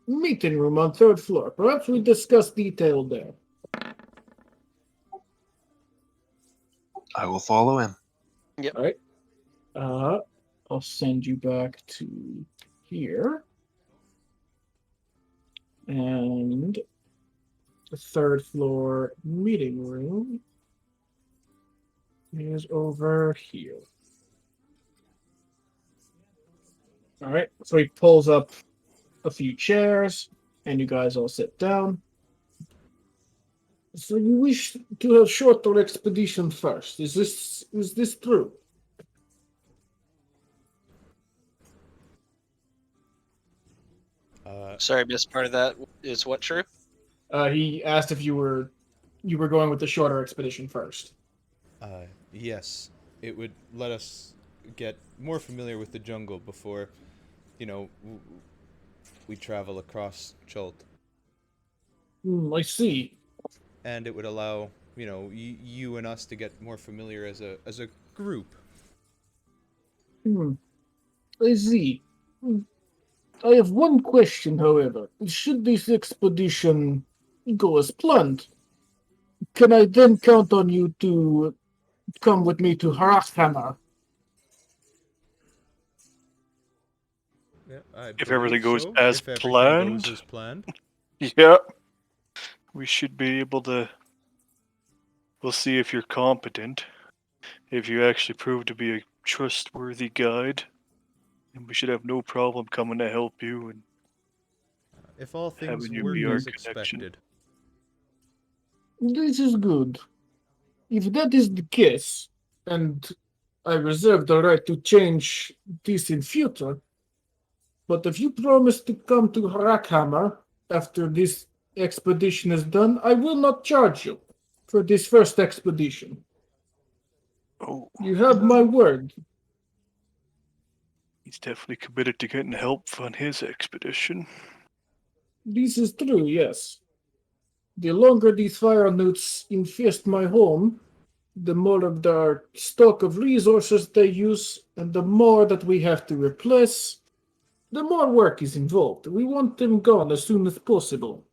meeting room on 3rd floor. Perhaps we discuss detail there. I will follow him. All right. I'll send you back to here. And the 3rd floor meeting room is over here. All right. So he pulls up a few chairs, and you guys all sit down. So you wish to have shorter expedition first. Is this true? Sorry, I missed part of that. Is what true? He asked if you were going with the shorter expedition first. Yes. It would let us get more familiar with the jungle before, we travel across Chult. I see. And it would allow, you and us to get more familiar as a group. I see. I have one question, however. Should this expedition go as planned, can I then count on you to come with me to Harakhamar? Yeah, If everything goes so. as If everything planned. goes as planned. Yeah. We should be able to. We'll see if you're competent. If you actually prove to be a trustworthy guide. And we should have no problem coming to help you and If all things having you work be our as connection. expected. This is good. If that is the case, and I reserve the right to change this in future, but if you promise to come to Harakhamar after this expedition is done, I will not charge you for this first expedition. Oh, You have my word. he's definitely committed to getting help on his expedition. This is true, yes. The longer these fire newts infest my home, the more of their stock of resources they use, and the more that we have to replace, the more work is involved. We want them gone as soon as possible.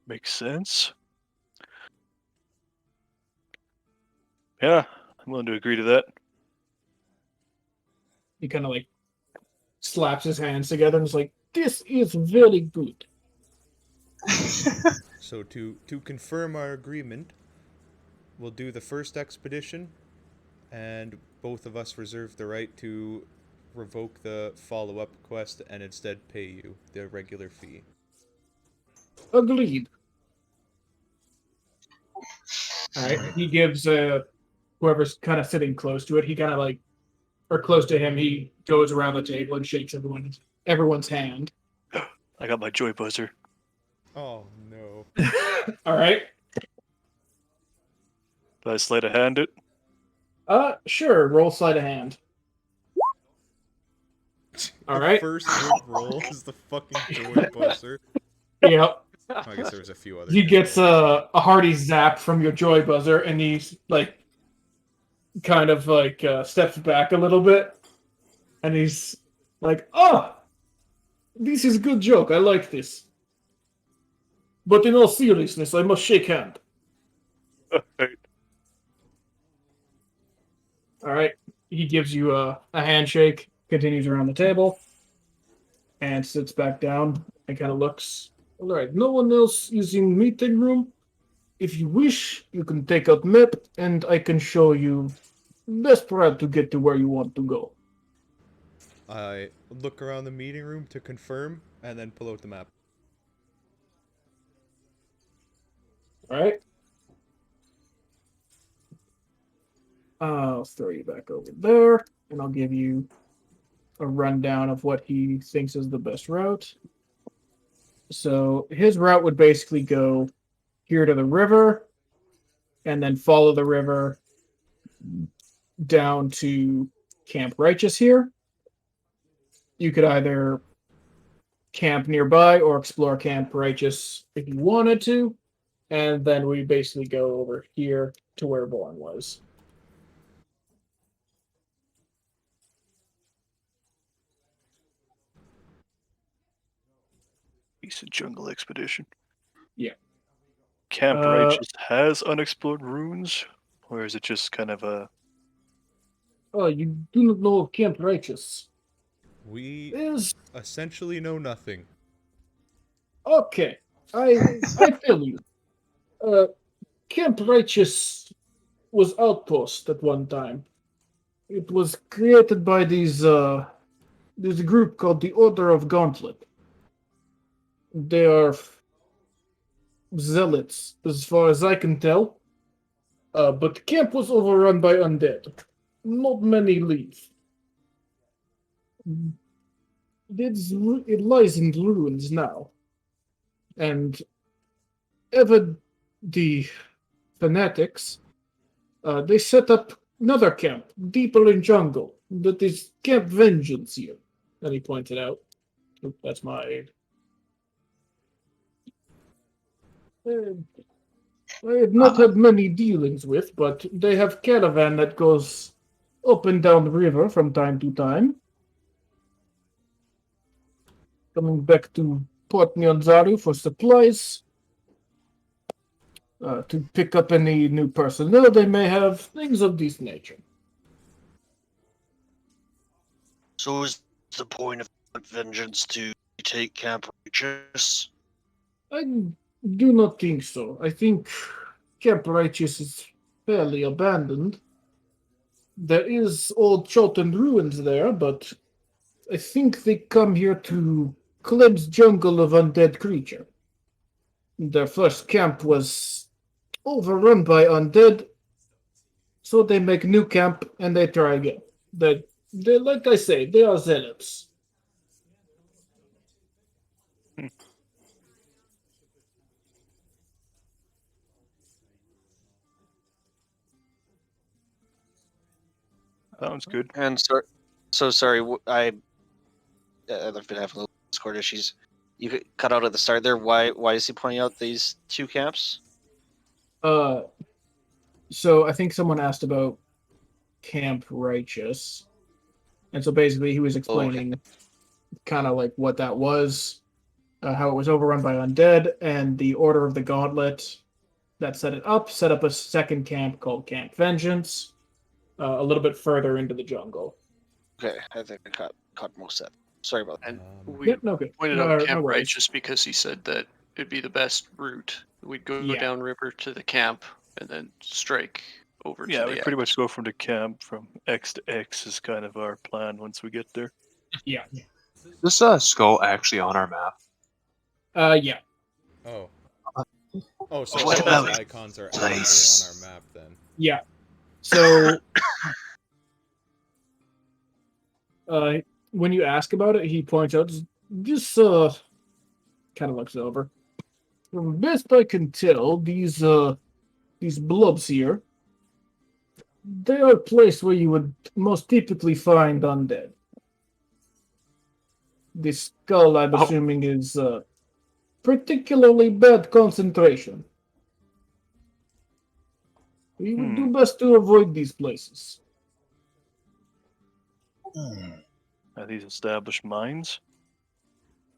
Makes sense. Yeah, I'm willing to agree to that. He kind of like slaps his hands together and is like, "This is very good." So to confirm our agreement, we'll do the first expedition, and both of us reserve the right to revoke the follow-up quest and instead pay you the regular fee. Agreed. All right. He gives whoever's kind of sitting close to it. He kind of like, or close to him. He goes around the table and shakes everyone's hand. I got my joy buzzer. Oh no. All right. Did I sleight of hand it? Sure. Roll sleight of hand. All right. First good roll is the fucking joy buzzer. Yep. I guess there was a few others. He gets a hearty zap from your joy buzzer, and he's like, kind of like steps back a little bit, and he's like, "Oh, this is a good joke. I like this. But in all seriousness, I must shake hand." All right. He gives you a handshake, continues around the table, and sits back down and kind of looks. All right. No one else is in meeting room. If you wish, you can take out map, and I can show you best route to get to where you want to go. I look around the meeting room to confirm, and then pull out the map. Alright? I'll throw you back over there, and I'll give you a rundown of what he thinks is the best route. So his route would basically go here to the river, and then follow the river down to Camp Righteous here. You could either camp nearby or explore Camp Righteous if you wanted to, and then we basically go over here to where Born was. Decent jungle expedition. Yeah. Camp Righteous has unexplored ruins, or is it just kind of a? Oh, you do not know Camp Righteous. We Is essentially know nothing. okay. I tell you. Camp Righteous was outpost at one time. It was created by this group called the Order of Gauntlet. They are zealots, as far as I can tell. But the camp was overrun by undead. Not many leave. It lies in ruins now. And ever the fanatics, they set up another camp deeper in jungle. That is Camp Vengeance here. And he pointed out. That's my. I have not had many dealings with, but they have caravan that goes up and down the river from time to time. Coming back to Port Nyanzaru for supplies. To pick up any new personnel they may have, things of this nature. So is the point of vengeance to take Camp Righteous? I do not think so. I think Camp Righteous is fairly abandoned. There is old Chotan ruins there, but I think they come here to cleanse jungle of undead creature. Their first camp was overrun by undead, so they make new camp and they try again. They like I say, they are zealots. Sounds good. And so sorry, I've been having a little Discord issues. You could cut out at the start there. Why is he pointing out these two camps? So I think someone asked about Camp Righteous. And so basically he was explaining kind of like what that was, how it was overrun by undead, and the Order of the Gauntlet that set up a second camp called Camp Vengeance, a little bit further into the jungle. Okay, I think I caught most of that. Sorry about that. And we No good. pointed No- out no Camp worries. Righteous because he said that it'd be the best route. We'd go Yeah. downriver to the camp and then strike over Yeah, to we the pretty much go from the camp from X to X is kind of our plan once we get there. Yeah. Is this skull actually on our map? Yeah. Oh. Oh, so What all about those icons are place? actually on our map then. Yeah. So when you ask about it, he points out this kind of looks over. From best I can tell, these blobs here, they are a place where you would most typically find undead. This skull, I'm assuming, is particularly bad concentration. We would do best to avoid these places. Are these established mines?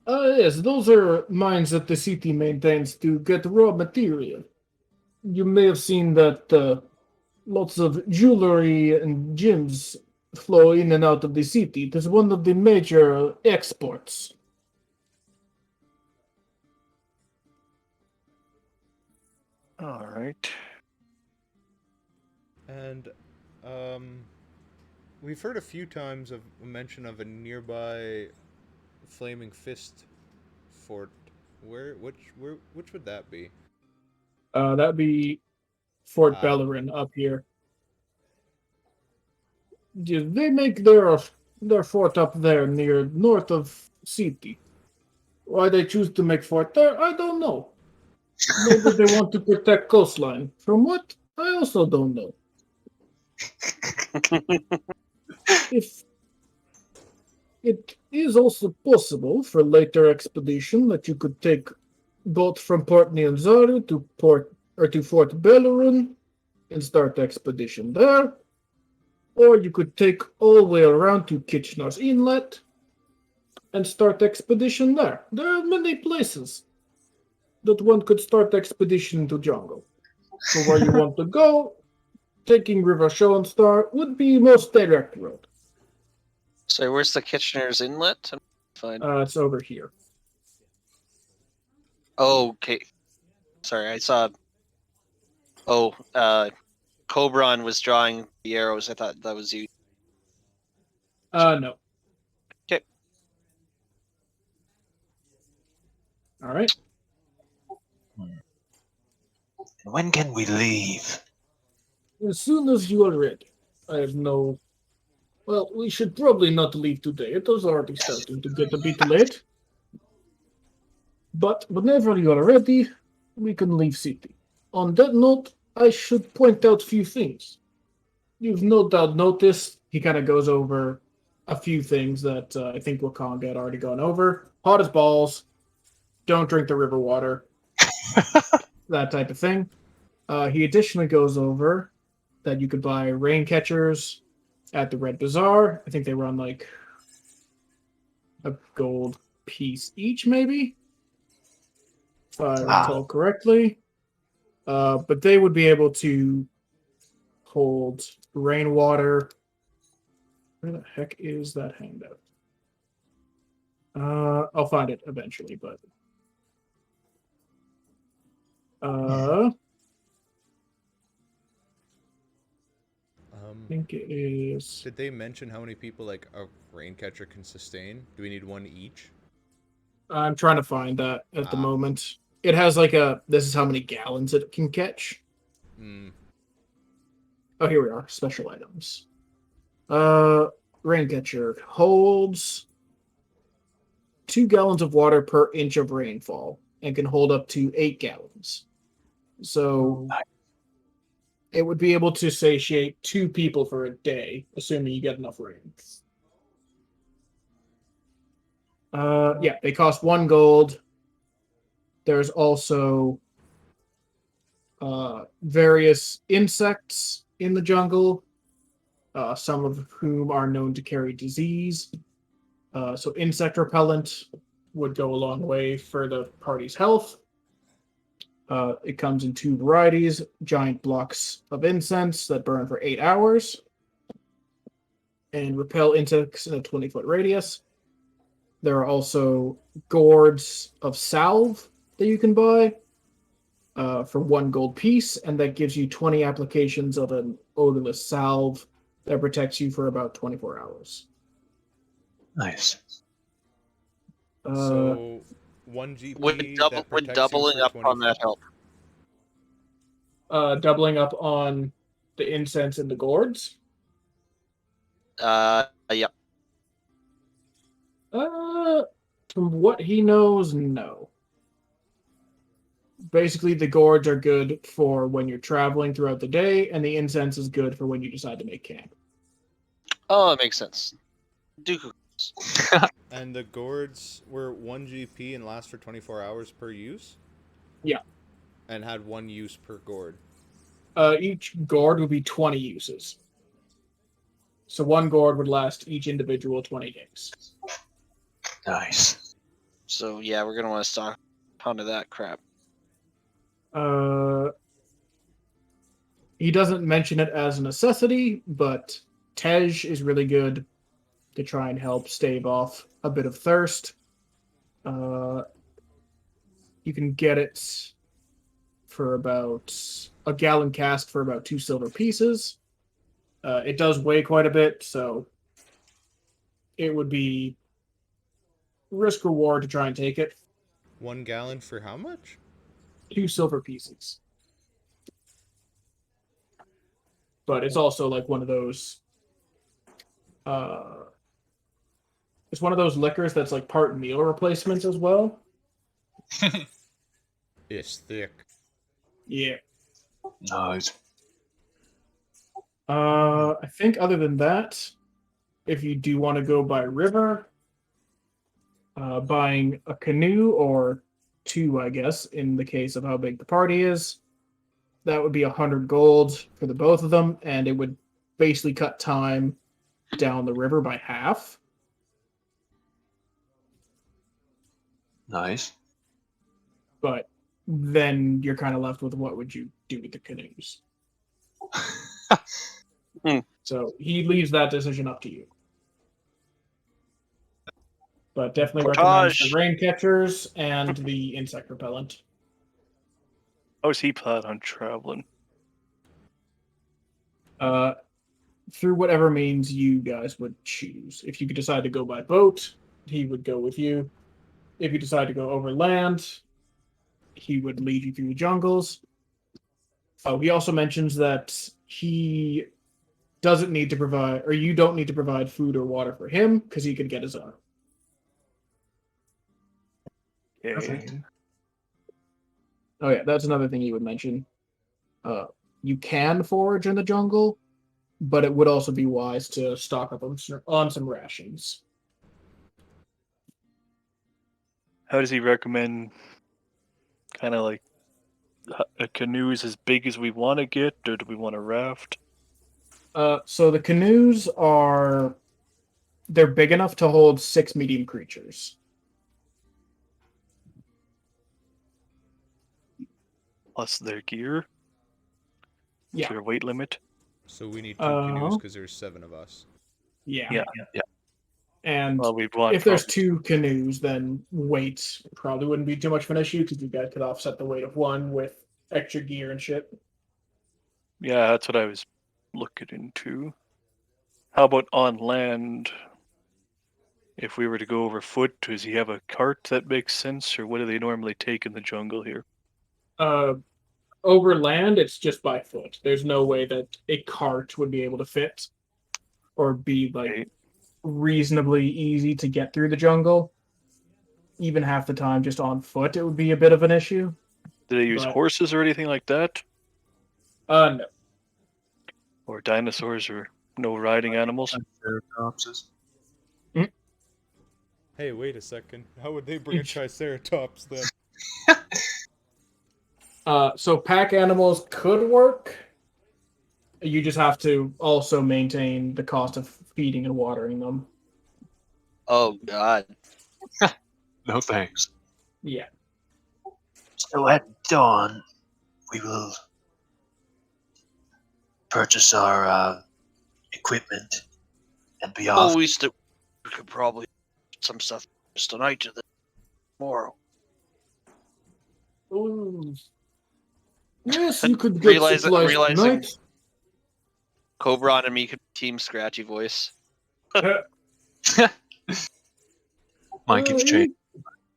Yes, those are mines that the city maintains to get raw material. You may have seen that lots of jewelry and gems flow in and out of the city. It is one of the major exports. All right. And We've heard a few times of a mention of a nearby flaming fist fort. Which would that be? That'd be Fort Ah, Bellerin up here. Yeah, they make their fort up there near north of city. Why they choose to make fort there, I don't know. Maybe they want to protect coastline. From what? I also don't know. If it is also possible for later expedition that you could take boat from Port Nyanzaru to Fort Bellerin and start the expedition there, or you could take all the way around to Kitchener's Inlet and start the expedition there. There are many places that one could start the expedition into jungle. So where you want to go, taking River Star would be most direct road. So where's the Kitchener's Inlet? Fine. It's over here. Okay. Sorry, I saw. Oh, Cobron was drawing the arrows. I thought that was you. No. Okay. All right. When can we leave? As soon as you are ready. I have no. Well, we should probably not leave today. It is already starting to get a bit late. But whenever you are ready, we can leave city. On that note, I should point out a few things. You've no doubt noticed he kind of goes over a few things that I think Wakanga had already gone over. Hot as balls. Don't drink the river water. That type of thing. He additionally goes over that you could buy rain catchers at the Red Bazaar. I think they run like a gold piece each, maybe, if I recall correctly. But they would be able to hold rainwater. Where the heck is that handout? I'll find it eventually, but I think it is. Did they mention how many people like a rain catcher can sustain? Do we need one each? I'm trying to find that at the moment. It has like this is how many gallons it can catch. Oh, here we are. Special items. Rain catcher holds 2 gallons of water per inch of rainfall and can hold up to 8 gallons. So it would be able to satiate 2 people for a day, assuming you get enough rain. Yeah, they cost 1 gold. There's also various insects in the jungle, some of whom are known to carry disease. So insect repellent would go a long way for the party's health. It comes in 2 varieties: giant blocks of incense that burn for 8 hours and repel insects in a 20-foot radius. There are also gourds of salve that you can buy for 1 gold piece, and that gives you 20 applications of an odorless salve that protects you for about 24 hours. Nice. So 1 GP would doubling up on that help? Doubling up on the incense and the gourds? Yep. From what he knows, no. Basically, the gourds are good for when you're traveling throughout the day, and the incense is good for when you decide to make camp. Oh, that makes sense. Dooku. And the gourds were 1 GP and last for 24 hours per use? Yeah. And had 1 use per gourd. Each gourd would be 20 uses. So 1 gourd would last each individual 20 days. Nice. So yeah, we're gonna want to stock a pound of that crap. He doesn't mention it as a necessity, but Tej is really good to try and help stave off a bit of thirst. You can get it for about a gallon cask for about 2 silver pieces. It does weigh quite a bit, so it would be risk reward to try and take it. 1 gallon for how much? 2 silver pieces. But it's also like one of those. It's one of those liquors that's like part meal replacement as well. It's thick. Yeah. Nice. I think other than that, if you do want to go by river, buying a canoe or 2, I guess, in the case of how big the party is, that would be 100 gold for the both of them, and it would basically cut time down the river by half. Nice. But then you're kind of left with what would you do with the canoes. So he leaves that decision up to you. But definitely recommends the Portage. rain catchers and the insect repellent. How's he plan on traveling? Through whatever means you guys would choose. If you could decide to go by boat, he would go with you. If you decide to go over land, he would lead you through the jungles. Oh, he also mentions that he doesn't need to provide, or you don't need to provide food or water for him because he could get his own. Okay. Oh yeah, that's another thing he would mention. You can forage in the jungle, but it would also be wise to stock up on some rations. How does he recommend kind of like a canoe is as big as we want to get, or do we want a raft? So the canoes they're big enough to hold 6 medium creatures. Plus their gear? Is Yeah. there a weight limit? So we need 2 canoes Uh, because there's 7 of us. Yeah. Yeah. And Well, we'd want if there's probably 2 canoes, then weight probably wouldn't be too much of an issue because you guys could offset the weight of one with extra gear and shit. Yeah, that's what I was looking into. How about on land? If we were to go over foot, does he have a cart that makes sense, or what do they normally take in the jungle here? Over land, it's just by foot. There's no way that a cart would be able to fit or be like Okay. reasonably easy to get through the jungle. Even half the time, just on foot, it would be a bit of an issue. Do they use But- horses or anything like that? No. Or dinosaurs or no riding animals? Triceratopses. Hey, wait a second. How would they bring a Triceratops then? So pack animals could work. You just have to also maintain the cost of feeding and watering them. Oh God. No thanks. Yeah. So at dawn, we will purchase our equipment and be off. Oh, we could probably get some stuff just tonight to the tomorrow. Ooh. Yes, you could get supplies realizing tonight. Cobra and me could team Scratchy Voice. Mine keeps changing.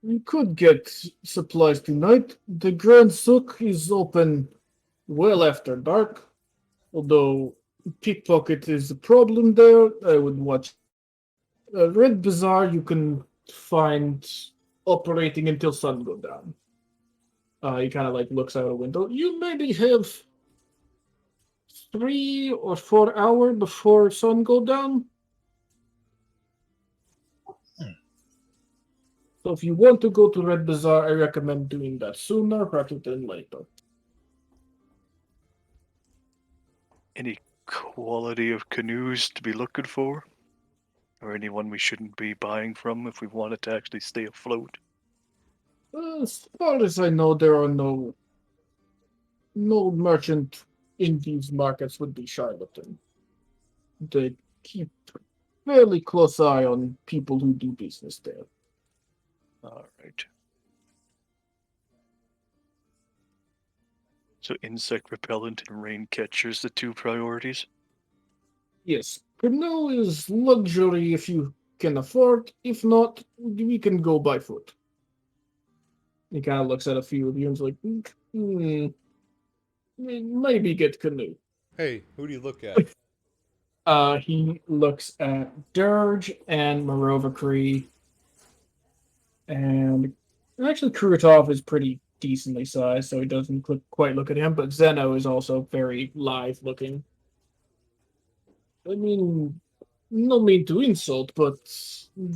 You could get supplies tonight. The Grand Souk is open well after dark. Although pickpocket is a problem there, I would watch. Red Bazaar you can find operating until sun go down. He kind of like looks out a window. You maybe have 3 or 4 hours before sun go down. So if you want to go to Red Bazaar, I recommend doing that sooner rather than later. Any quality of canoes to be looking for? Or anyone we shouldn't be buying from if we wanted to actually stay afloat? As far as I know, there are no merchant in these markets would be charlatan. They keep fairly close eye on people who do business there. Alright. So insect repellent and rain catchers, the 2 priorities? Yes, canoe is luxury if you can afford. If not, we can go by foot. He kind of looks at a few of you and's like, maybe get canoe. Hey, who do you look at? He looks at Dirge and Morovakri, and actually Kuratov is pretty decently sized, so he doesn't quite look at him, but Zeno is also very live looking. I mean, no mean to insult, but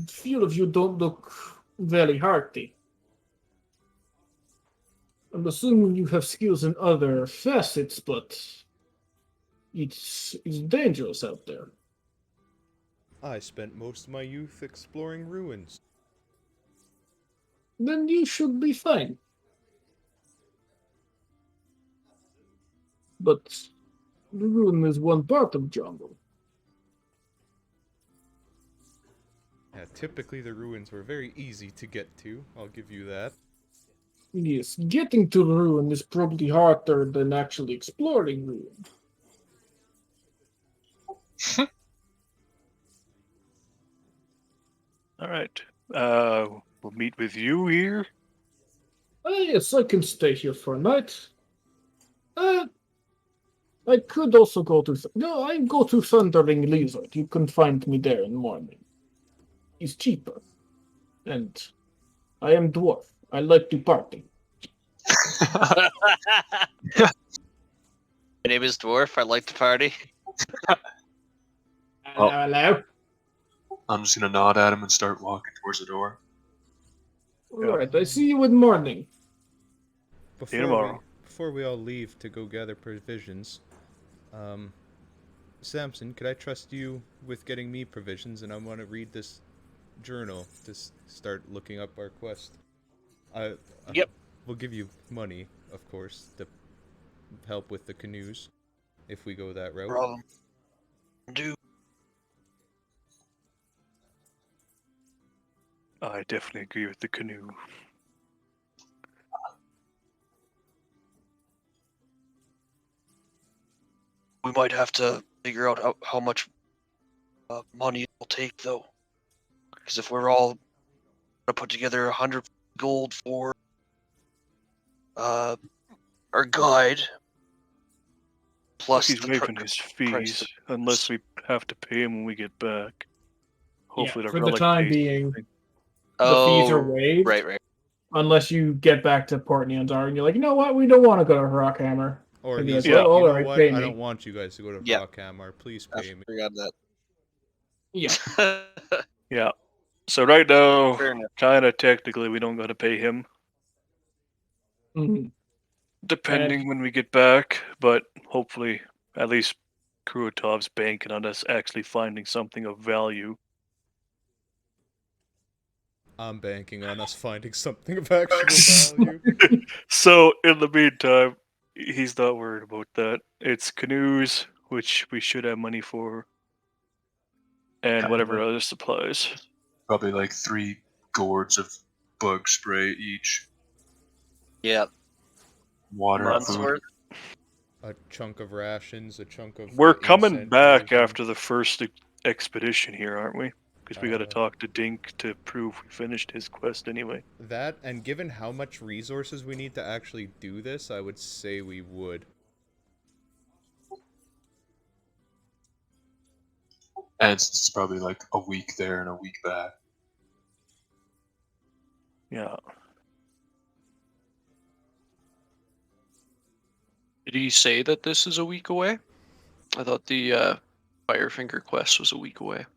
few of you don't look very hearty. I'm assuming you have skills in other facets, but it's dangerous out there. I spent most of my youth exploring ruins. Then you should be fine. But the ruin is one part of jungle. Yeah, typically the ruins were very easy to get to, I'll give you that. Yes, getting to the ruin is probably harder than actually exploring ruin. All right. We'll meet with you here. Yes, I can stay here for a night. I could also go to... No, I go to Thundering Lizard. You can find me there in the morning. It's cheaper. And I am dwarf. I like to party. My name is Dwarf. I like to party. Oh. Hello? I'm just gonna nod at him and start walking towards the door. Alright, I see you in the morning. See you tomorrow. Before we all leave to go gather provisions, Samson, could I trust you with getting me provisions? And I want to read this journal to start looking up our quest. Yep. We'll give you money, of course, to help with the canoes, if we go that route. Problem. Do I definitely agree with the canoe. we might have to figure out how much money it will take, though. Because if we're all gonna put together 100 gold for our guide, plus He's the waiving his fees unless we have to pay him when we get back. Hopefully, Yeah, the for the relic time pays being, something. the fees are waived. Right. Unless you get back to Port Neanzar and you're like, you know what, we don't want to go to Rockhammer. Or And he's you're like, like, well, you know alright, what? pay I me. don't want you guys to go to Yeah. Rockhammer. Please I pay me. forgot that. Yeah. Yeah. So right now, Fair enough. kind of technically, we don't got to pay him, Mhm. depending when we get back. But hopefully, at least Kurotov's banking on us actually finding something of value. I'm banking on us finding something of actual value. So in the meantime, he's not worried about that. It's canoes, which we should have money for, and whatever other supplies. Probably like 3 gourds of bug spray each. Yeah. Water, Months food. worth. A chunk of rations, a chunk of. We're the coming incense back provision. after the first expedition here, aren't we? Because we got to talk to Dink to prove we finished his quest anyway. That, and given how much resources we need to actually do this, I would say we would. And it's probably like a week there and a week back. Yeah. Did he say that this is a week away? I thought the Firefinger quest was a week away.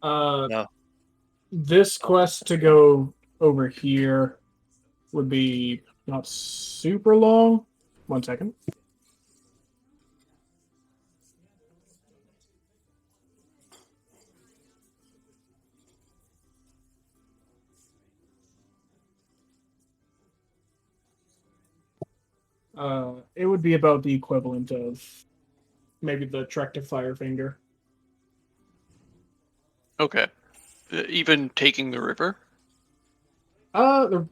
No. This quest to go over here would be not super long. 1 second. It would be about the equivalent of maybe the trek to Firefinger. Okay. Even taking the river? The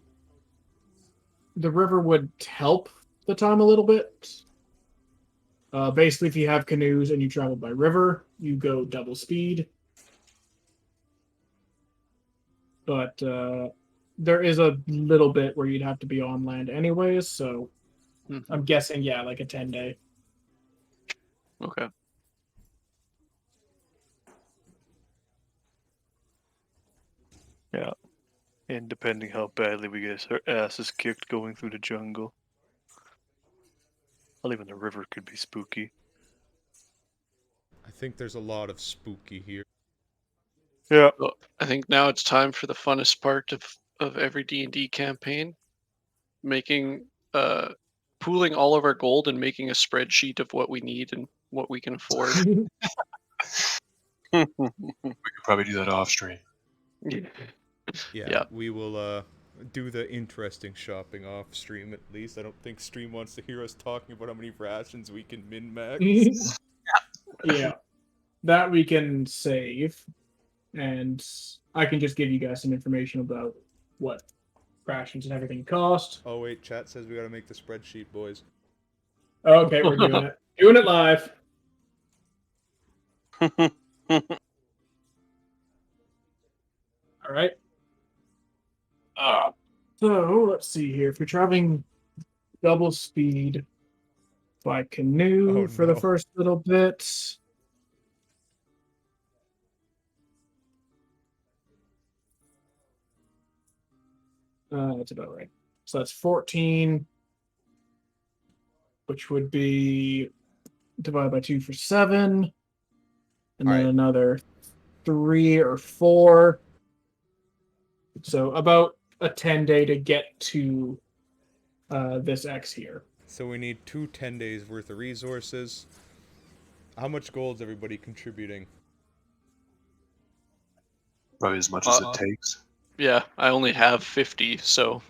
river would help the time a little bit. Basically, if you have canoes and you travel by river, you go double speed. But there is a little bit where you'd have to be on land anyways, so I'm guessing, yeah, like a 10-day. Okay. Yeah. And depending how badly we get our asses kicked going through the jungle. Well, even the river could be spooky. I think there's a lot of spooky here. Yeah. Well, I think now it's time for the funnest part of every D&D campaign, making pooling all of our gold and making a spreadsheet of what we need and what we can afford. We could probably do that off stream. Yeah. Yeah, we will do the interesting shopping off stream at least. I don't think stream wants to hear us talking about how many rations we can min max. Yeah, that we can save, and I can just give you guys some information about what rations and everything cost. Oh wait, chat says we gotta make the spreadsheet, boys. Okay, we're doing it. Doing it live. All right. So let's see here. If you're traveling double speed by canoe for the first little bit. That's about right. So that's 14, which would be divided by 2 for 7, and then another 3 or 4. So about a 10-day to get to this X here. So we need 2 10 days worth of resources. How much gold's everybody contributing? Probably as much as it takes. Yeah, I only have 50, so.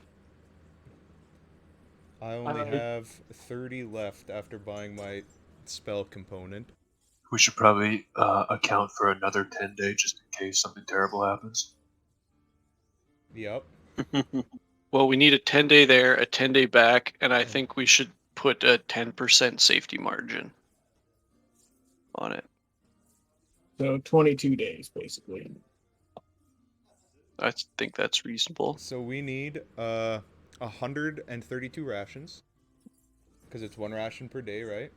I only have 30 left after buying my spell component. We should probably account for another 10-day just in case something terrible happens. Yep. Well, we need a 10-day there, a 10-day back, and I think we should put a 10% safety margin on it. So 22 days, basically. I think that's reasonable. So we need 132 rations. Because it's 1 ration per day, right?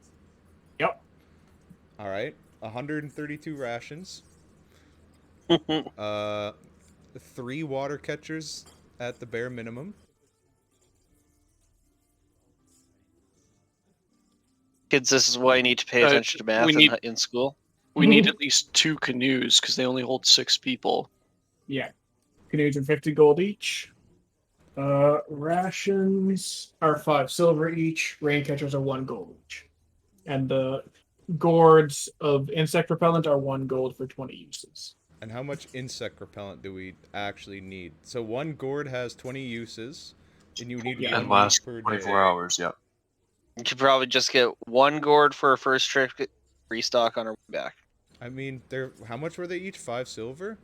Yep. Alright. 132 rations. 3 water catchers at the bare minimum. Kids, this is why you need to pay attention to math in school. We need at least 2 canoes because they only hold 6 people. Yeah. Canoes are 50 gold each. Rations are 5 silver each. Rain catchers are 1 gold each. And the gourds of insect repellent are 1 gold for 20 uses. And how much insect repellent do we actually need? So 1 gourd has 20 uses, and you need 1 last per 24 day. hours, yeah. You could probably just get 1 gourd for a first trip, restock on our way back. I mean, how much were they each? 5 silver?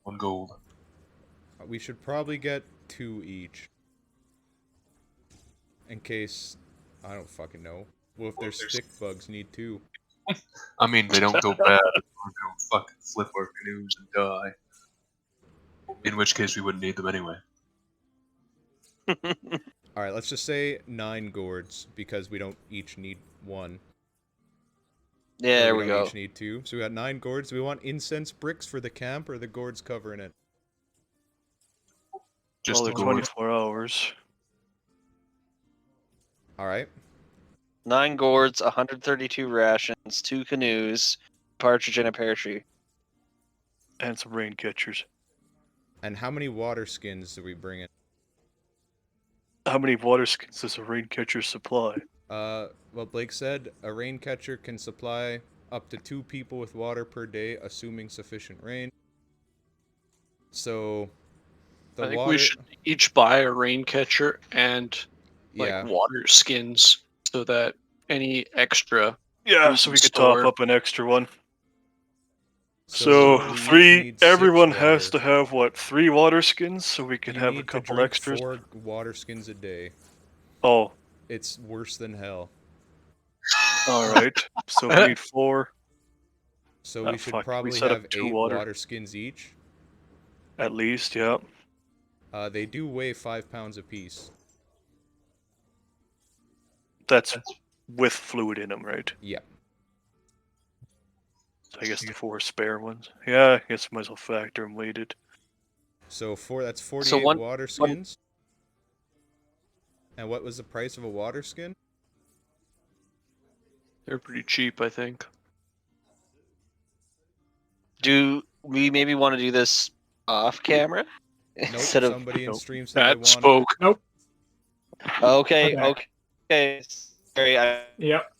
1 gold. We should probably get 2 each. In case, I don't fucking know. Well, if there's stick bugs, need 2. I mean, they don't go bad. We're gonna fucking flip our canoes and die. In which case, we wouldn't need them anyway. Alright, let's just say 9 gourds, because we don't each need 1. Yeah, there we go. Each need 2. So we got 9 gourds. Do we want incense bricks for the camp, or the gourds covering it? Just the 24 hours. Alright. 9 gourds, 132 rations, 2 canoes, partridge and a pear tree. And some rain catchers. And how many water skins do we bring in? How many water skins does a rain catcher supply? Well, Blake said a rain catcher can supply up to 2 people with water per day, assuming sufficient rain. So, I think we should each buy a rain catcher and water skins so that any extra. Yeah, so we could top up an extra one. So 3. Everyone has to have 3 water skins, so we can have a couple extras. 4 water skins a day. Oh, it's worse than hell. All right. So we need 4. So Ah, we should fuck, we probably set up have 2 8 water. water skins each. At least, yeah. They do weigh 5 pounds apiece. That's with fluid in them, right? Yeah. So I guess the 4 spare ones. Yeah, I guess might as well factor them weighted. So that's So 48 one water one skins. And what was the price of a water skin? They're pretty cheap, I think. do we maybe want to do this off camera Nope. instead of Somebody in Nope. stream said they That want spoke. Nope. okay, Okay. okay. Sorry, Yep.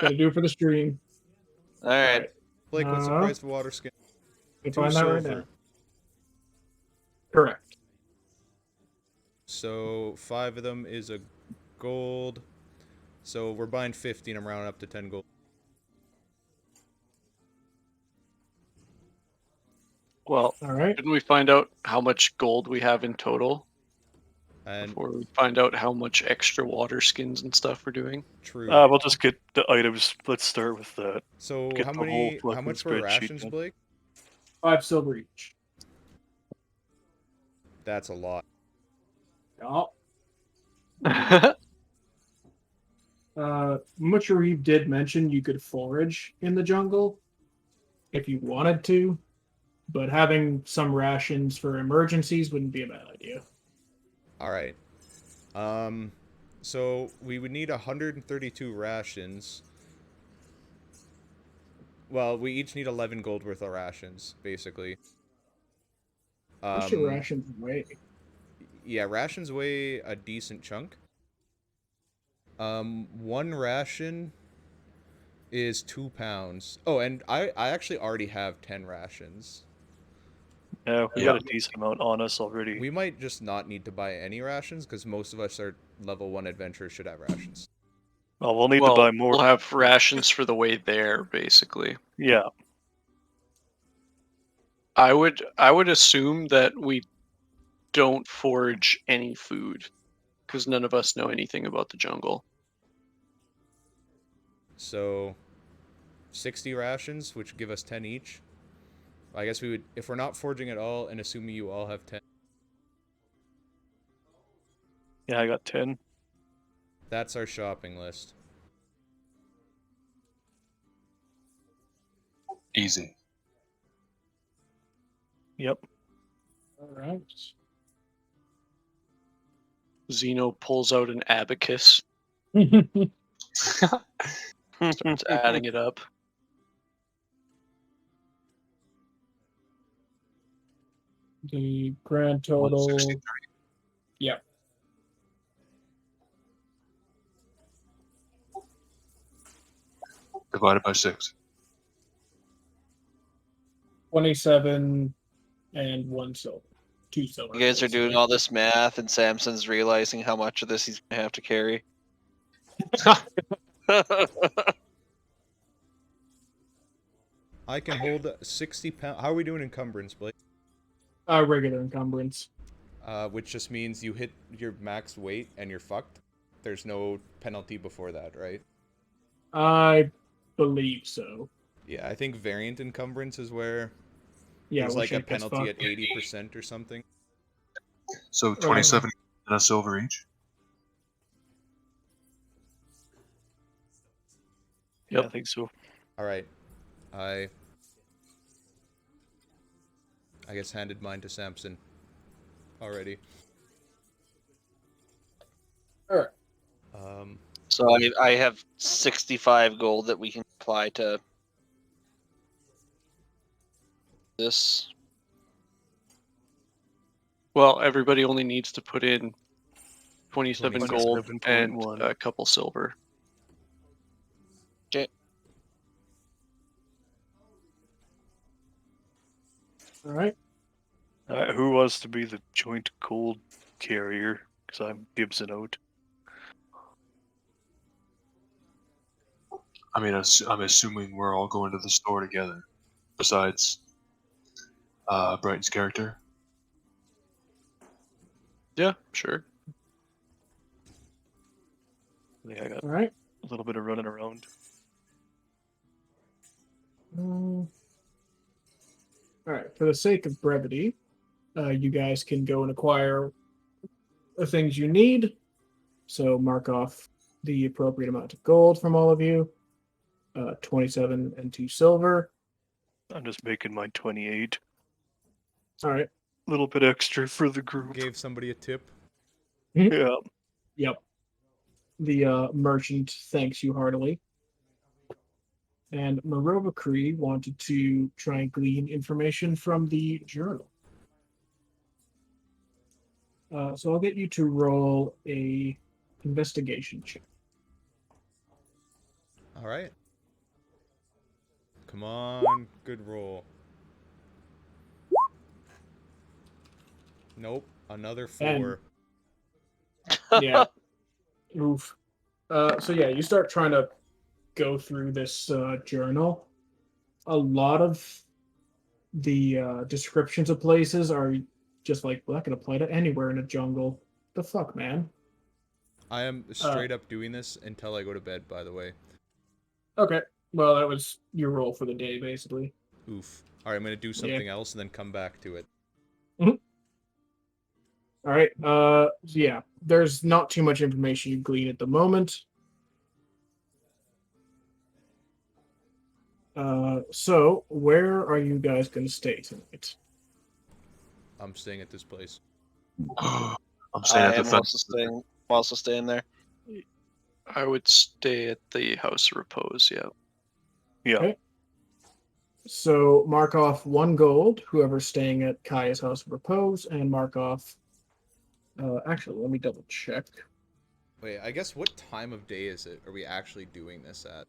Gonna do it for the stream. all right. Right. Blake, what's the price of a water skin? You 2 find that right silver. now. Correct. So 5 of them is a gold. So we're buying 50 and I'm rounding up to 10 gold. Well, All right. didn't we find out how much gold we have in total And before we find out how much extra water skins and stuff we're doing? true. We'll just get the items. Let's start with that. So Get how the whole many? How fucking much were spreadsheet rations, done. Blake? 5 silver each. That's a lot. Oh. Mushroom did mention you could forage in the jungle if you wanted to, but having some rations for emergencies wouldn't be a bad idea. All right. So we would need 132 rations. Well, we each need 11 gold worth of rations, basically. What's your rations weigh? Yeah, rations weigh a decent chunk. 1 ration is 2 pounds. Oh, and I actually already have 10 rations. Yeah, we got a decent amount on us already. We might just not need to buy any rations because most of us are level 1 adventurers should have rations. Well, we'll need to buy more. We'll have rations for the way there, basically. Yeah. I would assume that we don't forage any food because none of us know anything about the jungle. So 60 rations, which give us 10 each. I guess we would, if we're not forging at all, and assuming you all have 10. Yeah, I got 10. That's our shopping list. Easy. Yep. All right. Zeno pulls out an abacus, starts adding it up. The grand total. 163. Yeah. Divided by 6. 27 and 1 silver. 2 silver. You guys are doing all this math, and Samson's realizing how much of this he's gonna have to carry. I can hold 60 pounds. How are we doing encumbrance, Blake? Regular encumbrance. Which just means you hit your max weight and you're fucked. There's no penalty before that, right? I believe so. Yeah, I think variant encumbrance is where Yeah, there's when like a shit gets penalty at fucked. 80% or something. So 27 and a silver each. Yeah, I think so. All right, I guess handed mine to Samson already. Alright. So I have 65 gold that we can apply to this. Well, everybody only needs to put in 27 gold and 27.1. a couple silver. Okay. Alright. Who wants to be the joint gold carrier? Because I'm Gibson out. I mean, I'm assuming we're all going to the store together. Besides Brighton's character. Yeah, sure. Yeah, I got Alright. little bit of running around. All right. For the sake of brevity, you guys can go and acquire the things you need. So mark off the appropriate amount of gold from all of you. 27 and 2 silver. I'm just making mine 28. All right. A little bit extra for the group. Gave somebody a tip. Yeah. Yep. The merchant thanks you heartily. And Marova Cree wanted to try and glean information from the journal. So I'll get you to roll a investigation check. All right. Come on, good roll. Nope, another 4. Yeah. Oof. So yeah, you start trying to go through this journal. A lot of the descriptions of places are just like, well, that could apply to anywhere in a jungle. The fuck, man? I am straight up doing this until I go to bed, by the way. Okay. Well, that was your roll for the day, basically. Oof. Alright, I'm gonna do something else and then come back to it. All right. So yeah, there's not too much information you glean at the moment. So where are you guys going to stay tonight? I'm staying at this place. I'm staying at the fence. I'm also staying there. I would stay at the House of Repose, yeah. Yeah. Okay. So mark off 1 gold, whoever's staying at Kaya's House of Repose, and mark off. Actually, let me double check. Wait, I guess what time of day is it? Are we actually doing this at?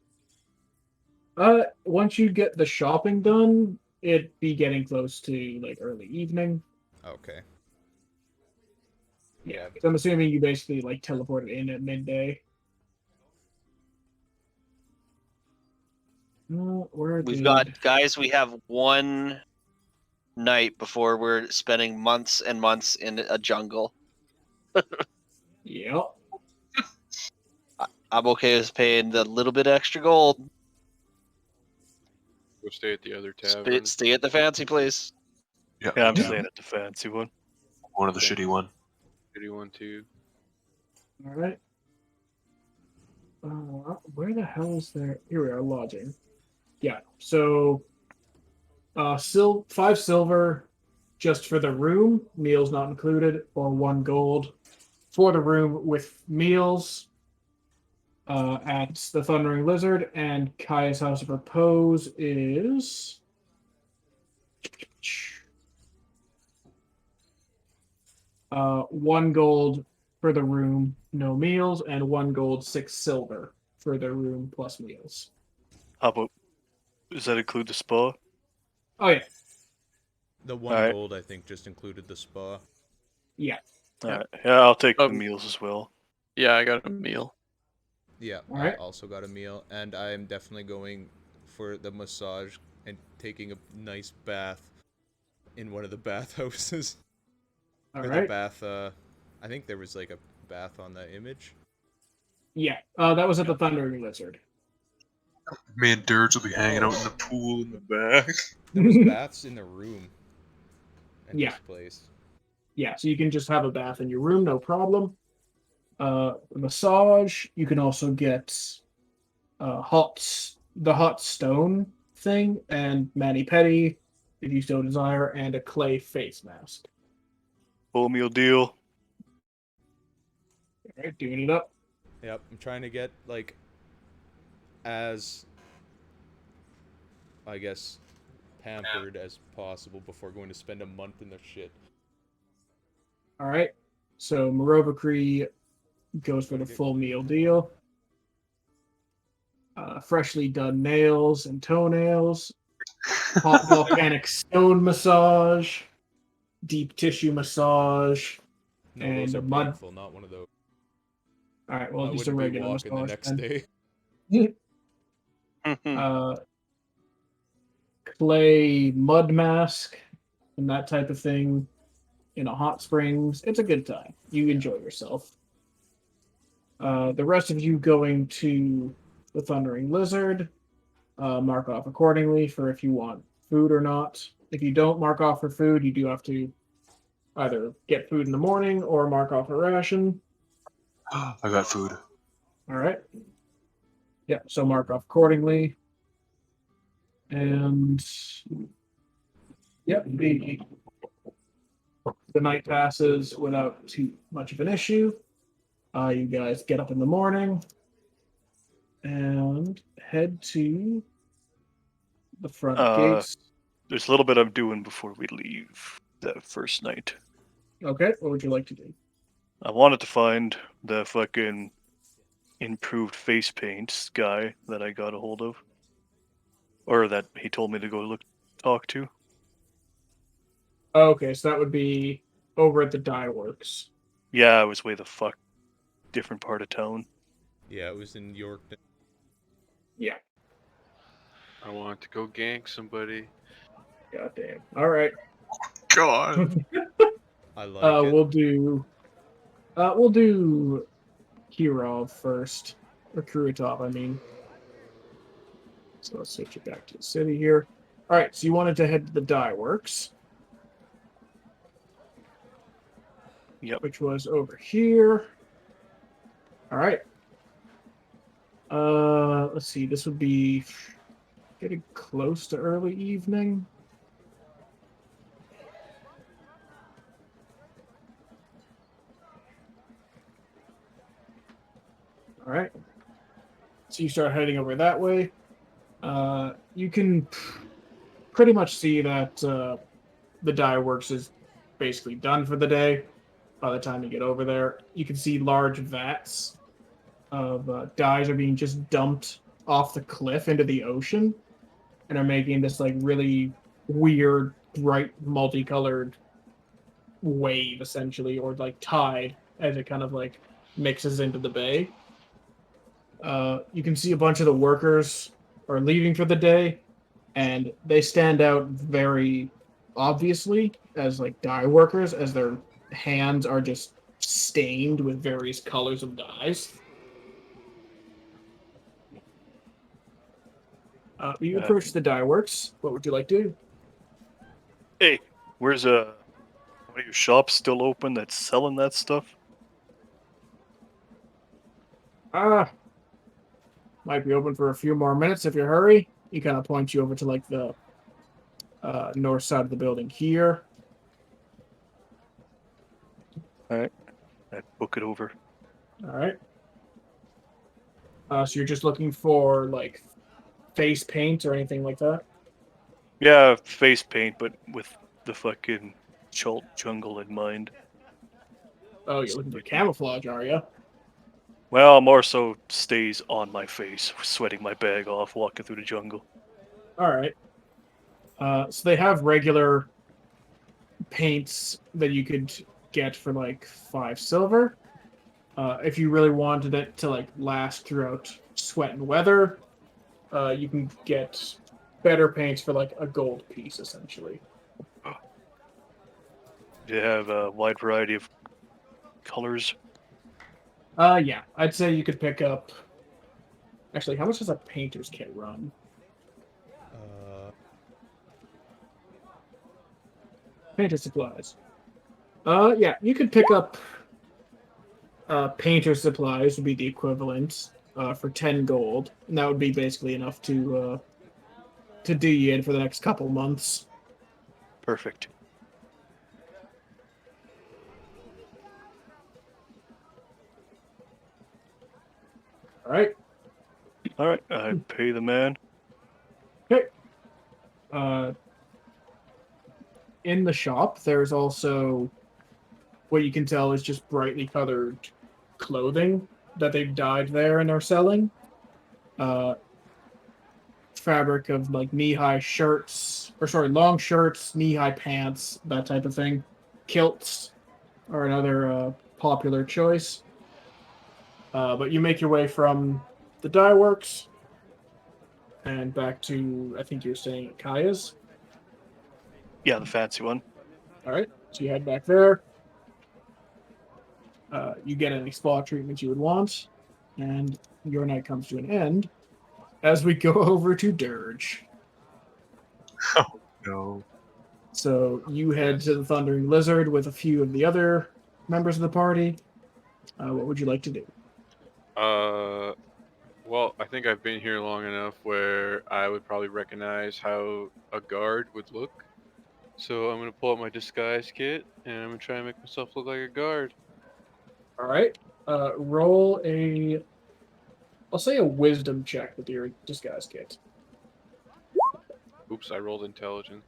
Once you get the shopping done, it'd be getting close to like early evening. Okay. Yeah, 'cause I'm assuming you basically like teleported in at midday. We've got guys. We have 1 night before we're spending months and months in a jungle. Yep. I'm okay with paying the little bit extra gold. Go stay at the other tavern. Stay at the fancy place. Yeah, I'm staying at the fancy one. One of the shitty one. Shitty one too. All right. Where the hell is there? Here we are, lodging. Yeah. So, 5 silver just for the room, meals not included, or 1 gold for the room with meals at the Thundering Lizard, and Kaya's House of Repose is 1 gold for the room, no meals, and 1 gold, 6 silver for the room plus meals. How about, does that include the spa? Oh yeah. The 1 gold, I think, just included the spa. Yeah. Alright. Yeah, I'll take the meals as well. Yeah, I got a meal. Yeah, Alright. I also got a meal, and I'm definitely going for the massage and taking a nice bath in one of the bathhouses. All or right. the bath, I think there was like a bath on the image. Yeah, that was at the Thundering Lizard. Me and Dirge will be hanging out in the pool in the back. There was baths in the room at Yeah. this place. Yeah, so you can just have a bath in your room, no problem. Massage. You can also get the hot stone thing and mani-pedi if you so desire, and a clay face mask. Full meal deal. All right, doing it up. Yep, I'm trying to get like as I guess pampered as possible before going to spend a month in the shit. All right, so Marova Cree goes for the full meal deal. Freshly done nails and toenails, hot volcanic stone massage, deep tissue massage, No, and those a are mud. painful, not one of those. All right, well, I just a wouldn't be regular walking the massage. next then. day. Clay mud mask and that type of thing in a hot springs. It's a good time. You enjoy yourself. The rest of you going to the Thundering Lizard, mark off accordingly for if you want food or not. If you don't mark off for food, you do have to either get food in the morning or mark off a ration. I got food. All right. Yeah, so mark off accordingly. And yeah, the night passes without too much of an issue. You guys get up in the morning and head to the front gates. There's a little bit I'm doing before we leave that first night. Okay, what would you like to do? I wanted to find the fucking improved face paint guy that I got a hold of. Or that he told me to go talk to. Okay, so that would be over at the dye works. Yeah, I was way the fuck different part of town. Yeah, it was in York. Yeah. I want to go gank somebody. God damn. All right. God. I like it. We'll do Kirov first, or Kuratov, I mean. So let's switch it back to the city here. All right, so you wanted to head to the dye works. Yep. Which was over here. All right. Let's see. This would be getting close to early evening. All right. So you start heading over that way. You can pretty much see that the dye works is basically done for the day. By the time you get over there, you can see large vats of dyes are being just dumped off the cliff into the ocean, and are making this like really weird, bright, multicolored wave, essentially, or like tide as it kind of like mixes into the bay. You can see a bunch of the workers are leaving for the day, and they stand out very obviously as like dye workers, as their hands are just stained with various colors of dyes. You approach the dye works. What would you like to do? Hey, where's one of your shops still open that's selling that stuff? Might be open for a few more minutes if you hurry. He kind of points you over to like the north side of the building here. Alright. I'd book it over. All right. So you're just looking for like face paint or anything like that? Yeah, face paint, but with the fucking Chult jungle in mind. Oh, you're looking for camouflage, are you? Well, more so stays on my face, sweating my bag off, walking through the jungle. All right. So they have regular paints that you could get for like 5 silver. If you really wanted it to like last throughout sweat and weather, you can get better paints for like a gold piece, essentially. Do you have a wide variety of colors? Yeah, I'd say you could pick up. Actually, how much does a painter's kit run? Painter supplies. Yeah, you could pick up. Painter supplies would be the equivalent for 10 gold, and that would be basically enough to do you in for the next couple months. Perfect. All right. All right, I pay the man. Okay. In the shop, there's also what you can tell is just brightly colored clothing that they've dyed there and are selling. Fabric of like knee-high shirts, or sorry, long shirts, knee-high pants, that type of thing. Kilts are another popular choice. But you make your way from the dye works and back to, I think you're staying at Kaya's. Yeah, the fancy one. All right, so you head back there. You get any spa treatment you would want, and your night comes to an end as we go over to Dirge. Oh no. So you head to the Thundering Lizard with a few of the other members of the party. What would you like to do? Well, I think I've been here long enough where I would probably recognize how a guard would look. So I'm gonna pull out my disguise kit and I'm gonna try and make myself look like a guard. All right. Roll a, I'll say a wisdom check with your disguise kit. Oops, I rolled intelligence.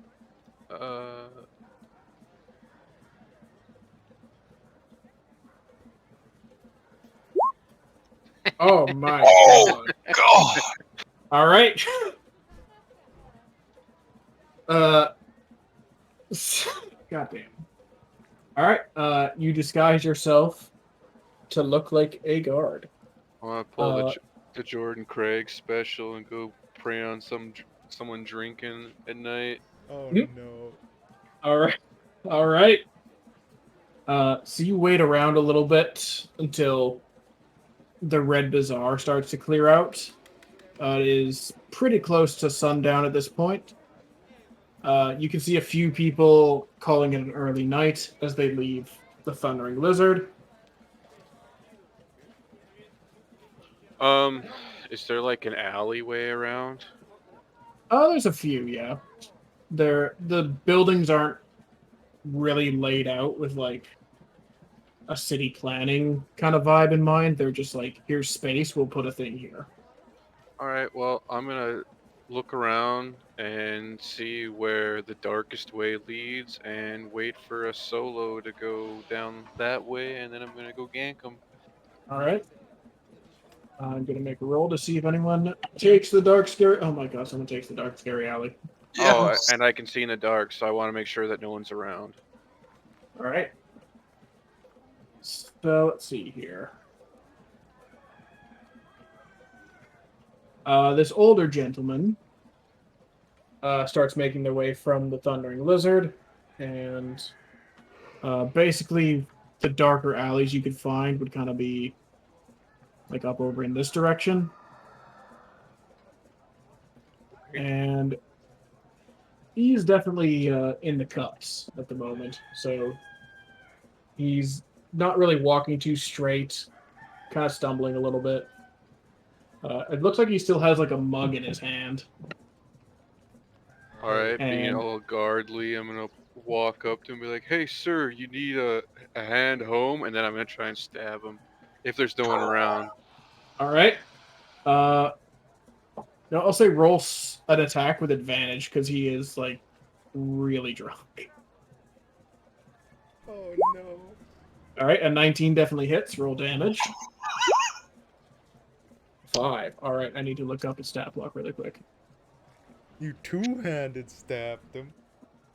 Oh my Oh, god. God! All right. Goddamn. All right. You disguise yourself to look like a guard. I want to pull Uh, the Jordan Craig special and go prey on someone drinking at night. Oh Yep. no. All right. All right. So you wait around a little bit until the Red Bazaar starts to clear out. It is pretty close to sundown at this point. You can see a few people calling it an early night as they leave the Thundering Lizard. Is there like an alleyway around? Oh, there's a few, yeah. The buildings aren't really laid out with like a city planning kind of vibe in mind. They're just like, here's space, we'll put a thing here. All right, well, I'm gonna look around and see where the darkest way leads and wait for a solo to go down that way, and then I'm gonna go gank him. All right. I'm gonna make a roll to see if anyone takes the dark scary. Oh my god, someone takes the dark scary alley. Oh, and I can see in the dark, so I want to make sure that no one's around. All right. So let's see here. This older gentleman starts making their way from the Thundering Lizard, and basically the darker alleys you could find would kind of be like up over in this direction. And he's definitely in the cups at the moment, so he's not really walking too straight, kind of stumbling a little bit. It looks like he still has like a mug in his hand. All right, being And- all guardly, I'm gonna walk up to him and be like, "Hey, sir, you need a hand home?" And then I'm gonna try and stab him if there's no one around. All right. No, I'll say roll an attack with advantage because he is like really drunk. Oh no. All right, a 19 definitely hits. Roll damage. 5. All right, I need to look up his stat block really quick. You two-handed stabbed him.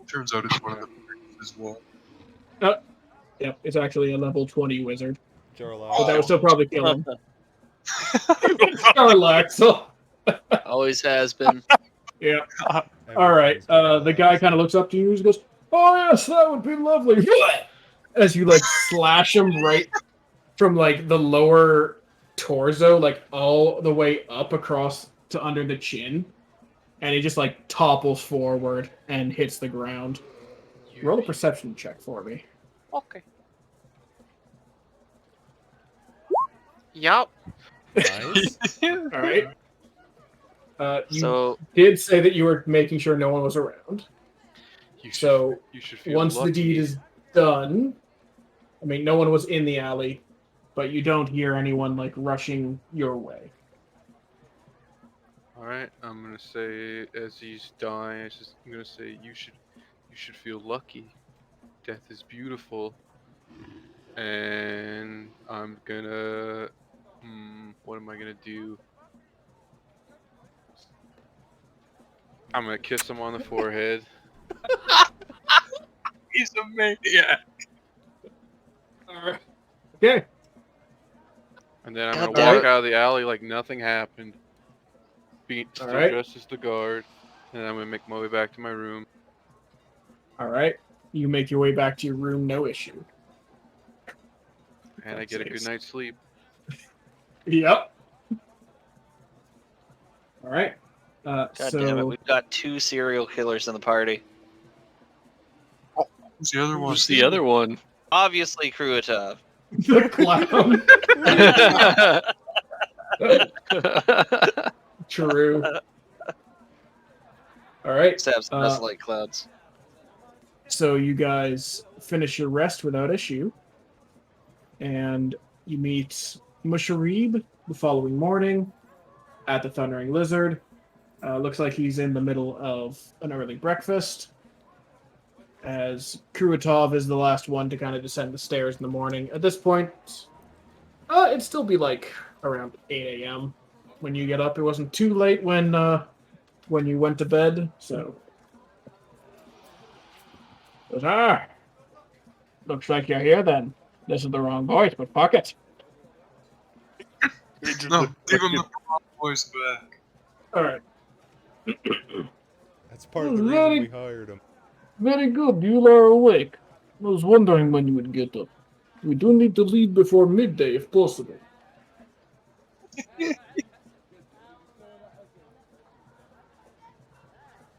Turns out it's one of the as well. Yep, it's actually a level 20 wizard, Jarlax. but that would still probably kill him. Jarlax. Always has been. Yeah. All right. The guy kind of looks up to you and goes, "Oh yes, that would be lovely." As you like slash him right from like the lower torso, like all the way up across to under the chin, and he just like topples forward and hits the ground. Roll a perception check for me. Okay. Yup. Nice. All right. You So did say that you were making sure no one was around. You So, should feel Once lucky. the deed is done, I mean, no one was in the alley, but you don't hear anyone like rushing your way. All right, I'm gonna say as he's dying, I'm gonna say you should feel lucky. Death is beautiful, and I'm gonna. What am I gonna do? I'm gonna kiss him on the forehead. He's a maniac. All right. Okay. And then I'm God gonna damn walk it. out of the alley like nothing happened. Still Alright. dressed as the guard. And I'm gonna make my way back to my room. All right. You make your way back to your room, no issue. And I get a good night's sleep. Yep. All right. God so damn it, we've got 2 serial killers in the party. Who's the other one? Who's the other one? Obviously, Kruatov. the clown. True. All right. Sabs doesn't like clouds. So you guys finish your rest without issue, and you meet Musharib the following morning at the Thundering Lizard. Looks like he's in the middle of an early breakfast, as Kruatov is the last one to kind of descend the stairs in the morning. At this point, it'd still be like around 8 a.m. when you get up. It wasn't too late when you went to bed, so... Looks like you're here then. This is the wrong voice, but fuck it. No, give him the voice back. Alright. That's part of the reason we hired him. Very good, you are awake. I was wondering when you would get up. We do need to leave before midday if possible. Did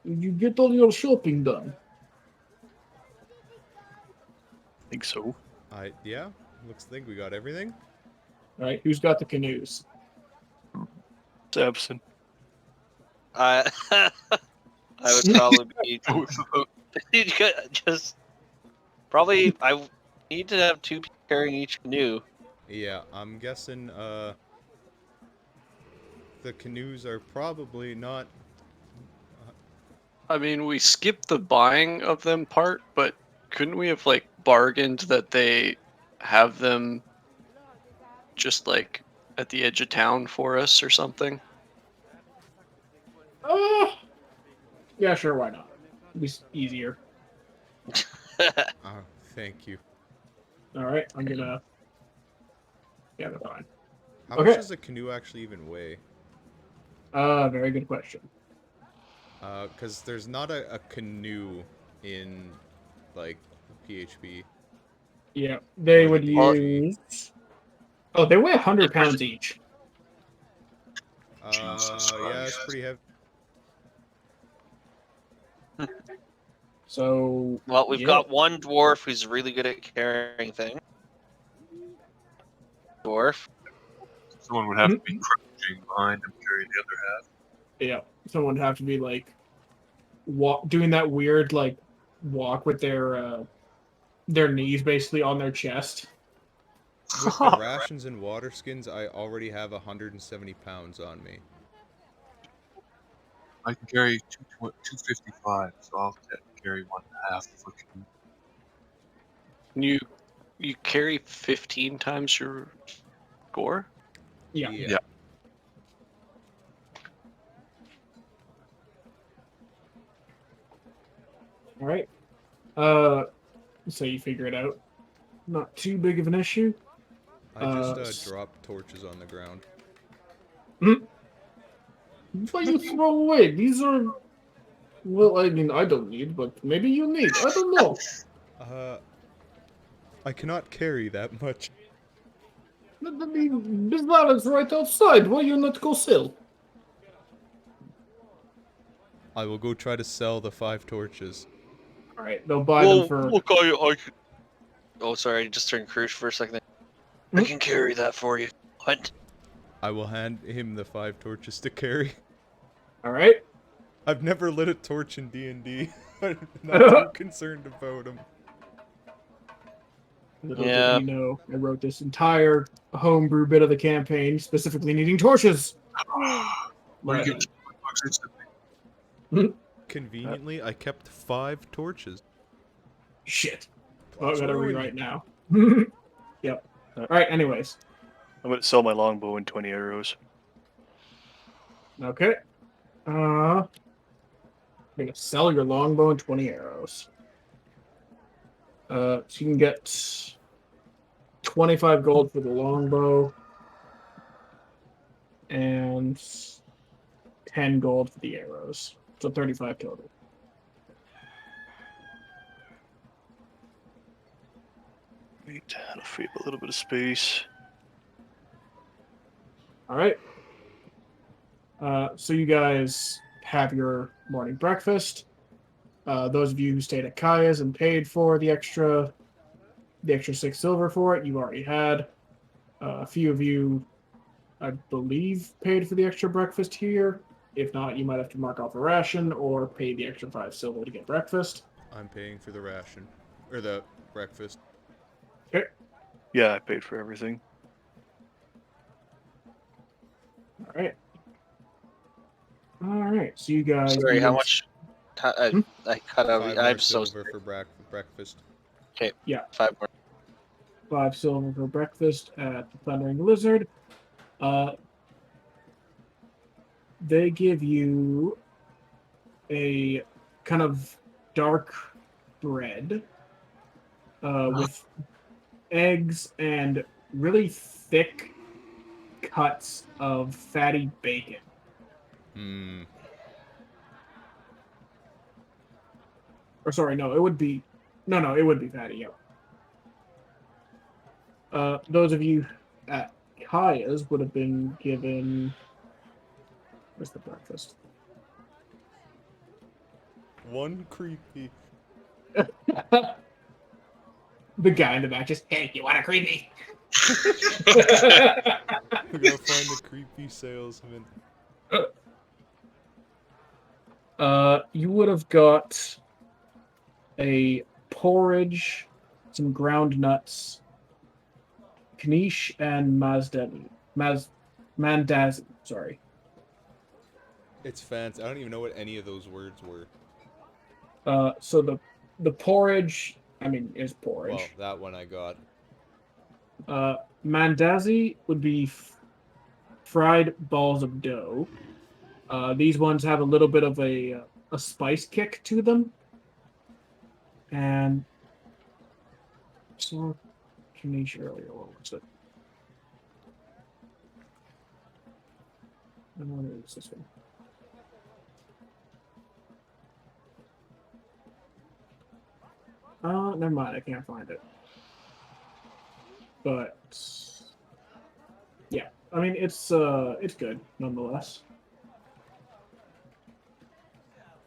you get all your shopping done? I think so. Yeah, looks like we got everything. Alright, who's got the canoes? Samson. I would probably be just probably. I need to have 2 people carrying each canoe. Yeah, I'm guessing the canoes are probably not. I mean, we skipped the buying of them part, but couldn't we have like bargained that they have them just like at the edge of town for us or something? Yeah, sure, why not? It'll be easier. Thank you. Alright, I'm gonna... Yeah, they're fine. How Okay. much does a canoe actually even weigh? Very good question. Because there's not a canoe in, like, PHP. Yeah, they Or would the use... Oh, they weigh 100 pounds each. Jesus Yeah, it's pretty heavy. So... Well, we've yeah. got one dwarf who's really good at carrying things. Dwarf. Someone would have to be crouching behind him carrying the other half. Yeah, someone would have to be, like, doing that weird, like, walk with their knees basically on their chest. With the rations and water skins, I already have 170 pounds on me. I can carry 255, so I'll carry 1.5 for canoe. You carry 15 times your gore? Yeah. Yeah. Alright. So you figure it out. Not too big of an issue. I just dropped torches on the ground. What you throw away? These are... Well, I mean, I don't need, but maybe you need. I don't know. I cannot carry that much. This wallet's right outside. Why you not go sell? I will go try to sell the 5 torches. Alright, they'll buy them for... Look, I could... Oh, sorry, I just turned Krush for a second. I can carry that for you. What? I will hand him the 5 torches to carry. Alright. I've never lit a torch in D&D. I'm not too concerned about them. Little did you know, I wrote this entire homebrew bit of the campaign specifically needing torches. Where you get $2 instantly. Conveniently, I kept 5 torches. Shit. Oh, I Plots gotta ruined. rewrite now. Yep. Alright, anyways. I'm gonna sell my longbow and 20 arrows. Okay. I'm gonna sell your longbow and 20 arrows. So you can get 25 gold for the longbow and 10 gold for the arrows. So 35 total. Wait, I'll free up a little bit of space. All right. So you guys have your morning breakfast. Those of you who stayed at Kaya's and paid for the extra 6 silver for it, you already had. A few of you, I believe, paid for the extra breakfast here. If not, you might have to mark off a ration or pay the extra 5 silver to get breakfast. I'm paying for the ration. Or the breakfast. Okay. Yeah, I paid for everything. All right. All right. So you guys. Sorry, how begin- much? Hmm? I cut out. 5 I'm more so silver sorry. for breakfast. Okay. Yeah. 5 more. 5 silver for breakfast at the Thundering Lizard. They give you a kind of dark bread with eggs and really thick cuts of fatty bacon. Hmm. Or sorry, no, it would be fatty, yeah. Those of you at Kaya's would have been given. Where's the breakfast? One creepy. The guy in the back just, hey, you want a creepy? We gotta find the creepy salesman. You would have got a porridge, some ground nuts, knish, and mandazi. Sorry. It's fancy. I don't even know what any of those words were. So the porridge, I mean, is porridge. Well, that one I got. Mandazi would be fried balls of dough. These ones have a little bit of a spice kick to them. And so, Kanish earlier, what was it? I don't know what is this one. Never mind, I can't find it. But yeah, I mean it's good nonetheless.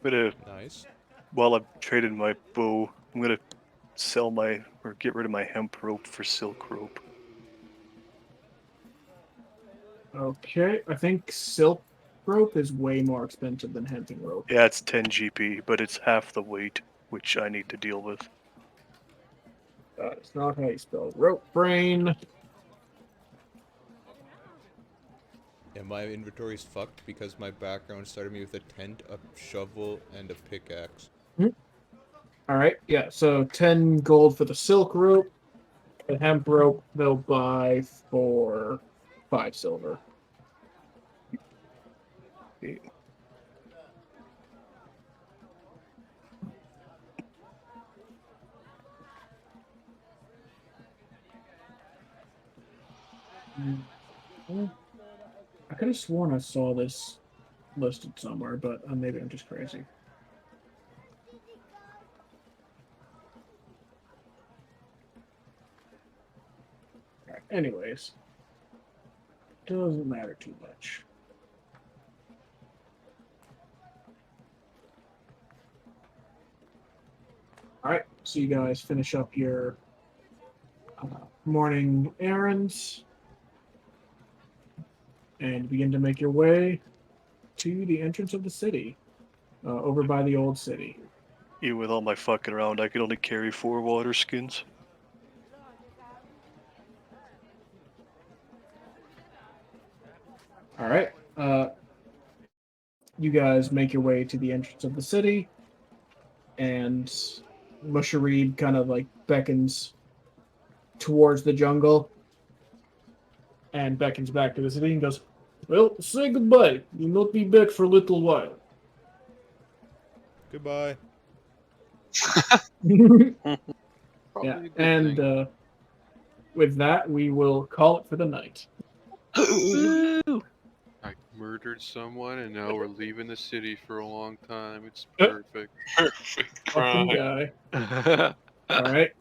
Nice. While I'm trading my bow, I'm gonna sell or get rid of my hemp rope for silk rope. Okay, I think silk rope is way more expensive than hemp rope. Yeah, it's 10 GP, but it's half the weight, which I need to deal with. That is not how you spell rope brain. Yeah, my inventory's fucked because my background started me with a tent, a shovel, and a pickaxe. All right, yeah. So 10 gold for the silk rope. The hemp rope they'll buy for 5 silver. I could have sworn I saw this listed somewhere, but maybe I'm just crazy. Alright, anyways. Doesn't matter too much. Alright, so you guys finish up your morning errands and begin to make your way to the entrance of the city, over by the old city. Even with all my fucking around, I could only carry 4 water skins. All right. You guys make your way to the entrance of the city, and Musharib kind of like beckons towards the jungle and beckons back to the city and goes, well, say goodbye. You'll not be back for a little while. Goodbye. Yeah, and with that, we will call it for the night. I murdered someone, and now we're leaving the city for a long time. It's perfect. Perfect Fucking crime. guy. All right.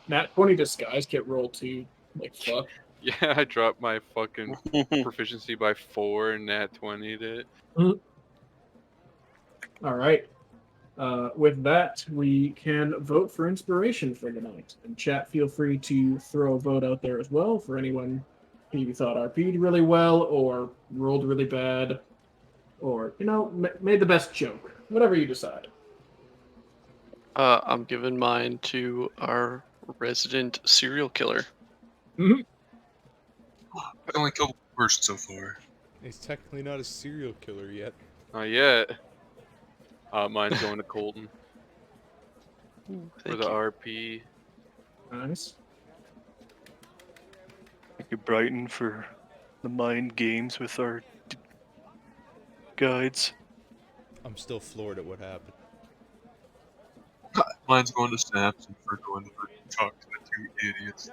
Nat 20 disguise get rolled too. Like fuck. Yeah, I dropped my fucking proficiency by 4 and nat 20'd it. All right. With that, we can vote for inspiration for the night. And chat, feel free to throw a vote out there as well for anyone who you thought RP'd really well or rolled really bad or, made the best joke. Whatever you decide. I'm giving mine to our resident serial killer. Mhm. I only killed one person so far. He's technically not a serial killer yet. Not yet. Mine's going to Colton Ooh, for thank the you. RP. Nice. Thank you, Brighton, for the mind games with our guides. I'm still floored at what happened. Mine's going to Samson for going to talk to the 2 idiots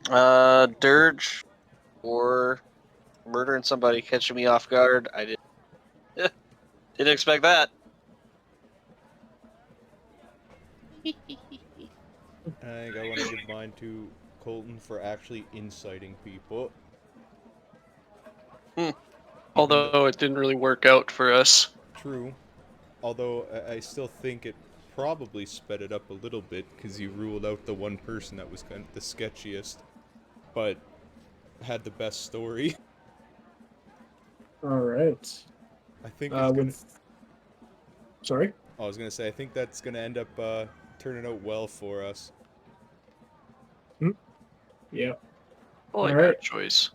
that Dirge or murdering somebody, catching me off guard. I didn't expect that. And I think I want to give mine to Colton for actually inciting people. Although it didn't really work out for us. True. Although I still think it probably sped it up a little bit because you ruled out the one person that was kind of the sketchiest, but had the best story. All right. I think it's gonna. Sorry? I was gonna say I think that's gonna end up turning out well for us. Yeah. I like Alright. that choice.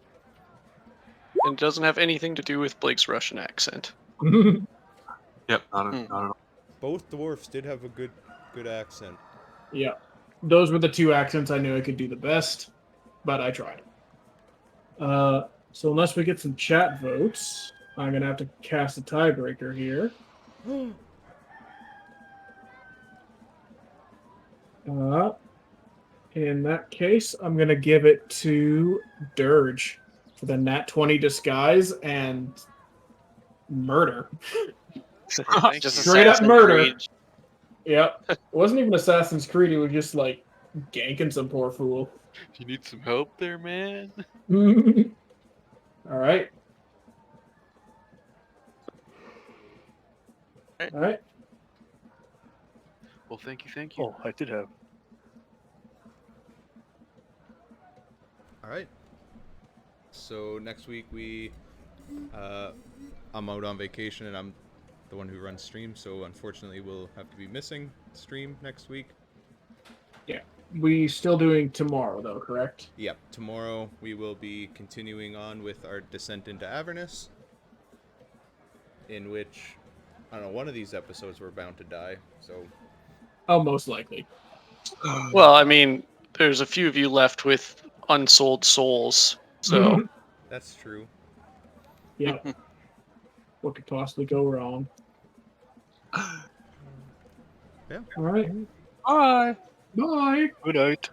And it doesn't have anything to do with Blake's Russian accent. Yep, not at all. Both dwarfs did have a good accent. Yeah. Those were the two accents I knew I could do the best, but I tried. So unless we get some chat votes, I'm going to have to cast a tiebreaker here. In that case, I'm going to give it to Dirge for the Nat 20 disguise and murder. Just Straight up Assassin's murder. Creed. Yep. It wasn't even Assassin's Creed, it was just like ganking some poor fool. You need some help there, man? All right. All right. Well, thank you. Oh, I did have. All right. So next week I'm out on vacation and I'm the one who runs stream, so unfortunately we'll have to be missing stream next week. Yeah. We still doing tomorrow though, correct? Yep. Tomorrow we will be continuing on with our descent into Avernus, in which I don't know, one of these episodes we're bound to die. So. Oh, most likely. Well, I mean, there's a few of you left with unsold souls, so That's true. Yeah. What could possibly go wrong? Yeah. All right. bye. Bye. Good night.